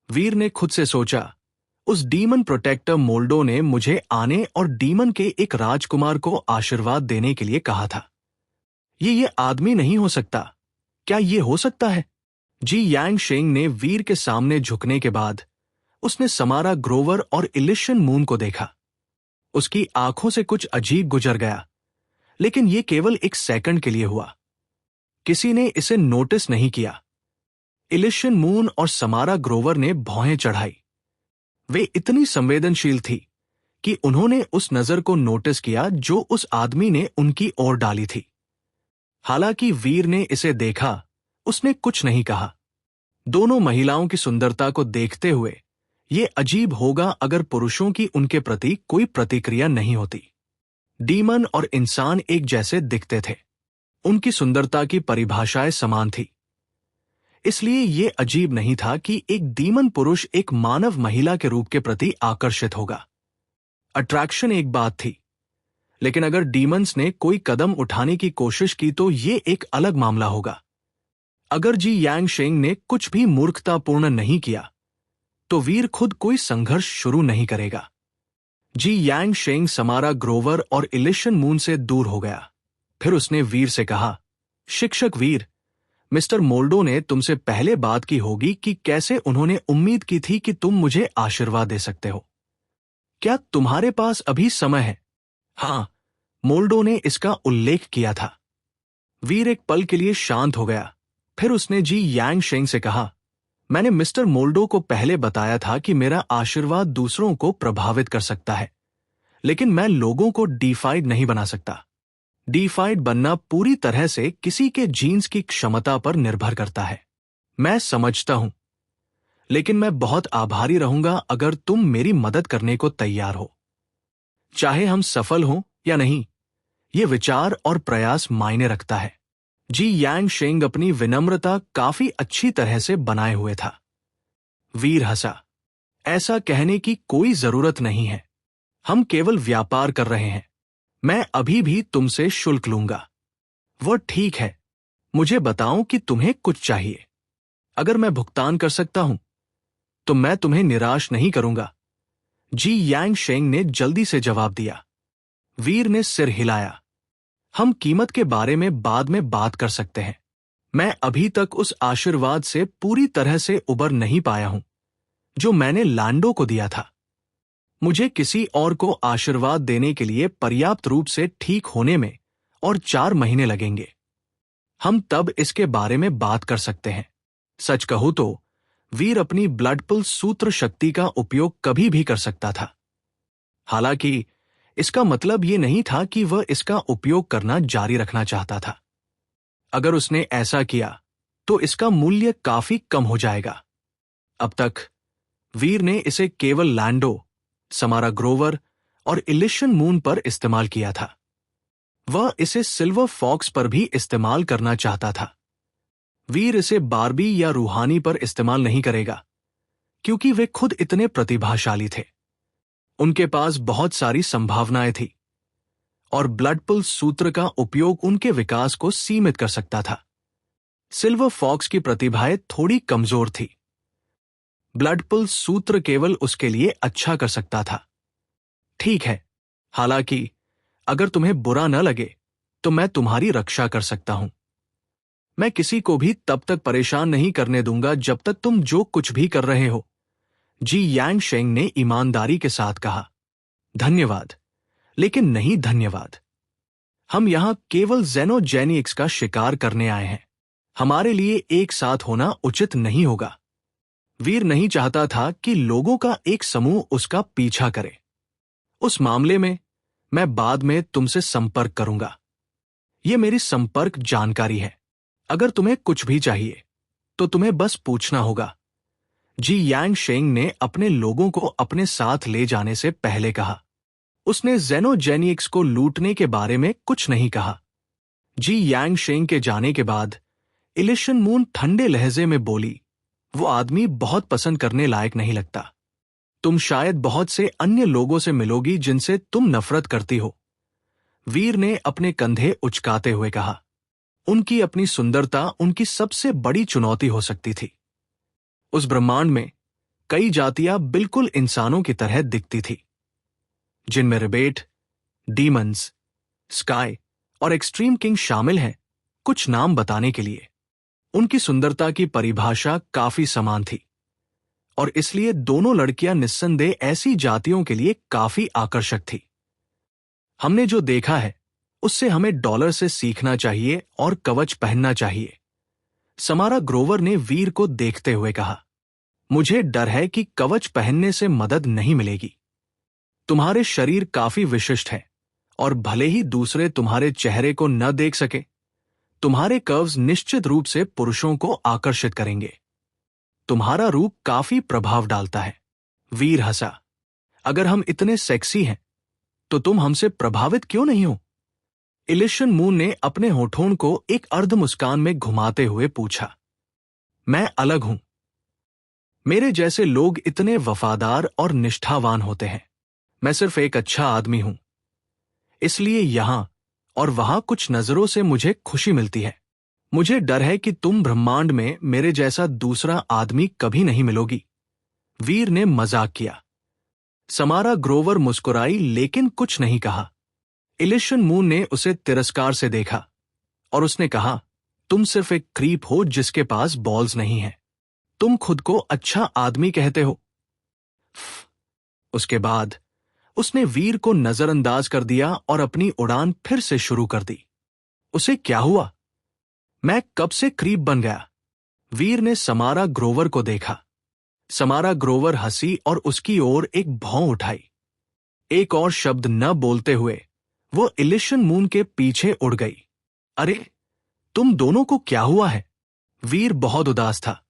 वीर ने खुद से सोचा, उस डीमन प्रोटेक्टर मोल्डो ने मुझे आने और डीमन के एक राजकुमार को आशीर्वाद देने के लिए कहा था। ये आदमी नहीं हो सकता। क्या ये हो सकता है? जी यांग शेंग ने वीर के सामने झुकने के बाद उसने समारा ग्रोवर और इलिशन मून को देखा। उसकी आंखों से कुछ अजीब गुजर गया, लेकिन यह केवल एक सेकंड के लिए हुआ। किसी ने इसे नोटिस नहीं किया। इलिशन मून और समारा ग्रोवर ने भौहें चढ़ाई। वे इतनी संवेदनशील थी कि उन्होंने उस नजर को नोटिस किया जो उस आदमी ने उनकी ओर डाली थी। हालांकि वीर ने इसे देखा, उसने कुछ नहीं कहा। दोनों महिलाओं की सुंदरता को देखते हुए यह अजीब होगा अगर पुरुषों की उनके प्रति कोई प्रतिक्रिया नहीं होती। डीमन और इंसान एक जैसे दिखते थे। उनकी सुंदरता की परिभाषाएं समान थी। इसलिए यह अजीब नहीं था कि एक डीमन पुरुष एक मानव महिला के रूप के प्रति आकर्षित होगा। अट्रैक्शन एक बात थी, लेकिन अगर डीमंस ने कोई कदम उठाने की कोशिश की तो यह एक अलग मामला होगा। अगर जी यांग शेंग ने कुछ भी मूर्खतापूर्ण नहीं किया तो वीर खुद कोई संघर्ष शुरू नहीं करेगा। जी यांग शेंग समारा ग्रोवर और इलिशन मून से दूर हो गया। फिर उसने वीर से कहा, शिक्षक वीर, मिस्टर मोल्डो ने तुमसे पहले बात की होगी कि कैसे उन्होंने उम्मीद की थी कि तुम मुझे आशीर्वाद दे सकते हो। क्या तुम्हारे पास अभी समय है? हां, मोल्डो ने इसका उल्लेख किया था। वीर एक पल के लिए शांत हो गया। फिर उसने जी यांग शेंग से कहा, मैंने मिस्टर मोल्डो को पहले बताया था कि मेरा आशीर्वाद दूसरों को प्रभावित कर सकता है, लेकिन मैं लोगों को डीफाइड नहीं बना सकता। डीफाइड बनना पूरी तरह से किसी के जीन्स की क्षमता पर निर्भर करता है। मैं समझता हूं, लेकिन मैं बहुत आभारी रहूंगा अगर तुम मेरी मदद करने को तैयार हो। चाहे हम सफल हों या नहीं, यह विचार और प्रयास मायने रखता है। जी यांग शेंग अपनी विनम्रता काफी अच्छी तरह से बनाए हुए था। वीर हंसा। ऐसा कहने की कोई जरूरत नहीं है। हम केवल व्यापार कर रहे हैं। मैं अभी भी तुमसे शुल्क लूंगा। वह ठीक है। मुझे बताओ कि तुम्हें कुछ चाहिए। अगर मैं भुगतान कर सकता हूं तो मैं तुम्हें निराश नहीं करूंगा। जी यांग शेंग ने जल्दी से जवाब दिया। वीर ने सिर हिलाया। हम कीमत के बारे में बाद में बात कर सकते हैं। मैं अभी तक उस आशीर्वाद से पूरी तरह से उबर नहीं पाया हूं जो मैंने लैंडो को दिया था। मुझे किसी और को आशीर्वाद देने के लिए पर्याप्त रूप से ठीक होने में और 4 महीने लगेंगे। हम तब इसके बारे में बात कर सकते हैं। सच कहूं तो वीर अपनी ब्लड पल्स सूत्र शक्ति का उपयोग कभी भी कर सकता था। हालांकि इसका मतलब ये नहीं था कि वह इसका उपयोग करना जारी रखना चाहता था। अगर उसने ऐसा किया तो इसका मूल्य काफी कम हो जाएगा। अब तक वीर ने इसे केवल लैंडो, समारा ग्रोवर और इलिशन मून पर इस्तेमाल किया था। वह इसे सिल्वर फॉक्स पर भी इस्तेमाल करना चाहता था। वीर इसे बार्बी या रूहानी पर इस्तेमाल नहीं करेगा, क्योंकि वे खुद इतने प्रतिभाशाली थे। उनके पास बहुत सारी संभावनाएं थी और ब्लड पल्स सूत्र का उपयोग उनके विकास को सीमित कर सकता था। सिल्वर फॉक्स की प्रतिभाएं थोड़ी कमजोर थी। ब्लड पल्स सूत्र केवल उसके लिए अच्छा कर सकता था। ठीक है, हालांकि अगर तुम्हें बुरा न लगे तो मैं तुम्हारी रक्षा कर सकता हूं। मैं किसी को भी तब तक परेशान नहीं करने दूंगा जब तक तुम जो कुछ भी कर रहे हो, जी यांग शेंग ने ईमानदारी के साथ कहा। धन्यवाद, लेकिन नहीं धन्यवाद। हम यहां केवल ज़ेनोजेनिक्स का शिकार करने आए हैं। हमारे लिए एक साथ होना उचित नहीं होगा। वीर नहीं चाहता था कि लोगों का एक समूह उसका पीछा करे। उस मामले में मैं बाद में तुमसे संपर्क करूंगा। ये मेरी संपर्क जानकारी है। अगर तुम्हें कुछ भी चाहिए तो तुम्हें बस पूछना होगा। जी यांग शेंग ने अपने लोगों को अपने साथ ले जाने से पहले कहा। उसने ज़ेनोजेनिक्स को लूटने के बारे में कुछ नहीं कहा। जी यांग शेंग के जाने के बाद इलिशन मून ठंडे लहजे में बोली, वो आदमी बहुत पसंद करने लायक नहीं लगता। तुम शायद बहुत से अन्य लोगों से मिलोगी जिनसे तुम नफरत करती हो। वीर ने अपने कंधे उचकाते हुए कहा। उनकी अपनी सुंदरता उनकी सबसे बड़ी चुनौती हो सकती थी। उस ब्रह्मांड में कई जातियां बिल्कुल इंसानों की तरह दिखती थी, जिनमें रिबेट, डीमंस, स्काई और एक्सट्रीम किंग शामिल हैं। कुछ नाम बताने के लिए, उनकी सुंदरता की परिभाषा काफी समान थी और इसलिए दोनों लड़कियां निस्संदेह ऐसी जातियों के लिए काफी आकर्षक थी। हमने जो देखा है उससे हमें डॉलर से सीखना चाहिए और कवच पहनना चाहिए, समारा ग्रोवर ने वीर को देखते हुए कहा। मुझे डर है कि कवच पहनने से मदद नहीं मिलेगी। तुम्हारे शरीर काफी विशिष्ट है और भले ही दूसरे तुम्हारे चेहरे को न देख सके, तुम्हारे कर्व्स निश्चित रूप से पुरुषों को आकर्षित करेंगे। तुम्हारा रूप काफी प्रभाव डालता है। वीर हंसा। अगर हम इतने सेक्सी हैं तो तुम हमसे प्रभावित क्यों नहीं हो? इलिशन मून ने अपने होठों को एक अर्ध मुस्कान में घुमाते हुए पूछा। मैं अलग हूं। मेरे जैसे लोग इतने वफादार और निष्ठावान होते हैं। मैं सिर्फ एक अच्छा आदमी हूं, इसलिए यहां और वहां कुछ नजरों से मुझे खुशी मिलती है। मुझे डर है कि तुम ब्रह्मांड में मेरे जैसा दूसरा आदमी कभी नहीं मिलोगी। वीर ने मजाक किया। समारा ग्रोवर मुस्कुराई लेकिन कुछ नहीं कहा। इलिशन मून ने उसे तिरस्कार से देखा और उसने कहा, तुम सिर्फ एक क्रीप हो जिसके पास बॉल्स नहीं है। तुम खुद को अच्छा आदमी कहते हो। उसके बाद उसने वीर को नजरअंदाज कर दिया और अपनी उड़ान फिर से शुरू कर दी। उसे क्या हुआ? मैं कब से क्रीप बन गया? वीर ने समारा ग्रोवर को देखा। समारा ग्रोवर हंसी और उसकी ओर एक भौं उठाई। एक और शब्द न बोलते हुए वो इलिशन मून के पीछे उड़ गई। अरे, तुम दोनों को क्या हुआ है? वीर बहुत उदास था।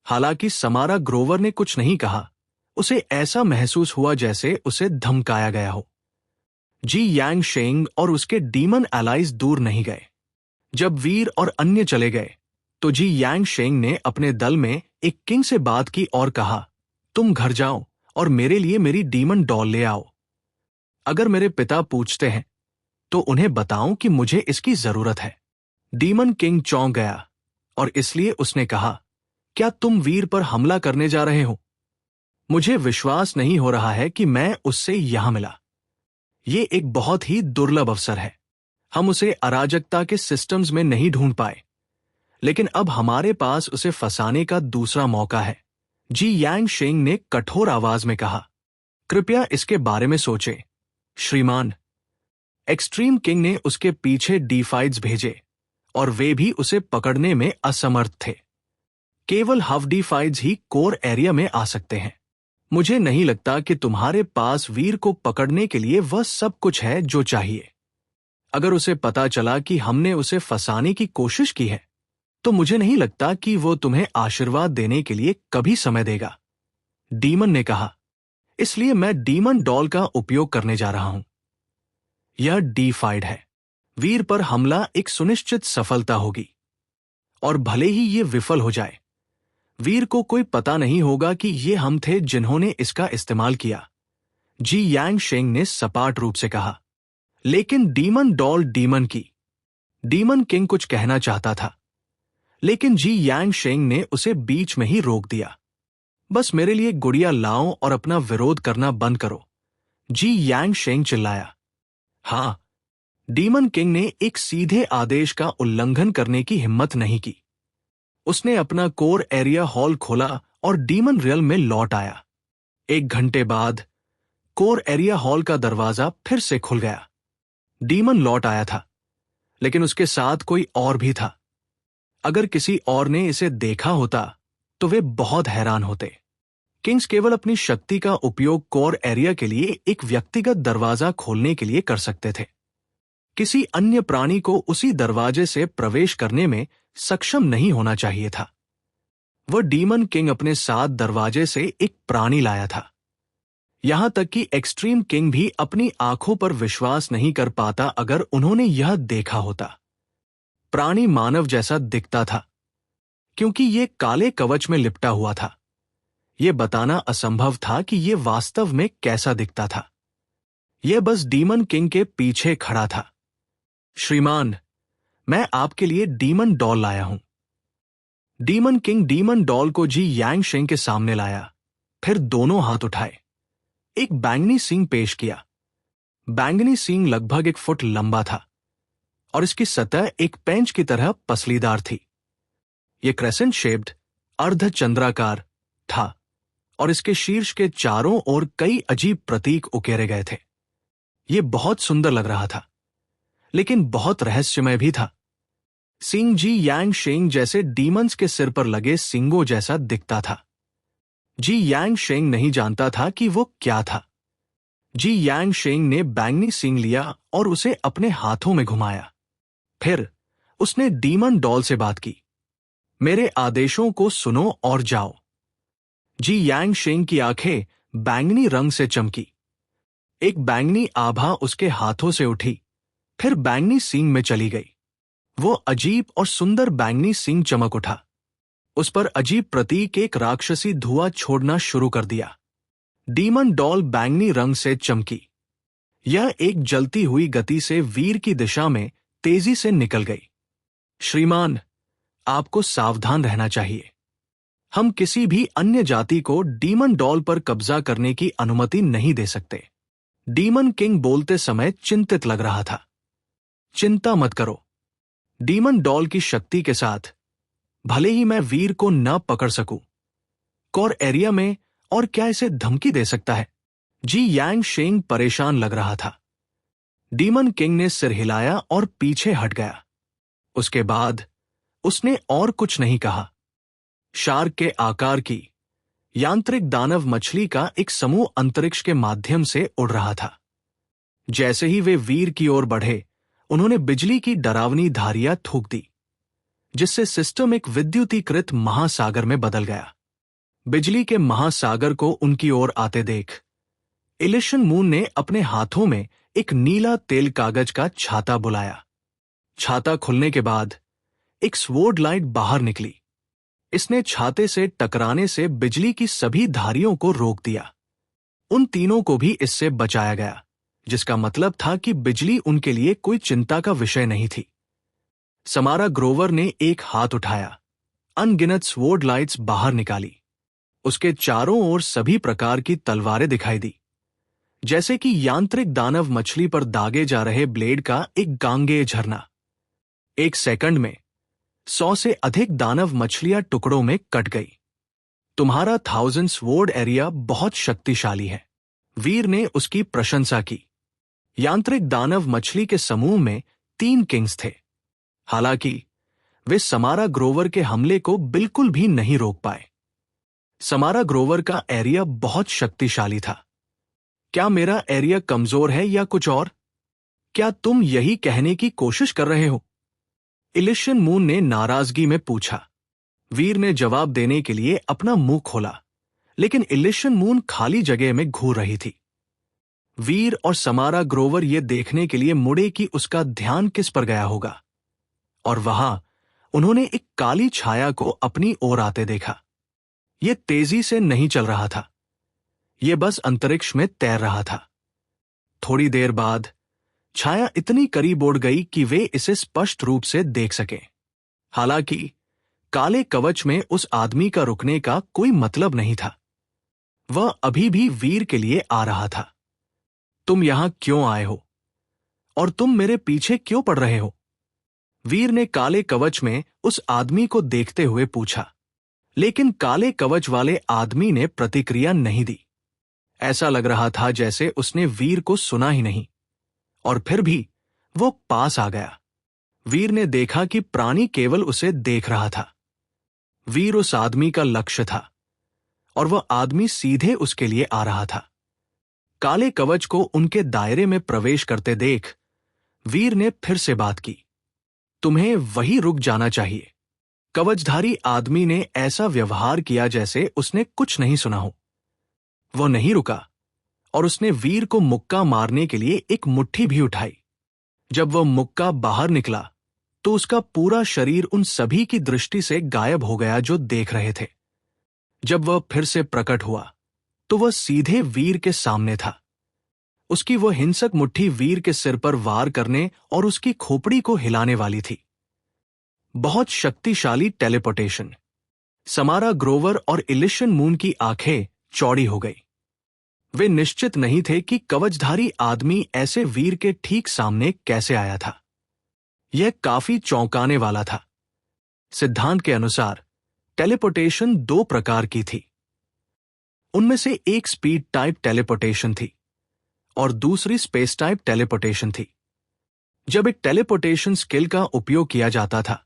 हालांकि समारा ग्रोवर ने कुछ नहीं कहा, उसे ऐसा महसूस हुआ जैसे उसे धमकाया गया हो। जी यांग शेंग और उसके डीमन एलाइज दूर नहीं गए। जब वीर और अन्य चले गए तो जी यांग शेंग ने अपने दल में एक किंग से बात की और कहा, तुम घर जाओ और मेरे लिए मेरी डीमन डॉल ले आओ। अगर मेरे पिता पूछते हैं तो उन्हें बताऊं कि मुझे इसकी जरूरत है। डीमन किंग चौंक गया और इसलिए उसने कहा, क्या तुम वीर पर हमला करने जा रहे हो? मुझे विश्वास नहीं हो रहा है कि मैं उससे यहां मिला। ये एक बहुत ही दुर्लभ अवसर है। हम उसे अराजकता के सिस्टम्स में नहीं ढूंढ पाए, लेकिन अब हमारे पास उसे फंसाने का दूसरा मौका है। जी यांग शेंग ने कठोर आवाज में कहा, कृपया इसके बारे में सोचें, श्रीमान। एक्सट्रीम किंग ने उसके पीछे डीफाइड्स भेजे और वे भी उसे पकड़ने में असमर्थ थे। केवल हफ डीफाइड्स ही कोर एरिया में आ सकते हैं। मुझे नहीं लगता कि तुम्हारे पास वीर को पकड़ने के लिए वह सब कुछ है जो चाहिए। अगर उसे पता चला कि हमने उसे फंसाने की कोशिश की है तो मुझे नहीं लगता कि वो तुम्हें आशीर्वाद देने के लिए कभी समय देगा। डीमन ने कहा, इसलिए मैं डीमन डॉल का उपयोग करने जा रहा हूं। यह डीफाइड है। वीर पर हमला एक सुनिश्चित सफलता होगी और भले ही ये विफल हो जाए, वीर को कोई पता नहीं होगा कि ये हम थे जिन्होंने इसका इस्तेमाल किया। जी यांग शेंग ने सपाट रूप से कहा। लेकिन डीमन डॉल डीमन की। डीमन किंग कुछ कहना चाहता था, लेकिन जी यांग शेंग ने उसे बीच में ही रोक दिया। बस मेरे लिए गुड़िया लाओ और अपना विरोध करना बंद करो, जी यांग शेंग चिल्लाया। हां, डीमन किंग ने एक सीधे आदेश का उल्लंघन करने की हिम्मत नहीं की। उसने अपना कोर एरिया हॉल खोला और डीमन रियल में लौट आया। 1 घंटे बाद कोर एरिया हॉल का दरवाजा फिर से खुल गया। डीमन लौट आया था, लेकिन उसके साथ कोई और भी था। अगर किसी और ने इसे देखा होता तो वे बहुत हैरान होते। किंग्स केवल अपनी शक्ति का उपयोग कोर एरिया के लिए एक व्यक्तिगत दरवाजा खोलने के लिए कर सकते थे। किसी अन्य प्राणी को उसी दरवाजे से प्रवेश करने में सक्षम नहीं होना चाहिए था। वह डीमन किंग अपने साथ दरवाजे से एक प्राणी लाया था। यहां तक कि एक्सट्रीम किंग भी अपनी आंखों पर विश्वास नहीं कर पाता अगर उन्होंने यह देखा होता। प्राणी मानव जैसा दिखता था, क्योंकि यह काले कवच में लिपटा हुआ था। यह बताना असंभव था कि यह वास्तव में कैसा दिखता था। यह बस डीमन किंग के पीछे खड़ा था। श्रीमान, मैं आपके लिए डीमन डॉल लाया हूं। डीमन किंग डीमन डॉल को जी यांग शेंग के सामने लाया, फिर दोनों हाथ उठाए, एक बैंगनी सींग पेश किया। बैंगनी सींग लगभग 1 फुट लंबा था और इसकी सतह एक पेंच की तरह पसलीदार थी। यह क्रेसेंट शेप्ड अर्धचंद्राकार था और इसके शीर्ष के चारों ओर कई अजीब प्रतीक उकेरे गए थे। यह बहुत सुंदर लग रहा था, लेकिन बहुत रहस्यमय भी था। सींग जी यांग शेंग जैसे डीमंस के सिर पर लगे सींगों जैसा दिखता था। जी यांग शेंग नहीं जानता था कि वो क्या था। जी यांग शेंग ने बैंगनी सींग लिया और उसे अपने हाथों में घुमाया। फिर उसने डीमन डॉल से बात की, मेरे आदेशों को सुनो और जाओ। जी यांग शेंग की आंखें बैंगनी रंग से चमकी। एक बैंगनी आभा उसके हाथों से उठी, फिर बैंगनी सींग में चली गई। वो अजीब और सुंदर बैंगनी सींग चमक उठा। उस पर अजीब प्रतीक एक राक्षसी धुआं छोड़ना शुरू कर दिया। डीमन डॉल बैंगनी रंग से चमकी। यह एक जलती हुई गति से वीर की दिशा में तेजी से निकल गई। श्रीमान, आपको सावधान रहना चाहिए। हम किसी भी अन्य जाति को डीमन डॉल पर कब्जा करने की अनुमति नहीं दे सकते। डीमन किंग बोलते समय चिंतित लग रहा था। चिंता मत करो। डीमन डॉल की शक्ति के साथ भले ही मैं वीर को न पकड़ सकूं, कोर एरिया में और क्या इसे धमकी दे सकता है? जी यांग शेंग परेशान लग रहा था। डीमन किंग ने सिर हिलाया और पीछे हट गया। उसके बाद उसने और कुछ नहीं कहा। शार्क के आकार की यांत्रिक दानव मछली का एक समूह अंतरिक्ष के माध्यम से उड़ रहा था। जैसे ही वे वीर की ओर बढ़े, उन्होंने बिजली की डरावनी धारियां थूक दी, जिससे सिस्टम एक विद्युतीकृत महासागर में बदल गया। बिजली के महासागर को उनकी ओर आते देख इलिशन मून ने अपने हाथों में एक नीला तेल कागज का छाता बुलाया। छाता खुलने के बाद एक स्वॉर्ड लाइट बाहर निकली। इसने छाते से टकराने से बिजली की सभी धारियों को रोक दिया। उन तीनों को भी इससे बचाया गया, जिसका मतलब था कि बिजली उनके लिए कोई चिंता का विषय नहीं थी। समारा ग्रोवर ने एक हाथ उठाया, अनगिनत स्वॉर्ड लाइट्स बाहर निकाली। उसके चारों ओर सभी प्रकार की तलवारें दिखाई दी, जैसे कि यांत्रिक दानव मछली पर दागे जा रहे ब्लेड का एक गांगेय झरना। 1 सेकंड में 100 से अधिक दानव मछलियां टुकड़ों में कट गई। तुम्हारा 1000 स्वॉर्ड एरिया बहुत शक्तिशाली है, वीर ने उसकी प्रशंसा की। यांत्रिक दानव मछली के समूह में 3 किंग्स थे। हालांकि वे समारा ग्रोवर के हमले को बिल्कुल भी नहीं रोक पाए। समारा ग्रोवर का एरिया बहुत शक्तिशाली था। क्या मेरा एरिया कमजोर है या कुछ और? क्या तुम यही कहने की कोशिश कर रहे हो? इलिशन मून ने नाराजगी में पूछा। वीर ने जवाब देने के लिए अपना मुंह खोला, लेकिन इलिशन मून खाली जगह में घूर रही थी। वीर और समारा ग्रोवर ये देखने के लिए मुड़े कि उसका ध्यान किस पर गया होगा, और वहां उन्होंने एक काली छाया को अपनी ओर आते देखा। यह तेजी से नहीं चल रहा था, यह बस अंतरिक्ष में तैर रहा था। थोड़ी देर बाद छाया इतनी करीब उड़ गई कि वे इसे स्पष्ट रूप से देख सके। हालांकि काले कवच में उस आदमी का रुकने का कोई मतलब नहीं था। वह अभी भी वीर के लिए आ रहा था। तुम यहां क्यों आए हो? और तुम मेरे पीछे क्यों पड़ रहे हो? वीर ने काले कवच में उस आदमी को देखते हुए पूछा, लेकिन काले कवच वाले आदमी ने प्रतिक्रिया नहीं दी। ऐसा लग रहा था जैसे उसने वीर को सुना ही नहीं, और फिर भी वो पास आ गया। वीर ने देखा कि प्राणी केवल उसे देख रहा था। वीर उस आदमी का लक्ष्य था, और वह आदमी सीधे उसके लिए आ रहा था। काले कवच को उनके दायरे में प्रवेश करते देख वीर ने फिर से बात की, तुम्हें वहीं रुक जाना चाहिए। कवचधारी आदमी ने ऐसा व्यवहार किया जैसे उसने कुछ नहीं सुना हो। वो नहीं रुका, और उसने वीर को मुक्का मारने के लिए एक मुट्ठी भी उठाई। जब वह मुक्का बाहर निकला तो उसका पूरा शरीर उन सभी की दृष्टि से गायब हो गया जो देख रहे थे। जब वह फिर से प्रकट हुआ तो वह सीधे वीर के सामने था। उसकी वह हिंसक मुट्ठी वीर के सिर पर वार करने और उसकी खोपड़ी को हिलाने वाली थी। बहुत शक्तिशाली टेलीपोर्टेशन। समारा ग्रोवर और इलिशन मून की आंखें चौड़ी हो गई। वे निश्चित नहीं थे कि कवचधारी आदमी ऐसे वीर के ठीक सामने कैसे आया था। यह काफी चौंकाने वाला था। सिद्धांत के अनुसार टेलीपोर्टेशन दो प्रकार की थी। उनमें से एक स्पीड टाइप टेलीपोर्टेशन थी और दूसरी स्पेस टाइप टेलीपोर्टेशन थी। जब एक टेलीपोर्टेशन स्किल का उपयोग किया जाता था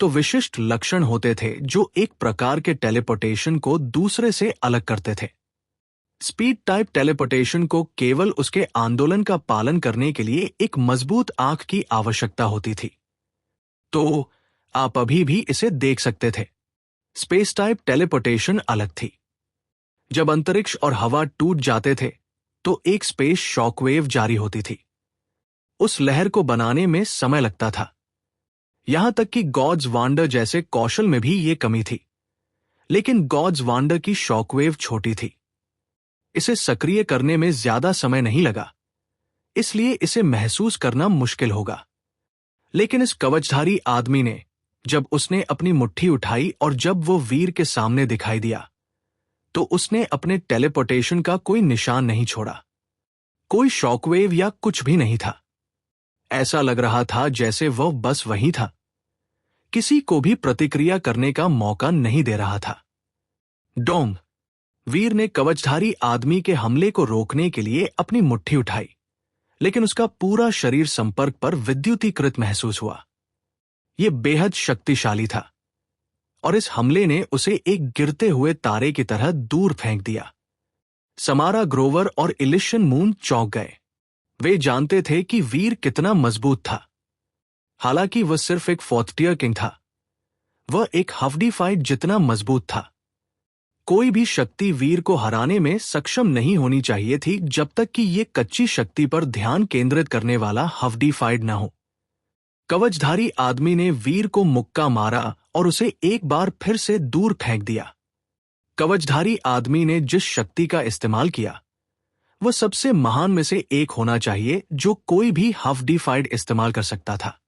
तो विशिष्ट लक्षण होते थे जो एक प्रकार के टेलीपोर्टेशन को दूसरे से अलग करते थे। स्पीड टाइप टेलीपोर्टेशन को केवल उसके आंदोलन का पालन करने के लिए एक मजबूत आंख की आवश्यकता होती थी, तो आप अभी भी इसे देख सकते थे। स्पेस टाइप टेलीपोर्टेशन अलग थी। जब अंतरिक्ष और हवा टूट जाते थे तो एक स्पेस शॉकवेव जारी होती थी। उस लहर को बनाने में समय लगता था। यहां तक कि गॉड्स वांडर जैसे कौशल में भी ये कमी थी। लेकिन गॉड्स वांडर की शॉकवेव छोटी थी। इसे सक्रिय करने में ज्यादा समय नहीं लगा, इसलिए इसे महसूस करना मुश्किल होगा। लेकिन इस कवचधारी आदमी ने, जब उसने अपनी मुट्ठी उठाई और जब वो वीर के सामने दिखाई दिया, तो उसने अपने टेलीपोर्टेशन का कोई निशान नहीं छोड़ा। कोई शॉकवेव या कुछ भी नहीं था। ऐसा लग रहा था जैसे वह बस वहीं था, किसी को भी प्रतिक्रिया करने का मौका नहीं दे रहा था। डोंग। वीर ने कवचधारी आदमी के हमले को रोकने के लिए अपनी मुट्ठी उठाई, लेकिन उसका पूरा शरीर संपर्क पर विद्युतीकृत महसूस हुआ। यह बेहद शक्तिशाली था, और इस हमले ने उसे एक गिरते हुए तारे की तरह दूर फेंक दिया। समारा ग्रोवर और इलिशन मून चौंक गए। वे जानते थे कि वीर कितना मजबूत था। हालांकि वह सिर्फ एक फोर्थ टियर किंग था, वह एक हफ्डी फाइट जितना मजबूत था। कोई भी शक्ति वीर को हराने में सक्षम नहीं होनी चाहिए थी जब तक कि यह कच्ची शक्ति पर ध्यान केंद्रित करने वाला हफ्डी फाइट न हो। कवचधारी आदमी ने वीर को मुक्का मारा और उसे एक बार फिर से दूर फेंक दिया। कवचधारी आदमी ने जिस शक्ति का इस्तेमाल किया वह सबसे महान में से एक होना चाहिए जो कोई भी हफ्डी फाइट इस्तेमाल कर सकता था।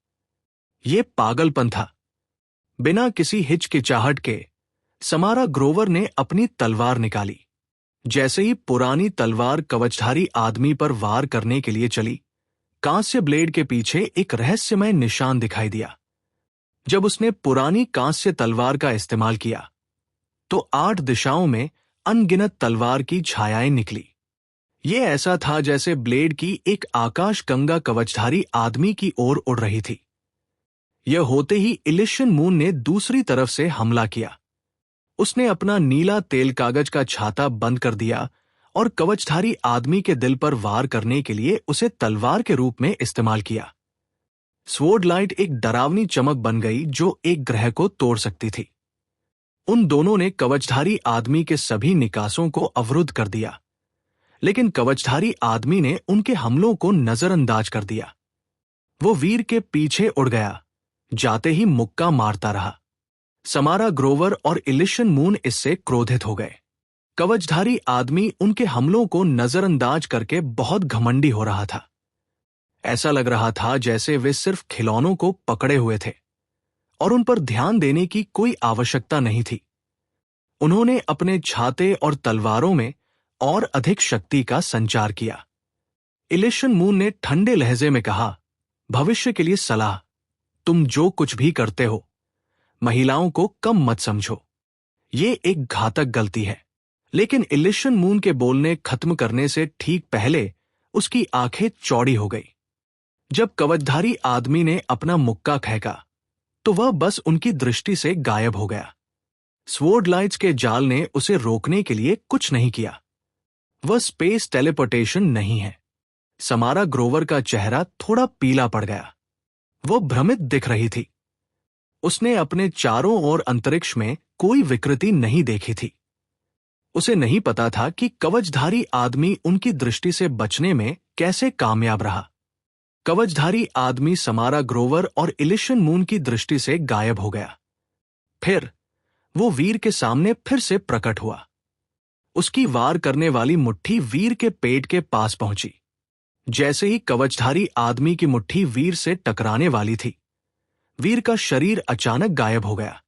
यह पागलपन था। बिना किसी हिचकिचाहट के समारा ग्रोवर ने अपनी तलवार निकाली। जैसे ही पुरानी तलवार कवचधारी आदमी पर वार करने के लिए चली, कांस्य ब्लेड के पीछे एक रहस्यमय निशान दिखाई दिया। जब उसने पुरानी कांस्य तलवार का इस्तेमाल किया तो 8 दिशाओं में अनगिनत तलवार की छायाएं निकली। यह ऐसा था जैसे ब्लेड की एक आकाश गंगा कवचधारी आदमी की ओर उड़ रही थी। यह होते ही इलिशन मून ने दूसरी तरफ से हमला किया। उसने अपना नीला तेल कागज का छाता बंद कर दिया और कवचधारी आदमी के दिल पर वार करने के लिए उसे तलवार के रूप में इस्तेमाल किया। स्वॉर्ड लाइट एक डरावनी चमक बन गई जो एक ग्रह को तोड़ सकती थी। उन दोनों ने कवचधारी आदमी के सभी निकासों को अवरुद्ध कर दिया, लेकिन कवचधारी आदमी ने उनके हमलों को नजरअंदाज कर दिया। वो वीर के पीछे उड़ गया, जाते ही मुक्का मारता रहा। समारा ग्रोवर और इलिशन मून इससे क्रोधित हो गए। कवचधारी आदमी उनके हमलों को नजरअंदाज करके बहुत घमंडी हो रहा था। ऐसा लग रहा था जैसे वे सिर्फ खिलौनों को पकड़े हुए थे और उन पर ध्यान देने की कोई आवश्यकता नहीं थी। उन्होंने अपने छाते और तलवारों में और अधिक शक्ति का संचार किया। इलिशन मून ने ठंडे लहजे में कहा, भविष्य के लिए सलाह, तुम जो कुछ भी करते हो, महिलाओं को कम मत समझो। ये एक घातक गलती है। लेकिन इलिशन मून के बोलने खत्म करने से ठीक पहले उसकी आंखें चौड़ी हो गई। जब कवचधारी आदमी ने अपना मुक्का फेंका तो वह बस उनकी दृष्टि से गायब हो गया। स्वॉर्ड लाइट्स के जाल ने उसे रोकने के लिए कुछ नहीं किया। वह स्पेस टेलीपोर्टेशन नहीं है। समारा ग्रोवर का चेहरा थोड़ा पीला पड़ गया। वो भ्रमित दिख रही थी। उसने अपने चारों ओर अंतरिक्ष में कोई विकृति नहीं देखी थी। उसे नहीं पता था कि कवचधारी आदमी उनकी दृष्टि से बचने में कैसे कामयाब रहा। कवचधारी आदमी समारा ग्रोवर और इलिशन मून की दृष्टि से गायब हो गया। फिर वो वीर के सामने फिर से प्रकट हुआ। उसकी वार करने वाली मुट्ठी वीर के पेट के पास पहुंची। जैसे ही कवचधारी आदमी की मुट्ठी वीर से टकराने वाली थी, वीर का शरीर अचानक गायब हो गया।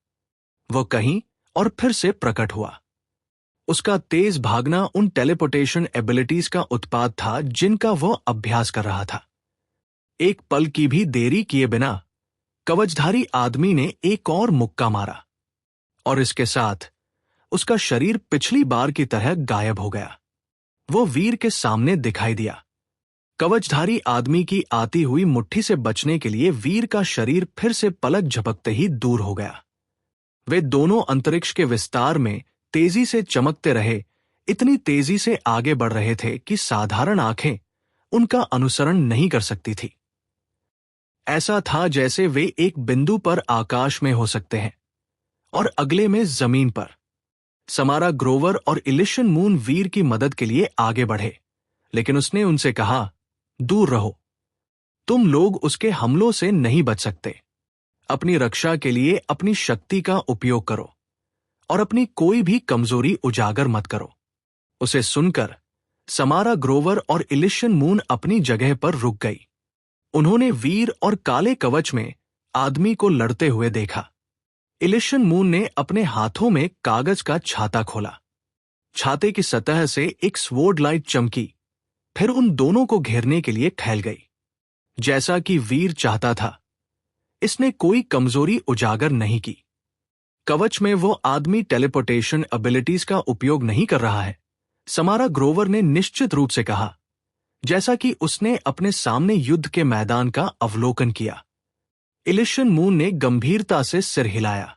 वह कहीं और फिर से प्रकट हुआ। उसका तेज भागना उन टेलीपोर्टेशन एबिलिटीज का उत्पाद था जिनका वह अभ्यास कर रहा था। एक पल की भी देरी किए बिना कवचधारी आदमी ने एक और मुक्का मारा और इसके साथ उसका शरीर पिछली बार की तरह गायब हो गया। वो वीर के सामने दिखाई दिया। कवचधारी आदमी की आती हुई मुट्ठी से बचने के लिए वीर का शरीर फिर से पलक झपकते ही दूर हो गया। वे दोनों अंतरिक्ष के विस्तार में तेजी से चमकते रहे, इतनी तेजी से आगे बढ़ रहे थे कि साधारण आंखें उनका अनुसरण नहीं कर सकती थी। ऐसा था जैसे वे एक बिंदु पर आकाश में हो सकते हैं और अगले में जमीन पर। समारा ग्रोवर और इलिशन मून वीर की मदद के लिए आगे बढ़े, लेकिन उसने उनसे कहा, दूर रहो। तुम लोग उसके हमलों से नहीं बच सकते। अपनी रक्षा के लिए अपनी शक्ति का उपयोग करो और अपनी कोई भी कमजोरी उजागर मत करो। उसे सुनकर समारा ग्रोवर और इलिशन मून अपनी जगह पर रुक गई। उन्होंने वीर और काले कवच में आदमी को लड़ते हुए देखा। इलिशन मून ने अपने हाथों में कागज का छाता खोला। छाते की सतह से एक स्वॉर्ड लाइट चमकी, फिर उन दोनों को घेरने के लिए फैल गई। जैसा कि वीर चाहता था, इसने कोई कमजोरी उजागर नहीं की। कवच में वो आदमी टेलीपोर्टेशन एबिलिटीज का उपयोग नहीं कर रहा है, समारा ग्रोवर ने निश्चित रूप से कहा, जैसा कि उसने अपने सामने युद्ध के मैदान का अवलोकन किया। इलिशन मून ने गंभीरता से सिर हिलाया।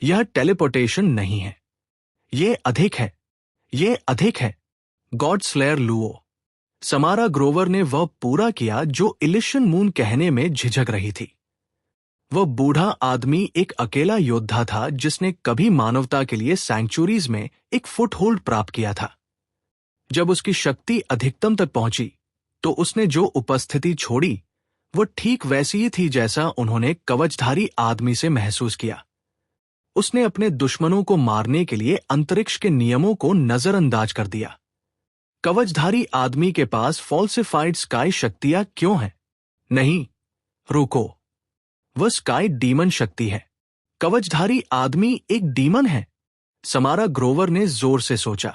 यह टेलीपोर्टेशन नहीं है, ये अधिक है, ये अधिक है। God Slayer Luo. Samara Grover ने वह पूरा किया जो इलिशन मून कहने में झिझक रही थी। वह बूढ़ा आदमी एक अकेला योद्धा था जिसने कभी मानवता के लिए सैंक्चुरीज में एक फुटहोल्ड प्राप्त किया था। जब उसकी शक्ति अधिकतम तक पहुंची तो उसने जो उपस्थिति छोड़ी वो ठीक वैसी ही थी जैसा उन्होंने कवचधारी आदमी से महसूस किया। उसने अपने दुश्मनों को मारने के लिए अंतरिक्ष के नियमों को नजरअंदाज कर दिया। कवचधारी आदमी के पास फॉल्सिफाइड स्काई शक्तियां क्यों हैं? नहीं, रुको, वह स्काई डीमन शक्ति है। कवचधारी आदमी एक डीमन है। समारा ग्रोवर ने जोर से सोचा।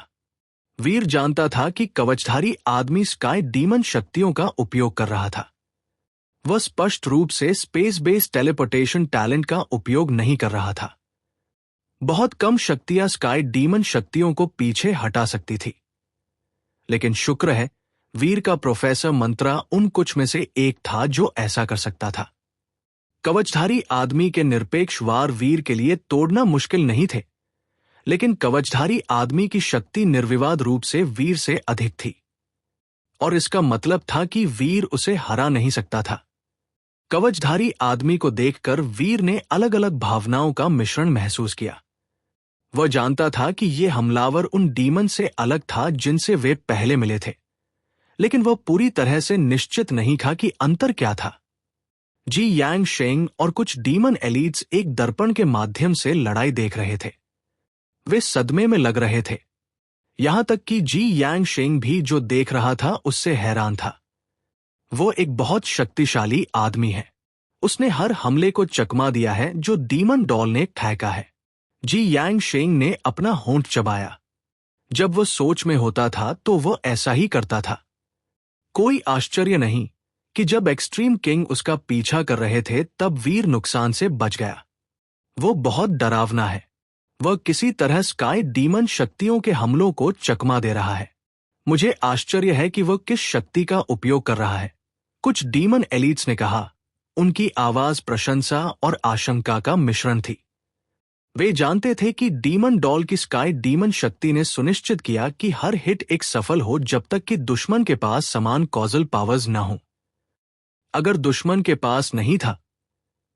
वीर जानता था कि कवचधारी आदमी स्काई डीमन शक्तियों का उपयोग कर रहा था। वह स्पष्ट रूप से स्पेस बेस्ड टेलीपोर्टेशन टैलेंट का उपयोग नहीं कर रहा था। बहुत कम शक्तियां स्काई डीमन शक्तियों को पीछे हटा सकती थी। लेकिन शुक्र है, वीर का प्रोफेसर मंत्रा उन कुछ में से एक था जो ऐसा कर सकता था। कवचधारी आदमी के निरपेक्ष वार वीर के लिए तोड़ना मुश्किल नहीं थे, लेकिन कवचधारी आदमी की शक्ति निर्विवाद रूप से वीर से अधिक थी और इसका मतलब था कि वीर उसे हरा नहीं सकता था। कवचधारी आदमी को देखकर वीर ने अलग अलग भावनाओं का मिश्रण महसूस किया। वह जानता था कि यह हमलावर उन डीमन से अलग था जिनसे वे पहले मिले थे, लेकिन वह पूरी तरह से निश्चित नहीं था कि अंतर क्या था। जी यांग शेंग और कुछ डीमन एलीट्स एक दर्पण के माध्यम से लड़ाई देख रहे थे। वे सदमे में लग रहे थे। यहां तक कि जी यांग शेंग भी जो देख रहा था उससे हैरान था। वो एक बहुत शक्तिशाली आदमी है। उसने हर हमले को चकमा दिया है जो डीमन डॉल ने फेंका है। जी यांग शेंग ने अपना होंठ चबाया। जब वह सोच में होता था तो वह ऐसा ही करता था। कोई आश्चर्य नहीं कि जब एक्सट्रीम किंग उसका पीछा कर रहे थे तब वीर नुकसान से बच गया। वो बहुत डरावना है। वह किसी तरह स्काई डीमन शक्तियों के हमलों को चकमा दे रहा है। मुझे आश्चर्य है कि वह किस शक्ति का उपयोग कर रहा है। कुछ डीमन एलीट्स ने कहा। उनकी आवाज प्रशंसा और आशंका का मिश्रण थी। वे जानते थे कि डीमन डॉल की स्काई डीमन शक्ति ने सुनिश्चित किया कि हर हिट एक सफल हो जब तक कि दुश्मन के पास समान कॉजल पावर्स न हो। अगर दुश्मन के पास नहीं था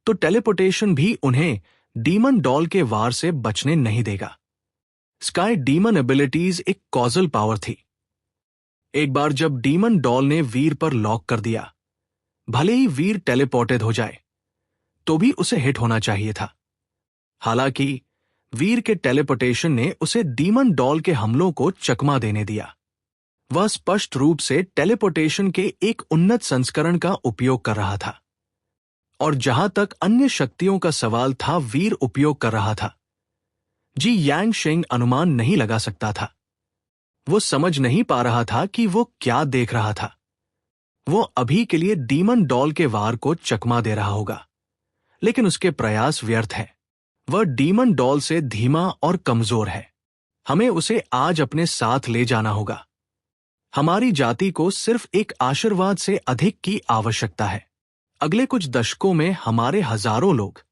तो टेलीपोर्टेशन भी उन्हें डीमन डॉल के वार से बचने नहीं देगा। स्काई डीमन एबिलिटीज एक कॉजल पावर थी। एक बार जब डीमन डॉल ने वीर पर लॉक कर दिया, भले ही वीर टेलीपोर्टेड हो जाए तो भी उसे हिट होना चाहिए था। हालांकि वीर के टेलीपोर्टेशन ने उसे डीमन डॉल के हमलों को चकमा देने दिया। वह स्पष्ट रूप से टेलीपोर्टेशन के एक उन्नत संस्करण का उपयोग कर रहा था, और जहां तक अन्य शक्तियों का सवाल था वीर उपयोग कर रहा था, जी यांग शेंग अनुमान नहीं लगा सकता था। वो समझ नहीं पा रहा था कि वो क्या देख रहा था। वो अभी के लिए डीमन डॉल के वार को चकमा दे रहा होगा, लेकिन उसके प्रयास व्यर्थ है। वह डीमन डॉल से धीमा और कमजोर है। हमें उसे आज अपने साथ ले जाना होगा। हमारी जाति को सिर्फ एक आशीर्वाद से अधिक की आवश्यकता है। अगले कुछ दशकों में हमारे हजारों लोग,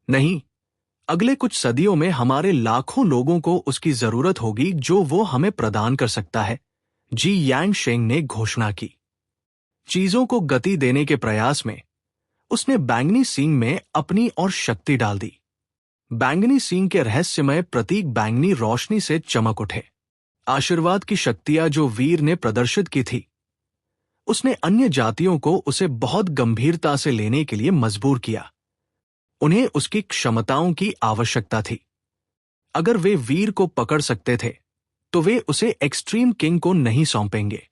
नहीं, अगले कुछ सदियों में हमारे लाखों लोगों को उसकी जरूरत होगी जो वो हमें प्रदान कर सकता है, जी यांग शेंग ने घोषणा की। चीजों को गति देने के प्रयास में उसने बैंगनी सींग में अपनी और शक्ति डाल दी। बैंगनी सींग के रहस्यमय प्रतीक बैंगनी रोशनी से चमक उठे। आशीर्वाद की शक्तियां जो वीर ने प्रदर्शित की थी, उसने अन्य जातियों को उसे बहुत गंभीरता से लेने के लिए मजबूर किया। उन्हें उसकी क्षमताओं की आवश्यकता थी। अगर वे वीर को पकड़ सकते थे तो वे उसे एक्सट्रीम किंग को नहीं सौंपेंगे।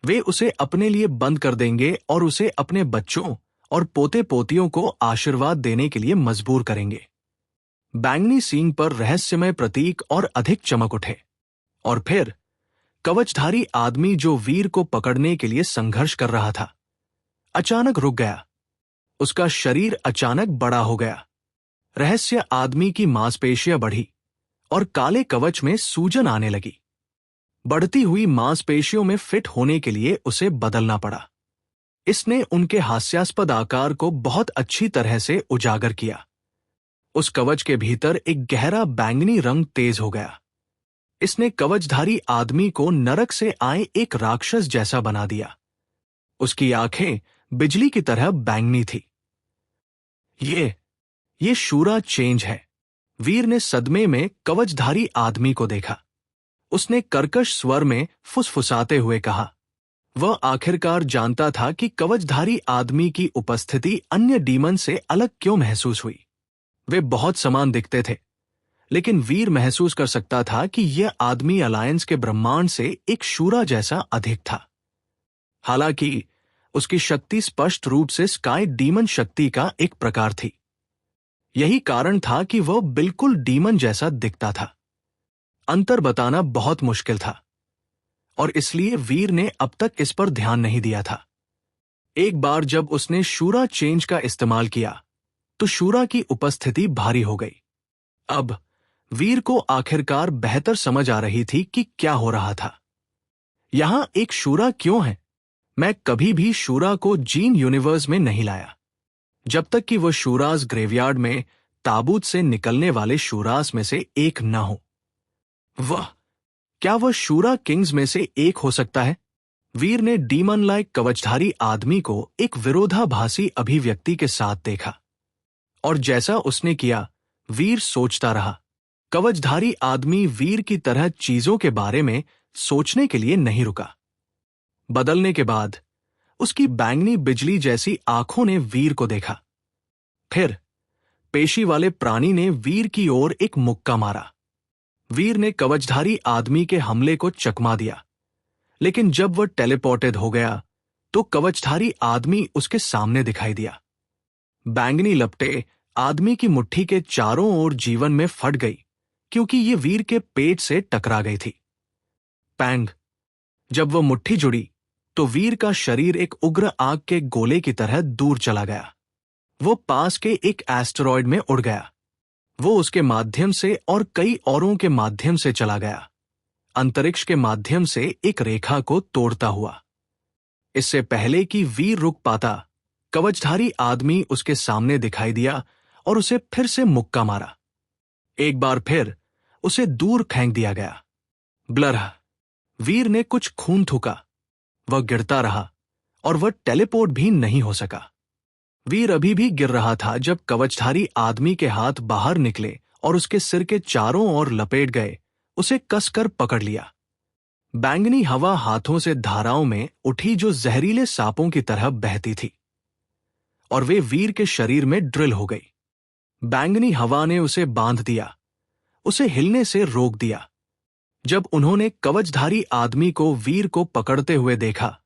वे उसे अपने लिए बंद कर देंगे और उसे अपने बच्चों और पोते पोतियों को आशीर्वाद देने के लिए मजबूर करेंगे। बैंगनी सींग पर रहस्यमय प्रतीक और अधिक चमक उठे, और फिर कवचधारी आदमी जो वीर को पकड़ने के लिए संघर्ष कर रहा था, अचानक रुक गया। उसका शरीर अचानक बड़ा हो गया। रहस्य आदमी की मांसपेशियां बढ़ी और काले कवच में सूजन आने लगी। बढ़ती हुई मांसपेशियों में फिट होने के लिए उसे बदलना पड़ा। इसने उनके हास्यास्पद आकार को बहुत अच्छी तरह से उजागर किया। उस कवच के भीतर एक गहरा बैंगनी रंग तेज हो गया। इसने कवचधारी आदमी को नरक से आए एक राक्षस जैसा बना दिया। उसकी आंखें बिजली की तरह बैंगनी थी। ये शूरा चेंज है। वीर ने सदमे में कवचधारी आदमी को देखा। उसने कर्कश स्वर में फुसफुसाते हुए कहा। वह आखिरकार जानता था कि कवचधारी आदमी की उपस्थिति अन्य डीमन से अलग क्यों महसूस हुई। वे बहुत समान दिखते थे, लेकिन वीर महसूस कर सकता था कि यह आदमी अलायंस के ब्रह्मांड से एक शूरा जैसा अधिक था। हालांकि उसकी शक्ति स्पष्ट रूप से स्काई डीमन शक्ति का एक प्रकार थी। यही कारण था कि वह बिल्कुल डीमन जैसा दिखता था। अंतर बताना बहुत मुश्किल था, और इसलिए वीर ने अब तक इस पर ध्यान नहीं दिया था। एक बार जब उसने शूरा चेंज का इस्तेमाल किया तो शूरा की उपस्थिति भारी हो गई। अब वीर को आखिरकार बेहतर समझ आ रही थी कि क्या हो रहा था। यहां एक शूरा क्यों है? मैं कभी भी शूरा को जीन यूनिवर्स में नहीं लाया जब तक कि वह शूरास ग्रेवयार्ड में ताबूत से निकलने वाले शूरास में से एक न हो। क्या वह शूरा किंग्स में से एक हो सकता है? वीर ने डीमन लाइक कवचधारी आदमी को एक विरोधाभासी अभिव्यक्ति के साथ देखा, और जैसा उसने किया वीर सोचता रहा। कवचधारी आदमी वीर की तरह चीजों के बारे में सोचने के लिए नहीं रुका। बदलने के बाद उसकी बैंगनी बिजली जैसी आंखों ने वीर को देखा। फिर पेशी वाले प्राणी ने वीर की ओर एक मुक्का मारा। वीर ने कवचधारी आदमी के हमले को चकमा दिया, लेकिन जब वह टेलीपोर्टेड हो गया तो कवचधारी आदमी उसके सामने दिखाई दिया। बैंगनी लपटे आदमी की मुट्ठी के चारों ओर जीवन में फट गई क्योंकि ये वीर के पेट से टकरा गई थी। पैंग! जब वह मुट्ठी जुड़ी तो वीर का शरीर एक उग्र आग के गोले की तरह दूर चला गया। वो पास के एक एस्टेरॉयड में उड़ गया। वो उसके माध्यम से और कई औरों के माध्यम से चला गया, अंतरिक्ष के माध्यम से एक रेखा को तोड़ता हुआ। इससे पहले कि वीर रुक पाता, कवचधारी आदमी उसके सामने दिखाई दिया और उसे फिर से मुक्का मारा। एक बार फिर उसे दूर फेंक दिया गया। ब्लर। वीर ने कुछ खून थूका। वह गिरता रहा और वह टेलीपोर्ट भी नहीं हो सका। वीर अभी भी गिर रहा था जब कवचधारी आदमी के हाथ बाहर निकले और उसके सिर के चारों ओर लपेट गए, उसे कसकर पकड़ लिया। बैंगनी हवा हाथों से धाराओं में उठी जो जहरीले सांपों की तरह बहती थी, और वे वीर के शरीर में ड्रिल हो गई। बैंगनी हवा ने उसे बांध दिया, उसे हिलने से रोक दिया। जब उन्होंने कवचधारी आदमी को वीर को पकड़ते हुए देखा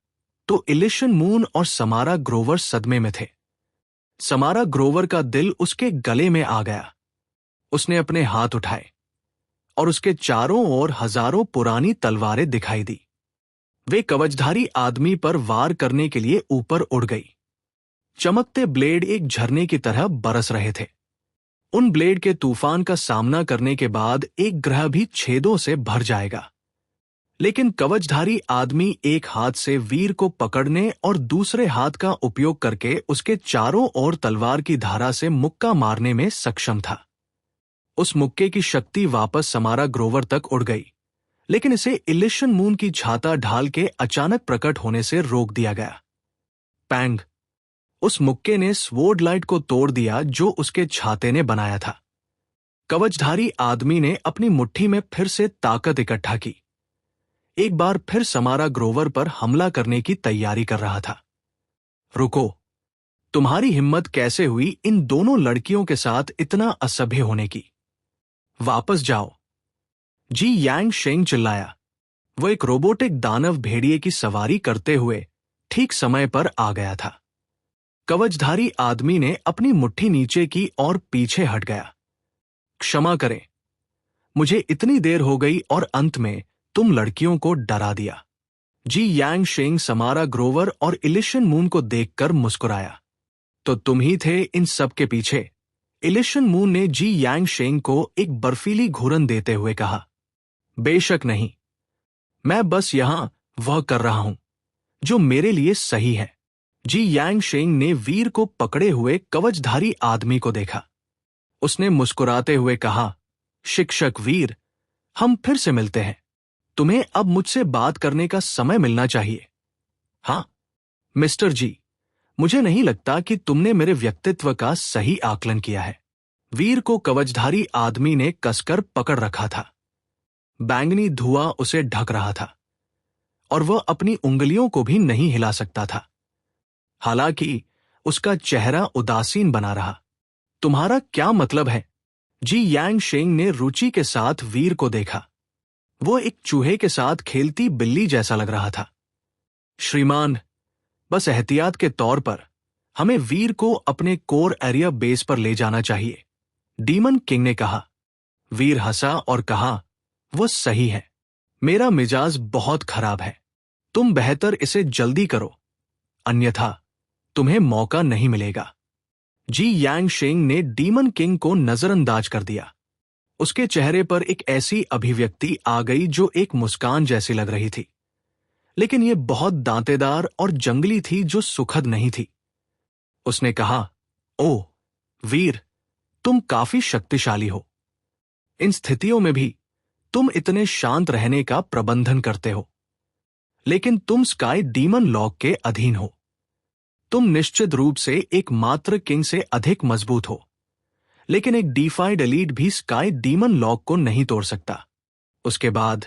तो इलिशन मून और समारा ग्रोवर सदमे में थे। समारा ग्रोवर का दिल उसके गले में आ गया। उसने अपने हाथ उठाए और उसके चारों ओर हजारों पुरानी तलवारें दिखाई दी। वे कवचधारी आदमी पर वार करने के लिए ऊपर उड़ गई। चमकते ब्लेड एक झरने की तरह बरस रहे थे। उन ब्लेड के तूफान का सामना करने के बाद एक ग्रह भी छेदों से भर जाएगा, लेकिन कवचधारी आदमी एक हाथ से वीर को पकड़ने और दूसरे हाथ का उपयोग करके उसके चारों ओर तलवार की धारा से मुक्का मारने में सक्षम था। उस मुक्के की शक्ति वापस समारा ग्रोवर तक उड़ गई, लेकिन इसे इलिशन मून की छाता ढाल के अचानक प्रकट होने से रोक दिया गया। पैंग। उस मुक्के ने स्वॉर्ड लाइट को तोड़ दिया जो उसके छाते ने बनाया था। कवचधारी आदमी ने अपनी मुट्ठी में फिर से ताकत इकट्ठा की। एक बार फिर समारा ग्रोवर पर हमला करने की तैयारी कर रहा था। रुको, तुम्हारी हिम्मत कैसे हुई इन दोनों लड़कियों के साथ इतना असभ्य होने की? वापस जाओ। जी यांग शेंग चिल्लाया। वो एक रोबोटिक दानव भेड़िए की सवारी करते हुए ठीक समय पर आ गया था। कवचधारी आदमी ने अपनी मुट्ठी नीचे की और पीछे हट गया। क्षमा करें, मुझे इतनी देर हो गई और अंत में तुम लड़कियों को डरा दिया। जी यांग शेंग समारा ग्रोवर और इलिशन मून को देखकर मुस्कुराया। तो तुम ही थे इन सब के पीछे? इलिशन मून ने जी यांग शेंग को एक बर्फीली घूरन देते हुए कहा। बेशक नहीं, मैं बस यहां वह कर रहा हूं जो मेरे लिए सही है। जी यांग शेंग ने वीर को पकड़े हुए कवचधारी आदमी को देखा। उसने मुस्कुराते हुए कहा, शिक्षक वीर, हम फिर से मिलते हैं। तुम्हें अब मुझसे बात करने का समय मिलना चाहिए। हाँ मिस्टर जी, मुझे नहीं लगता कि तुमने मेरे व्यक्तित्व का सही आकलन किया है। वीर को कवचधारी आदमी ने कसकर पकड़ रखा था। बैंगनी धुआं उसे ढक रहा था और वह अपनी उंगलियों को भी नहीं हिला सकता था। हालांकि उसका चेहरा उदासीन बना रहा। तुम्हारा क्या मतलब है? जी यांग शेंग ने रुचि के साथ वीर को देखा। वो एक चूहे के साथ खेलती बिल्ली जैसा लग रहा था। श्रीमान, बस एहतियात के तौर पर हमें वीर को अपने कोर एरिया बेस पर ले जाना चाहिए, डीमन किंग ने कहा। वीर हंसा और कहा, वो सही है। मेरा मिजाज बहुत खराब है। तुम बेहतर इसे जल्दी करो, अन्यथा तुम्हें मौका नहीं मिलेगा। जी यांग शेंग ने डीमन किंग को नजरअंदाज कर दिया। उसके चेहरे पर एक ऐसी अभिव्यक्ति आ गई जो एक मुस्कान जैसी लग रही थी, लेकिन यह बहुत दांतेदार और जंगली थी जो सुखद नहीं थी। उसने कहा, ओह वीर, तुम काफी शक्तिशाली हो। इन स्थितियों में भी तुम इतने शांत रहने का प्रबंधन करते हो, लेकिन तुम स्काई डीमन लॉक के अधीन हो। तुम निश्चित रूप से एक मात्र किंग से अधिक मजबूत हो, लेकिन एक डीफाइड एलीट भी स्काई डीमन लॉक को नहीं तोड़ सकता। उसके बाद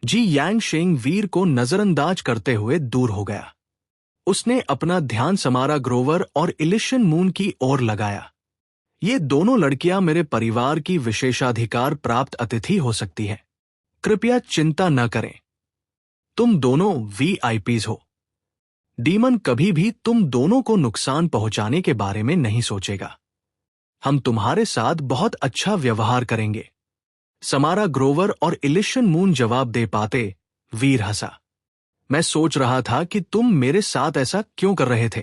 जी यांग शेंग वीर को नजरअंदाज करते हुए दूर हो गया। उसने अपना ध्यान समारा ग्रोवर और इलिशन मून की ओर लगाया। ये दोनों लड़कियां मेरे परिवार की विशेषाधिकार प्राप्त अतिथि हो सकती हैं। कृपया चिंता न करें, तुम दोनों वीआईपीज हो। डीमन कभी भी तुम दोनों को नुकसान पहुंचाने के बारे में नहीं सोचेगा। हम तुम्हारे साथ बहुत अच्छा व्यवहार करेंगे। समारा ग्रोवर और इलिशन मून जवाब दे पाते, वीर हंसा। मैं सोच रहा था कि तुम मेरे साथ ऐसा क्यों कर रहे थे।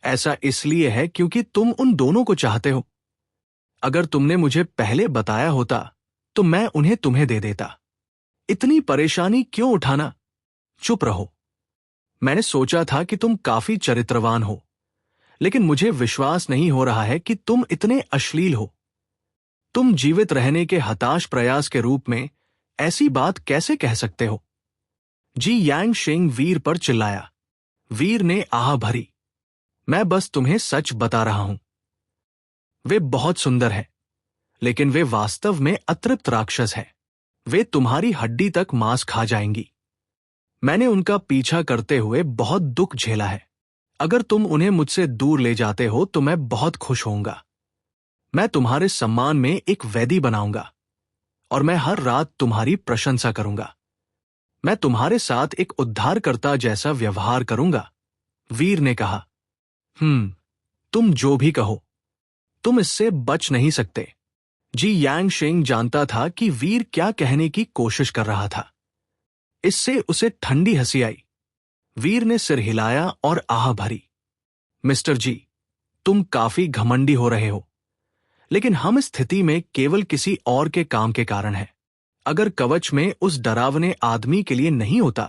ऐसा इसलिए है क्योंकि तुम उन दोनों को चाहते हो। अगर तुमने मुझे पहले बताया होता तो मैं उन्हें तुम्हें दे देता। इतनी परेशानी क्यों उठाना? चुप रहो। मैंने सोचा था कि तुम काफी चरित्रवान हो, लेकिन मुझे विश्वास नहीं हो रहा है कि तुम इतने अश्लील हो। तुम जीवित रहने के हताश प्रयास के रूप में ऐसी बात कैसे कह सकते हो? जी यांग शेंग वीर पर चिल्लाया। वीर ने आह भरी। मैं बस तुम्हें सच बता रहा हूं। वे बहुत सुंदर है, लेकिन वे वास्तव में अतृप्त राक्षस है। वे तुम्हारी हड्डी तक मांस खा जाएंगी। मैंने उनका पीछा करते हुए बहुत दुख झेला है। अगर तुम उन्हें मुझसे दूर ले जाते हो तो मैं बहुत खुश होऊंगा। मैं तुम्हारे सम्मान में एक वेदी बनाऊंगा और मैं हर रात तुम्हारी प्रशंसा करूंगा। मैं तुम्हारे साथ एक उद्धारकर्ता जैसा व्यवहार करूंगा। वीर ने कहा। तुम जो भी कहो, तुम इससे बच नहीं सकते। जी यांग शेंग जानता था कि वीर क्या कहने की कोशिश कर रहा था। इससे उसे ठंडी हंसी आई। वीर ने सिर हिलाया और आह भरी। मिस्टर जी, तुम काफी घमंडी हो रहे हो, लेकिन हम इस स्थिति में केवल किसी और के काम के कारण हैं। अगर कवच में उस डरावने आदमी के लिए नहीं होता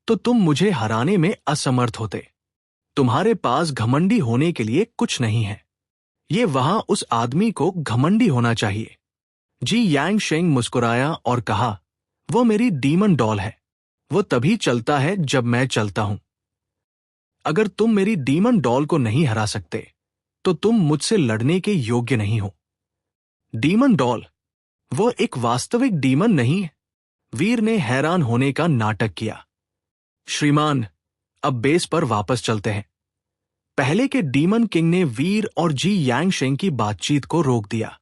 तो तुम मुझे हराने में असमर्थ होते। तुम्हारे पास घमंडी होने के लिए कुछ नहीं है। ये वहां उस आदमी को घमंडी होना चाहिए। जी यांग शेंग मुस्कुराया और कहा, वो मेरी डीमन डॉल है। वो तभी चलता है जब मैं चलता हूं। अगर तुम मेरी डीमन डॉल को नहीं हरा सकते तो तुम मुझसे लड़ने के योग्य नहीं हो। Demon doll? वो एक वास्तविक डीमन नहीं है। वीर ने हैरान होने का नाटक किया। श्रीमान, अब बेस पर वापस चलते हैं। पहले के डीमन किंग ने वीर और जी यांग शेंग की बातचीत को रोक दिया।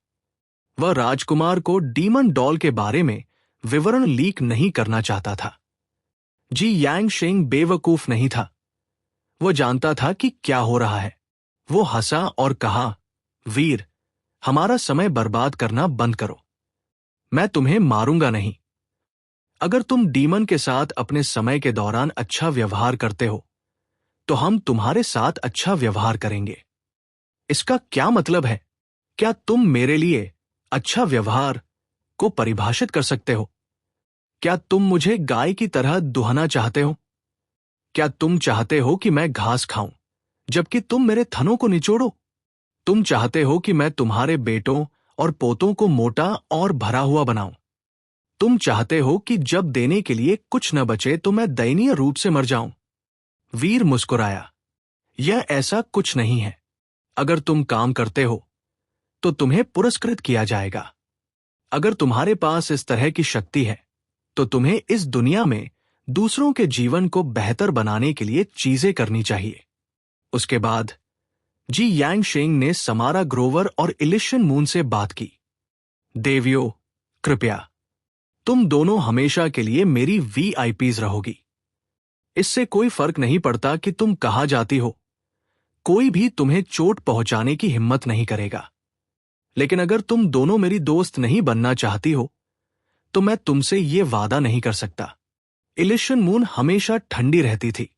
वह राजकुमार को डीमन डॉल के बारे में विवरण लीक नहीं करना चाहता था। जी यांग शेंग बेवकूफ नहीं था। वो जानता था कि क्या हो रहा है। वो हंसा और कहा, वीर, हमारा समय बर्बाद करना बंद करो। मैं तुम्हें मारूंगा नहीं। अगर तुम डीमन के साथ अपने समय के दौरान अच्छा व्यवहार करते हो तो हम तुम्हारे साथ अच्छा व्यवहार करेंगे। इसका क्या मतलब है? क्या तुम मेरे लिए अच्छा व्यवहार को परिभाषित कर सकते हो? क्या तुम मुझे गाय की तरह दुहना चाहते हो? क्या तुम चाहते हो कि मैं घास खाऊं जबकि तुम मेरे थनों को निचोड़ो? तुम चाहते हो कि मैं तुम्हारे बेटों और पोतों को मोटा और भरा हुआ बनाऊं? तुम चाहते हो कि जब देने के लिए कुछ न बचे तो मैं दयनीय रूप से मर जाऊं? वीर मुस्कुराया। यह ऐसा कुछ नहीं है। अगर तुम काम करते हो तो तुम्हें पुरस्कृत किया जाएगा। अगर तुम्हारे पास इस तरह की शक्ति है तो तुम्हें इस दुनिया में दूसरों के जीवन को बेहतर बनाने के लिए चीजें करनी चाहिए। उसके बाद जी यांग शेंग ने समारा ग्रोवर और इलिशन मून से बात की। देवियों, कृपया, तुम दोनों हमेशा के लिए मेरी वीआईपीज रहोगी। इससे कोई फर्क नहीं पड़ता कि तुम कहां जाती हो। कोई भी तुम्हें चोट पहुंचाने की हिम्मत नहीं करेगा। लेकिन अगर तुम दोनों मेरी दोस्त नहीं बनना चाहती हो तो मैं तुमसे ये वादा नहीं कर सकता। इलिशन मून हमेशा ठंडी रहती थी,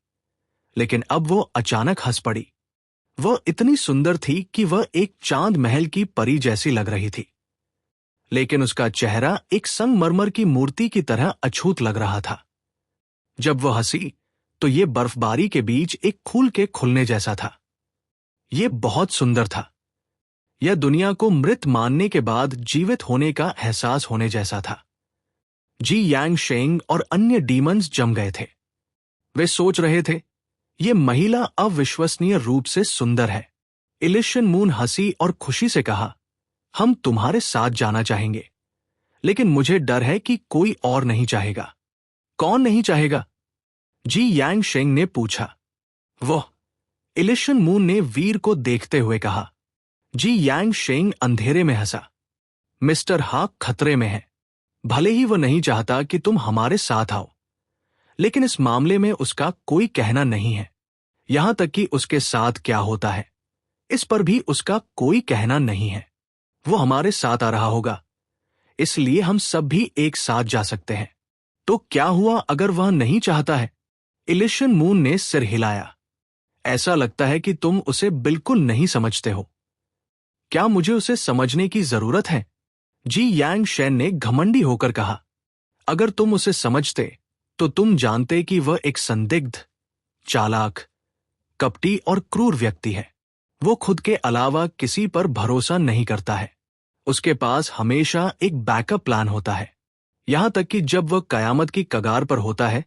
लेकिन अब वो अचानक हंस पड़ी। वह इतनी सुंदर थी कि वह एक चांद महल की परी जैसी लग रही थी, लेकिन उसका चेहरा एक संगमरमर की मूर्ति की तरह अछूत लग रहा था। जब वह हंसी तो ये बर्फबारी के बीच एक फूल के खुलने जैसा था। यह बहुत सुंदर था। यह दुनिया को मृत मानने के बाद जीवित होने का एहसास होने जैसा था। जी यांग शेंग और अन्य डीमंस जम गए थे। वे सोच रहे थे, ये महिला अविश्वसनीय रूप से सुंदर है। इलिशन मून हंसी और खुशी से कहा, हम तुम्हारे साथ जाना चाहेंगे, लेकिन मुझे डर है कि कोई और नहीं चाहेगा। कौन नहीं चाहेगा? जी यांग शेंग ने पूछा। वह, इलिशन मून ने वीर को देखते हुए कहा। जी यांग शेंग अंधेरे में हंसा। मिस्टर हाक खतरे में है। भले ही वह नहीं चाहता कि तुम हमारे साथ आओ, लेकिन इस मामले में उसका कोई कहना नहीं है। यहां तक कि उसके साथ क्या होता है, इस पर भी उसका कोई कहना नहीं है। वो हमारे साथ आ रहा होगा, इसलिए हम सब भी एक साथ जा सकते हैं। तो क्या हुआ अगर वह नहीं चाहता है? इलिशन मून ने सिर हिलाया। ऐसा लगता है कि तुम उसे बिल्कुल नहीं समझते हो। क्या मुझे उसे समझने की जरूरत है? जी यांग शेन ने घमंडी होकर कहा। अगर तुम उसे समझते तो तुम जानते कि वह एक संदिग्ध, चालाक, कपटी और क्रूर व्यक्ति है। वो खुद के अलावा किसी पर भरोसा नहीं करता है। उसके पास हमेशा एक बैकअप प्लान होता है। यहां तक कि जब वह कयामत की कगार पर होता है,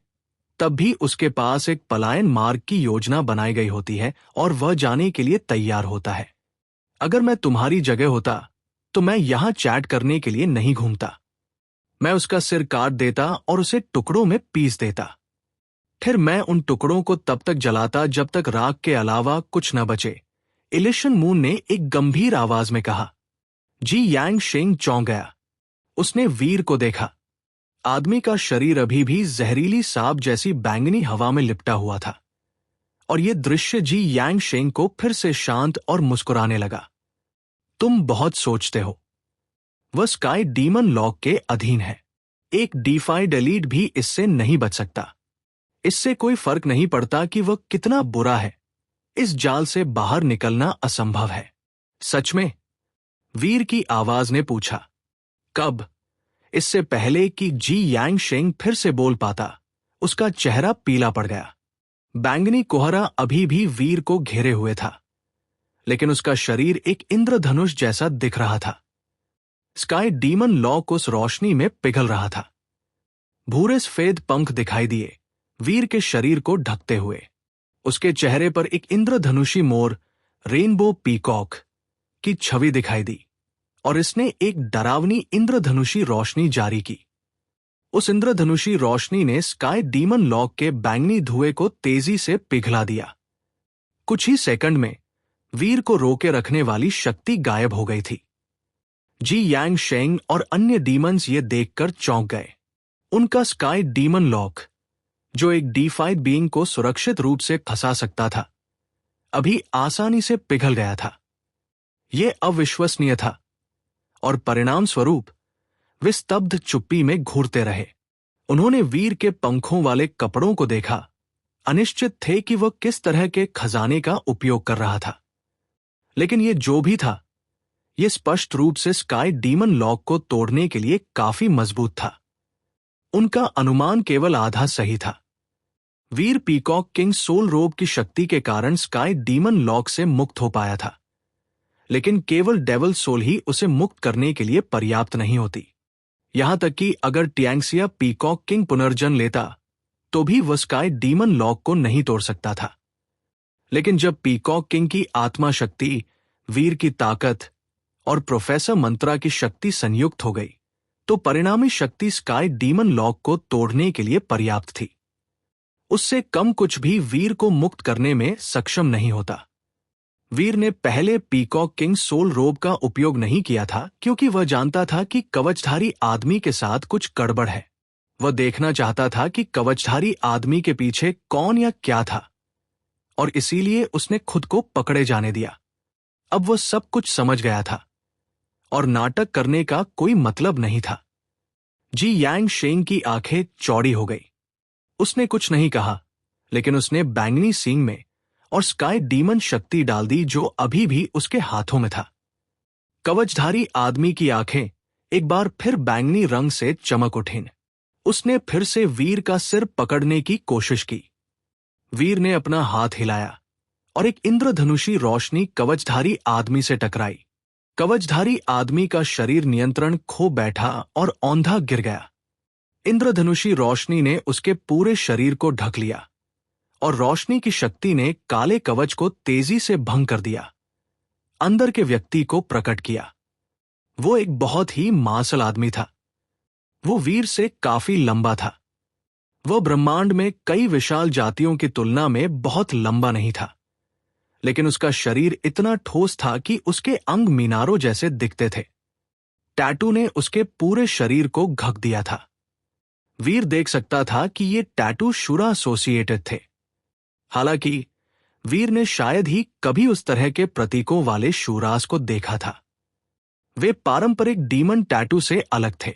तब भी उसके पास एक पलायन मार्ग की योजना बनाई गई होती है और वह जाने के लिए तैयार होता है। अगर मैं तुम्हारी जगह होता तो मैं यहां चैट करने के लिए नहीं घूमता। मैं उसका सिर काट देता और उसे टुकड़ों में पीस देता। फिर मैं उन टुकड़ों को तब तक जलाता जब तक राख के अलावा कुछ न बचे। इलिशन मून ने एक गंभीर आवाज में कहा। जी यांग शेंग चौंक गया। उसने वीर को देखा। आदमी का शरीर अभी भी जहरीली सांप जैसी बैंगनी हवा में लिपटा हुआ था और यह दृश्य जी यांग शेंग को फिर से शांत और मुस्कुराने लगा। तुम बहुत सोचते हो। वह स्काई डीमन लॉक के अधीन है। एक डिफाइड एलीट भी इससे नहीं बच सकता। इससे कोई फर्क नहीं पड़ता कि वह कितना बुरा है। इस जाल से बाहर निकलना असंभव है। सच में? वीर की आवाज ने पूछा। कब? इससे पहले कि जी यांग शेंग फिर से बोल पाता, उसका चेहरा पीला पड़ गया। बैंगनी कोहरा अभी भी वीर को घेरे हुए था, लेकिन उसका शरीर एक इंद्रधनुष जैसा दिख रहा था। स्काई डीमन लॉक उस रोशनी में पिघल रहा था। भूरे सफेद पंख दिखाई दिए, वीर के शरीर को ढकते हुए। उसके चेहरे पर एक इंद्रधनुषी मोर, रेनबो पीकॉक की छवि दिखाई दी और इसने एक डरावनी इंद्रधनुषी रोशनी जारी की। उस इंद्रधनुषी रोशनी ने स्काई डीमन लॉक के बैंगनी धुएं को तेजी से पिघला दिया। कुछ ही सेकंड में वीर को रोके रखने वाली शक्ति गायब हो गई थी। जी यांग शेंग और अन्य डीमंस ये देखकर चौंक गए। उनका स्काई डीमन लॉक, जो एक डिफाइड बीइंग को सुरक्षित रूप से फंसा सकता था, अभी आसानी से पिघल गया था। यह अविश्वसनीय था और परिणाम स्वरूप वे स्तब्ध चुप्पी में घूरते रहे। उन्होंने वीर के पंखों वाले कपड़ों को देखा, अनिश्चित थे कि वह किस तरह के खजाने का उपयोग कर रहा था। लेकिन यह जो भी था, यह स्पष्ट रूप से स्काई डीमन लॉक को तोड़ने के लिए काफी मजबूत था। उनका अनुमान केवल आधा सही था। वीर पीकॉक किंग सोल रोब की शक्ति के कारण स्काई डीमन लॉक से मुक्त हो पाया था, लेकिन केवल डेवल सोल ही उसे मुक्त करने के लिए पर्याप्त नहीं होती। यहां तक कि अगर टियांगसिया पीकॉक किंग पुनर्जन्म लेता तो भी वह स्काई डीमन लॉक को नहीं तोड़ सकता था। लेकिन जब पीकॉक किंग की आत्मा शक्ति, वीर की ताकत और प्रोफेसर मंत्रा की शक्ति संयुक्त हो गई, तो परिणामी शक्ति स्काई डीमन लॉक को तोड़ने के लिए पर्याप्त थी। उससे कम कुछ भी वीर को मुक्त करने में सक्षम नहीं होता। वीर ने पहले पीकॉक किंग सोल रोब का उपयोग नहीं किया था क्योंकि वह जानता था कि कवचधारी आदमी के साथ कुछ गड़बड़ है। वह देखना चाहता था कि कवचधारी आदमी के पीछे कौन या क्या था, और इसीलिए उसने खुद को पकड़े जाने दिया। अब वह सब कुछ समझ गया था और नाटक करने का कोई मतलब नहीं था। जी यांग शेंग की आंखें चौड़ी हो गई। उसने कुछ नहीं कहा, लेकिन उसने बैंगनी सींग में और स्काई डीमन शक्ति डाल दी जो अभी भी उसके हाथों में था। कवचधारी आदमी की आंखें एक बार फिर बैंगनी रंग से चमक उठीं। उसने फिर से वीर का सिर पकड़ने की कोशिश की। वीर ने अपना हाथ हिलाया और एक इंद्रधनुषी रोशनी कवचधारी आदमी से टकराई। कवचधारी आदमी का शरीर नियंत्रण खो बैठा और औंधा गिर गया। इंद्रधनुषी रोशनी ने उसके पूरे शरीर को ढक लिया और रोशनी की शक्ति ने काले कवच को तेजी से भंग कर दिया, अंदर के व्यक्ति को प्रकट किया। वो एक बहुत ही मांसल आदमी था। वो वीर से काफी लंबा था। वह ब्रह्मांड में कई विशाल जातियों की तुलना में बहुत लंबा नहीं था, लेकिन उसका शरीर इतना ठोस था कि उसके अंग मीनारों जैसे दिखते थे। टैटू ने उसके पूरे शरीर को ढक दिया था। वीर देख सकता था कि ये टैटू शुरा एसोसिएटेड थे। हालांकि वीर ने शायद ही कभी उस तरह के प्रतीकों वाले शूरास को देखा था। वे पारंपरिक डीमन टैटू से अलग थे।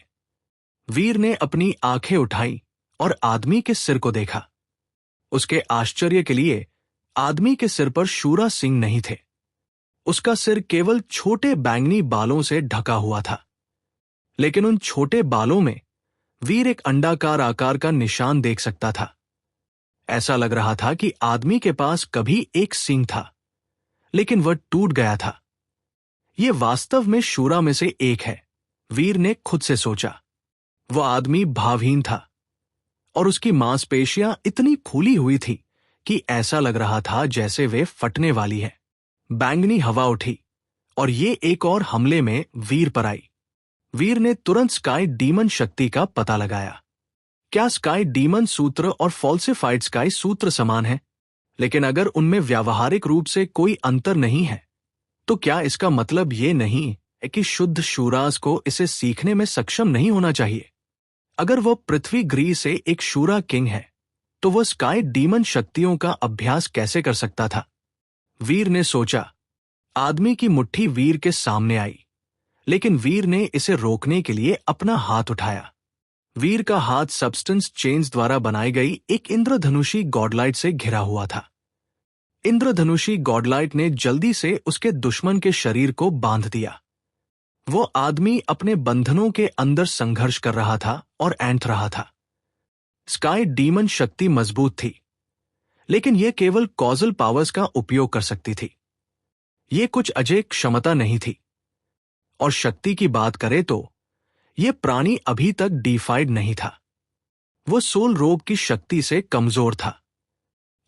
वीर ने अपनी आंखें उठाई और आदमी के सिर को देखा। उसके आश्चर्य के लिए आदमी के सिर पर शूरा सिंह नहीं थे। उसका सिर केवल छोटे बैंगनी बालों से ढका हुआ था, लेकिन उन छोटे बालों में वीर एक अंडाकार आकार का निशान देख सकता था। ऐसा लग रहा था कि आदमी के पास कभी एक सींग था, लेकिन वह टूट गया था। यह वास्तव में शूरा में से एक है, वीर ने खुद से सोचा। वह आदमी भावहीन था और उसकी मांसपेशियां इतनी फूली हुई थी कि ऐसा लग रहा था जैसे वे फटने वाली है। बैंगनी हवा उठी और ये एक और हमले में वीर पर आई। वीर ने तुरंत स्काई डीमन शक्ति का पता लगाया। क्या स्काई डीमन सूत्र और फॉल्सिफाइड स्काई सूत्र समान है? लेकिन अगर उनमें व्यावहारिक रूप से कोई अंतर नहीं है, तो क्या इसका मतलब ये नहीं है कि शुद्ध शूराज को इसे सीखने में सक्षम नहीं होना चाहिए? अगर वह पृथ्वी गृह से एक शूरा किंग है, तो वह स्काई डीमन शक्तियों का अभ्यास कैसे कर सकता था? वीर ने सोचा। आदमी की मुट्ठी वीर के सामने आई, लेकिन वीर ने इसे रोकने के लिए अपना हाथ उठाया। वीर का हाथ सब्सटेंस चेंज द्वारा बनाई गई एक इंद्रधनुषी गॉडलाइट से घिरा हुआ था। इंद्रधनुषी गॉडलाइट ने जल्दी से उसके दुश्मन के शरीर को बांध दिया। वो आदमी अपने बंधनों के अंदर संघर्ष कर रहा था और ऐंठ रहा था। स्काई डीमन शक्ति मजबूत थी, लेकिन यह केवल कॉजल पावर्स का उपयोग कर सकती थी। यह कुछ अजय क्षमता नहीं थी। और शक्ति की बात करें तो यह प्राणी अभी तक डिफाइड नहीं था। वो सोल रोग की शक्ति से कमजोर था।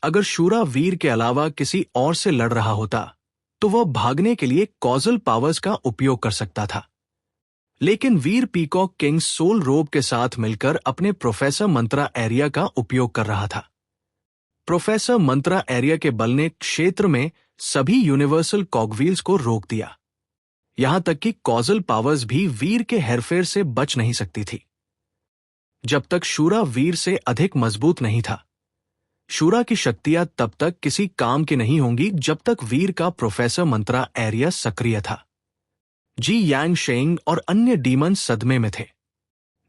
अगर शूरा वीर के अलावा किसी और से लड़ रहा होता, तो वह भागने के लिए कॉजल पावर्स का उपयोग कर सकता था। लेकिन वीर पीकॉक किंग सोल रोब के साथ मिलकर अपने प्रोफेसर मंत्रा एरिया का उपयोग कर रहा था। प्रोफेसर मंत्रा एरिया के बल ने क्षेत्र में सभी यूनिवर्सल कॉगव्हील्स को रोक दिया। यहां तक कि कॉजल पावर्स भी वीर के हेरफेर से बच नहीं सकती थी। जब तक शूरा वीर से अधिक मजबूत नहीं था, शूरा की शक्तियां तब तक किसी काम की नहीं होंगी जब तक वीर का प्रोफेसर मंत्रा एरिया सक्रिय था। जी यांग शेंग और अन्य डीमन सदमे में थे।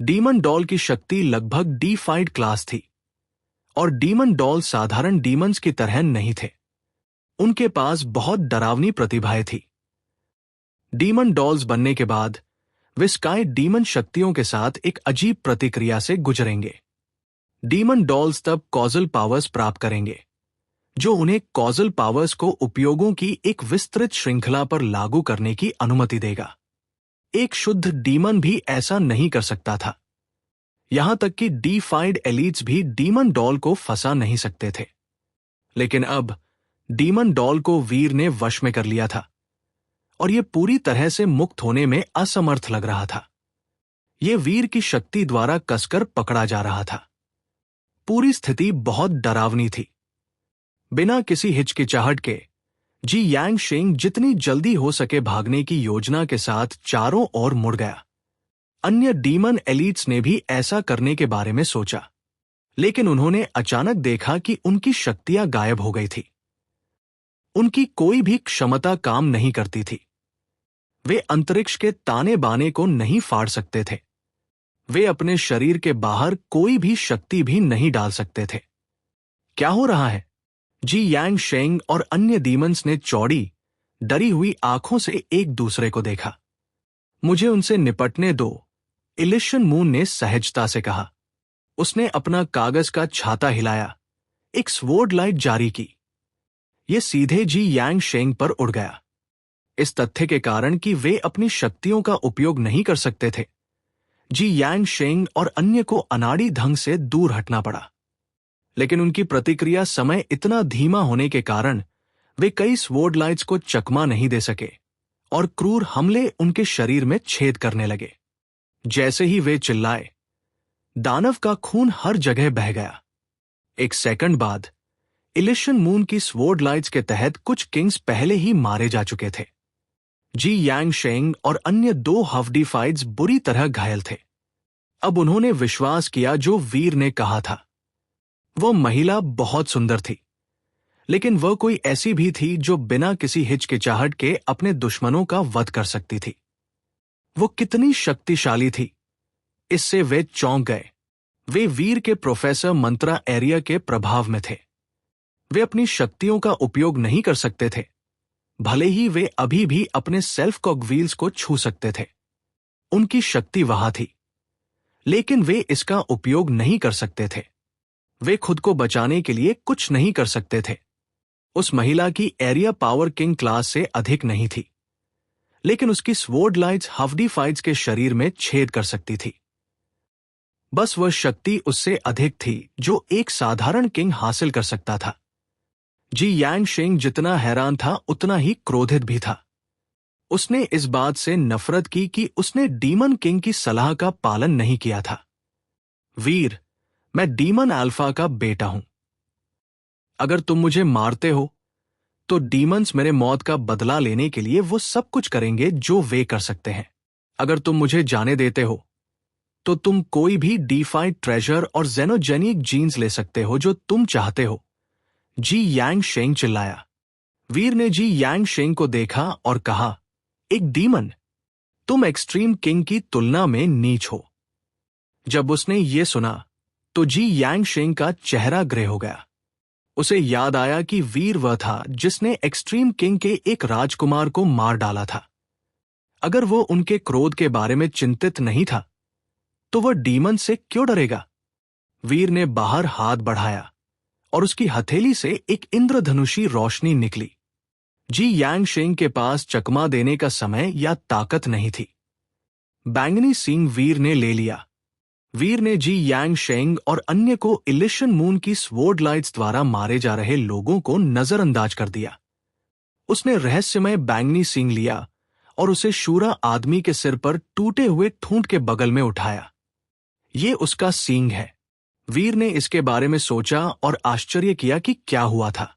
डीमन डॉल की शक्ति लगभग डिफाइड क्लास थी, और डीमन डॉल साधारण डीमंस की तरह नहीं थे। उनके पास बहुत डरावनी प्रतिभाएं थी। डीमन डॉल्स बनने के बाद वे स्काई डीमन शक्तियों के साथ एक अजीब प्रतिक्रिया से गुजरेंगे। डीमन डॉल्स तब कॉजल पावर्स प्राप्त करेंगे, जो उन्हें कॉजल पावर्स को उपयोगों की एक विस्तृत श्रृंखला पर लागू करने की अनुमति देगा। एक शुद्ध डीमन भी ऐसा नहीं कर सकता था। यहां तक कि डिफाइड एलीट्स भी डीमन डॉल को फंसा नहीं सकते थे। लेकिन अब डीमन डॉल को वीर ने वश में कर लिया था, और यह पूरी तरह से मुक्त होने में असमर्थ लग रहा था। यह वीर की शक्ति द्वारा कसकर पकड़ा जा रहा था। पूरी स्थिति बहुत डरावनी थी। बिना किसी हिचकिचाहट के जी यांग शेंग जितनी जल्दी हो सके भागने की योजना के साथ चारों ओर मुड़ गया। अन्य डीमन एलीट्स ने भी ऐसा करने के बारे में सोचा, लेकिन उन्होंने अचानक देखा कि उनकी शक्तियां गायब हो गई थी। उनकी कोई भी क्षमता काम नहीं करती थी। वे अंतरिक्ष के ताने बाने को नहीं फाड़ सकते थे। वे अपने शरीर के बाहर कोई भी शक्ति भी नहीं डाल सकते थे। क्या हो रहा है? जी यांग शेंग और अन्य डीमंस ने चौड़ी, डरी हुई आंखों से एक दूसरे को देखा। मुझे उनसे निपटने दो, इलिशन मून ने सहजता से कहा। उसने अपना कागज का छाता हिलाया, एक स्वॉर्ड लाइट जारी की। यह सीधे जी यांग शेंग पर उड़ गया। इस तथ्य के कारण कि वे अपनी शक्तियों का उपयोग नहीं कर सकते थे, जी यांग शेंग और अन्य को अनाड़ी ढंग से दूर हटना पड़ा। लेकिन उनकी प्रतिक्रिया समय इतना धीमा होने के कारण वे कई स्वॉर्ड लाइट्स को चकमा नहीं दे सके, और क्रूर हमले उनके शरीर में छेद करने लगे। जैसे ही वे चिल्लाए, दानव का खून हर जगह बह गया। एक सेकंड बाद इलिशन मून की स्वॉर्ड लाइट्स के तहत कुछ किंग्स पहले ही मारे जा चुके थे। जी यांग शेंग और अन्य 2 हफ्डीफाइड्स बुरी तरह घायल थे। अब उन्होंने विश्वास किया जो वीर ने कहा था। वह महिला बहुत सुंदर थी, लेकिन वह कोई ऐसी भी थी जो बिना किसी हिचकिचाहट के अपने दुश्मनों का वध कर सकती थी। वो कितनी शक्तिशाली थी, इससे वे चौंक गए। वे वीर के प्रोफेसर मंत्रा एरिया के प्रभाव में थे। वे अपनी शक्तियों का उपयोग नहीं कर सकते थे, भले ही वे अभी भी अपने सेल्फ कॉगव्हील्स को छू सकते थे। उनकी शक्ति वहां थी, लेकिन वे इसका उपयोग नहीं कर सकते थे। वे खुद को बचाने के लिए कुछ नहीं कर सकते थे। उस महिला की एरिया पावर किंग क्लास से अधिक नहीं थी, लेकिन उसकी स्वॉर्ड लाइट्स हफ्डी फाइट्स के शरीर में छेद कर सकती थी। बस वह शक्ति उससे अधिक थी जो एक साधारण किंग हासिल कर सकता था। जी यांग शेंग जितना हैरान था उतना ही क्रोधित भी था। उसने इस बात से नफरत की कि उसने डीमन किंग की सलाह का पालन नहीं किया था। वीर, मैं डीमन अल्फा का बेटा हूं। अगर तुम मुझे मारते हो तो डीमंस मेरे मौत का बदला लेने के लिए वो सब कुछ करेंगे जो वे कर सकते हैं। अगर तुम मुझे जाने देते हो तो तुम कोई भी डीफाइड ट्रेजर और जेनोजेनिक जीन्स ले सकते हो जो तुम चाहते हो। जी यांग शेंग चिल्लाया। वीर ने जी यांग शेंग को देखा और कहा, एक डीमन? तुम एक्सट्रीम किंग की तुलना में नीच हो। जब उसने ये सुना तो जी यांग शेंग का चेहरा ग्रे हो गया। उसे याद आया कि वीर वह था जिसने एक्सट्रीम किंग के एक राजकुमार को मार डाला था। अगर वो उनके क्रोध के बारे में चिंतित नहीं था तो वह डीमन से क्यों डरेगा? वीर ने बाहर हाथ बढ़ाया और उसकी हथेली से एक इंद्रधनुषी रोशनी निकली। जी यांग शेंग के पास चकमा देने का समय या ताकत नहीं थी। बैंगनी सींग वीर ने ले लिया। वीर ने जी यांग शेंग और अन्य को इलिशन मून की स्वॉर्ड लाइट्स द्वारा मारे जा रहे लोगों को नजरअंदाज कर दिया। उसने रहस्यमय बैंगनी सींग लिया और उसे शूरा आदमी के सिर पर टूटे हुए ठूंठ के बगल में उठाया। ये उसका सींग है। वीर ने इसके बारे में सोचा और आश्चर्य किया कि क्या हुआ था।